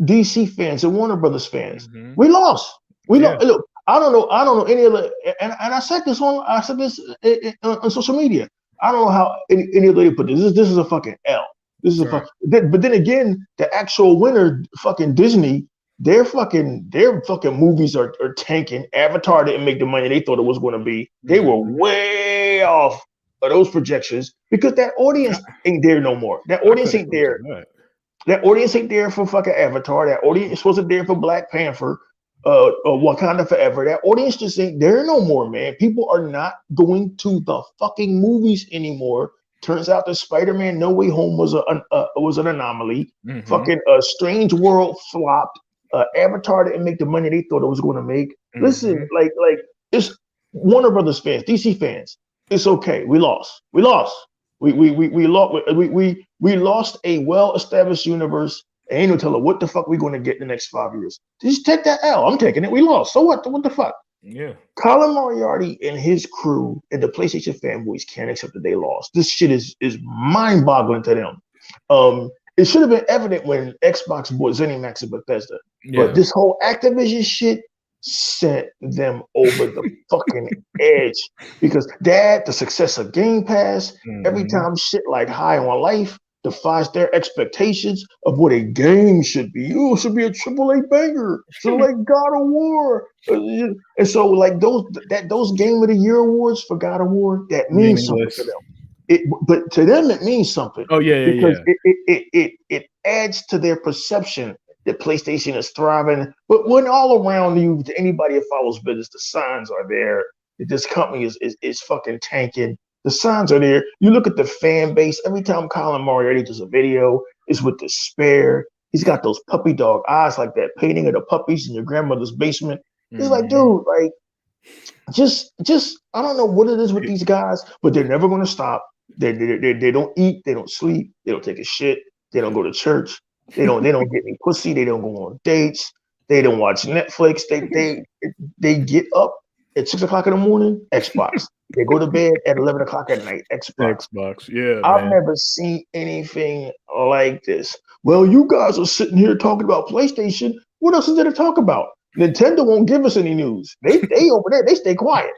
DC fans and Warner Brothers fans. Mm-hmm. We lost. We Yeah. lost. Look, I don't know any of the, and I said this on social media. I don't know how any other lady put this. This is a fucking L. This is a Right. fuck. But then again, the actual winner, fucking Disney, their fucking movies are tanking. Avatar didn't make the money they thought it was going to be. They were Mhm. way off of those projections because that audience ain't there no more. That I audience could have ain't told there. you that. That audience ain't there for fucking Avatar. That audience wasn't there for Black Panther, Wakanda Forever. That audience just ain't there no more, man. People are not going to the fucking movies anymore. Turns out that Spider-Man No Way Home was an anomaly. Mm-hmm. Fucking Strange World flopped. Avatar didn't make the money they thought it was going to make. Listen, Mm-hmm. like it's Warner Brothers fans, DC fans. It's okay. We lost. We lost. We lost. We lost a well-established universe. And ain't no telling what the fuck we going to get in the next 5 years. Just take that L. I'm taking it. We lost. So what? What the fuck? Yeah. Colin Moriarty and his crew and the PlayStation fanboys can't accept that they lost. This shit is mind-boggling to them. It should have been evident when Xbox bought ZeniMax and Bethesda. But Yeah. this whole Activision shit sent them over the fucking edge because the success of Game Pass, every Mm-hmm. time shit like High on Life defies their expectations of what a game should be. Oh, it should be a AAA banger. So like God of War. And so like those Game of the Year awards for God of War, that means something to Meaningless. them. But to them it means something Oh yeah, yeah, because yeah. it adds to their perception that PlayStation is thriving. But when all around you, to anybody that follows business, the signs are there that this company is fucking tanking. The signs are there. You look at the fan base. Every time Colin Moriarty does a video, it's with despair. He's got those puppy dog eyes, like that painting of the puppies in your grandmother's basement. It's like, Mm-hmm. dude, like just I don't know what it is with these guys, but they're never gonna stop. They don't eat, they don't sleep, they don't take a shit, they don't go to church, they don't get any pussy, they don't go on dates, they don't watch Netflix, they get up at 6 o'clock in the morning, Xbox. They go to bed at 11 o'clock at night, Xbox. Xbox. Yeah, I've man. never seen anything like this. Well, you guys are sitting here talking about PlayStation. What else is there to talk about? Nintendo won't give us any news. They over there, they stay quiet.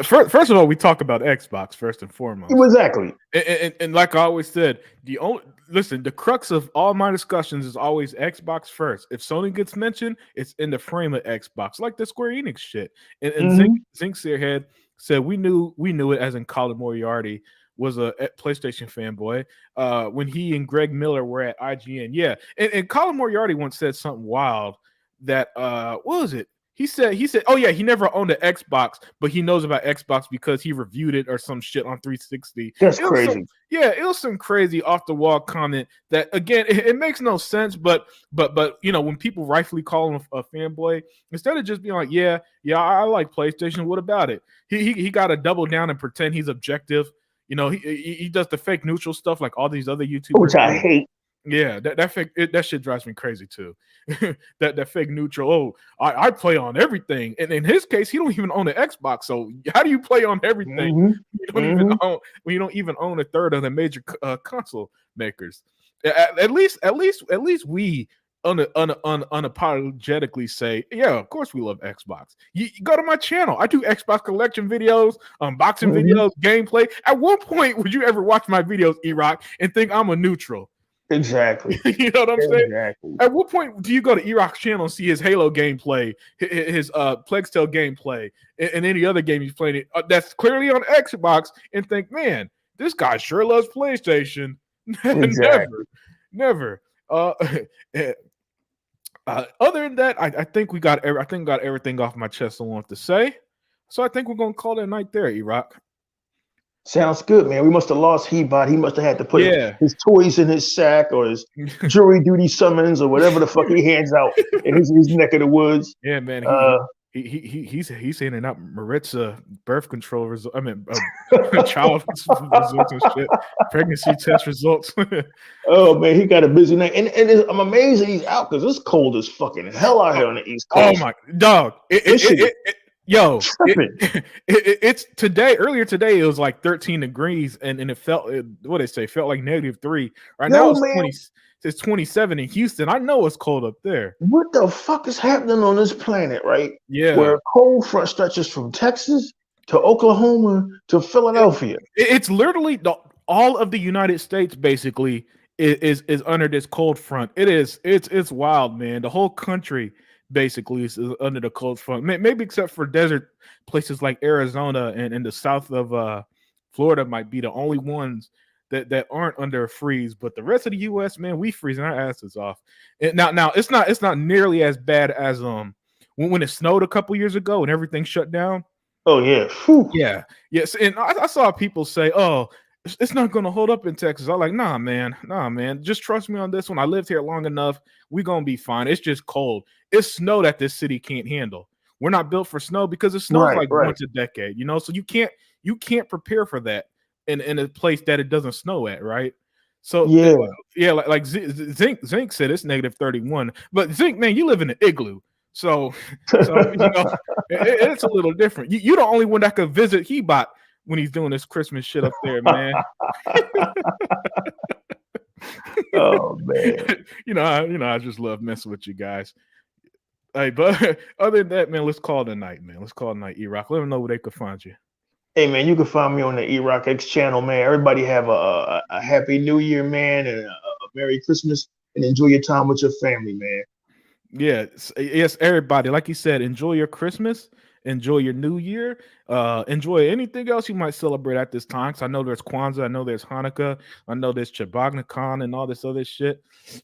First of all, we talk about Xbox first and foremost. Exactly. And like I always said, the crux of all my discussions is always Xbox first. If Sony gets mentioned, it's in the frame of Xbox, like the Square Enix shit. And Mhm. Zink Searhead said we knew it, as in Colin Moriarty was a PlayStation fanboy when he and Greg Miller were at IGN. Yeah, and Colin Moriarty once said something wild that what was it? He said, oh yeah, he never owned an Xbox, but he knows about Xbox because he reviewed it or some shit on 360. That's It was crazy. it was some crazy off the wall comment that again it makes no sense. But you know when people rightfully call him a fanboy, instead of just being like I like PlayStation. What about it? He got to double down and pretend he's objective. You know he does the fake neutral stuff like all these other YouTubers Which I do. hate. Yeah, that shit drives me crazy too. that fake neutral. Oh, I play on everything, and in his case, he don't even own an Xbox. So how do you play on everything? Mm-hmm. You don't even own when you don't even own a third of the major console makers. At least we unapologetically say, yeah, of course we love Xbox. You go to my channel. I do Xbox collection videos, unboxing videos, gameplay. At what point would you ever watch my videos, E-Rock, and think I'm a neutral? Exactly. You know what I'm saying? Exactly. At what point do you go to E-Rock's channel and see his Halo gameplay, his Plague Tale gameplay, and any other game he's playing that's clearly on Xbox, and think, man, this guy sure loves PlayStation? Exactly. Never. Other than that, I think got everything off my chest I want to say. So I think we're gonna call it a night there, E-Rock. Sounds good, man. We must have lost He-Bot. He must have had to put his toys in his sack or his jury duty summons or whatever the fuck he hands out in his neck of the woods. Yeah, man. He's handing out Maritza birth control results. I mean, child results and shit, pregnancy test results. Oh man, he got a busy night, and I'm amazed that he's out because it's cold as fucking hell out here on the East Coast. Oh my dog! It's today. Earlier today, it was like 13 degrees, and it felt felt like -3. Right now it's 20. It's 27 in Houston. I know it's cold up there. What the fuck is happening on this planet, right? Yeah, where a cold front stretches from Texas to Oklahoma to Philadelphia. It's literally all of the United States basically is under this cold front. It's wild, man. The whole country basically is under the cold front. Maybe except for desert places like Arizona and the south of Florida might be the only ones that aren't under a freeze, but the rest of the U.S., man, we freezing our asses off. And now it's not nearly as bad as when it snowed a couple years ago and everything shut down. Oh yeah, yes. And I saw people say, "Oh, it's not going to hold up in Texas." I'm like, nah, man. Just trust me on this one. I lived here long enough. We're gonna be fine. It's just cold. It's snow that this city can't handle. We're not built for snow because it snows once a decade, you know. So you can't prepare for that in a place that it doesn't snow at, right? So like Zinc said it's -31, but Zinc, man, you live in an igloo, so you know it's a little different. You're the only one that could visit He-Bot when he's doing this Christmas shit up there, man. Oh man, I just love messing with you guys. Hey, but other than that, man, let's call it a night, man. Let's call it a night. E-Rock, let them know where they could find you. Hey man, you can find me on the E-Rock X channel, man. Everybody have a happy New Year, man, and a Merry Christmas, and enjoy your time with your family, man. Yes, everybody. Like you said, enjoy your Christmas, enjoy your New Year, enjoy anything else you might celebrate at this time. Because I know there's Kwanzaa, I know there's Hanukkah, I know there's Chibagna Khan and all this other shit.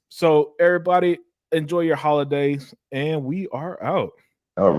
So everybody, enjoy your holidays, and we are out. All right.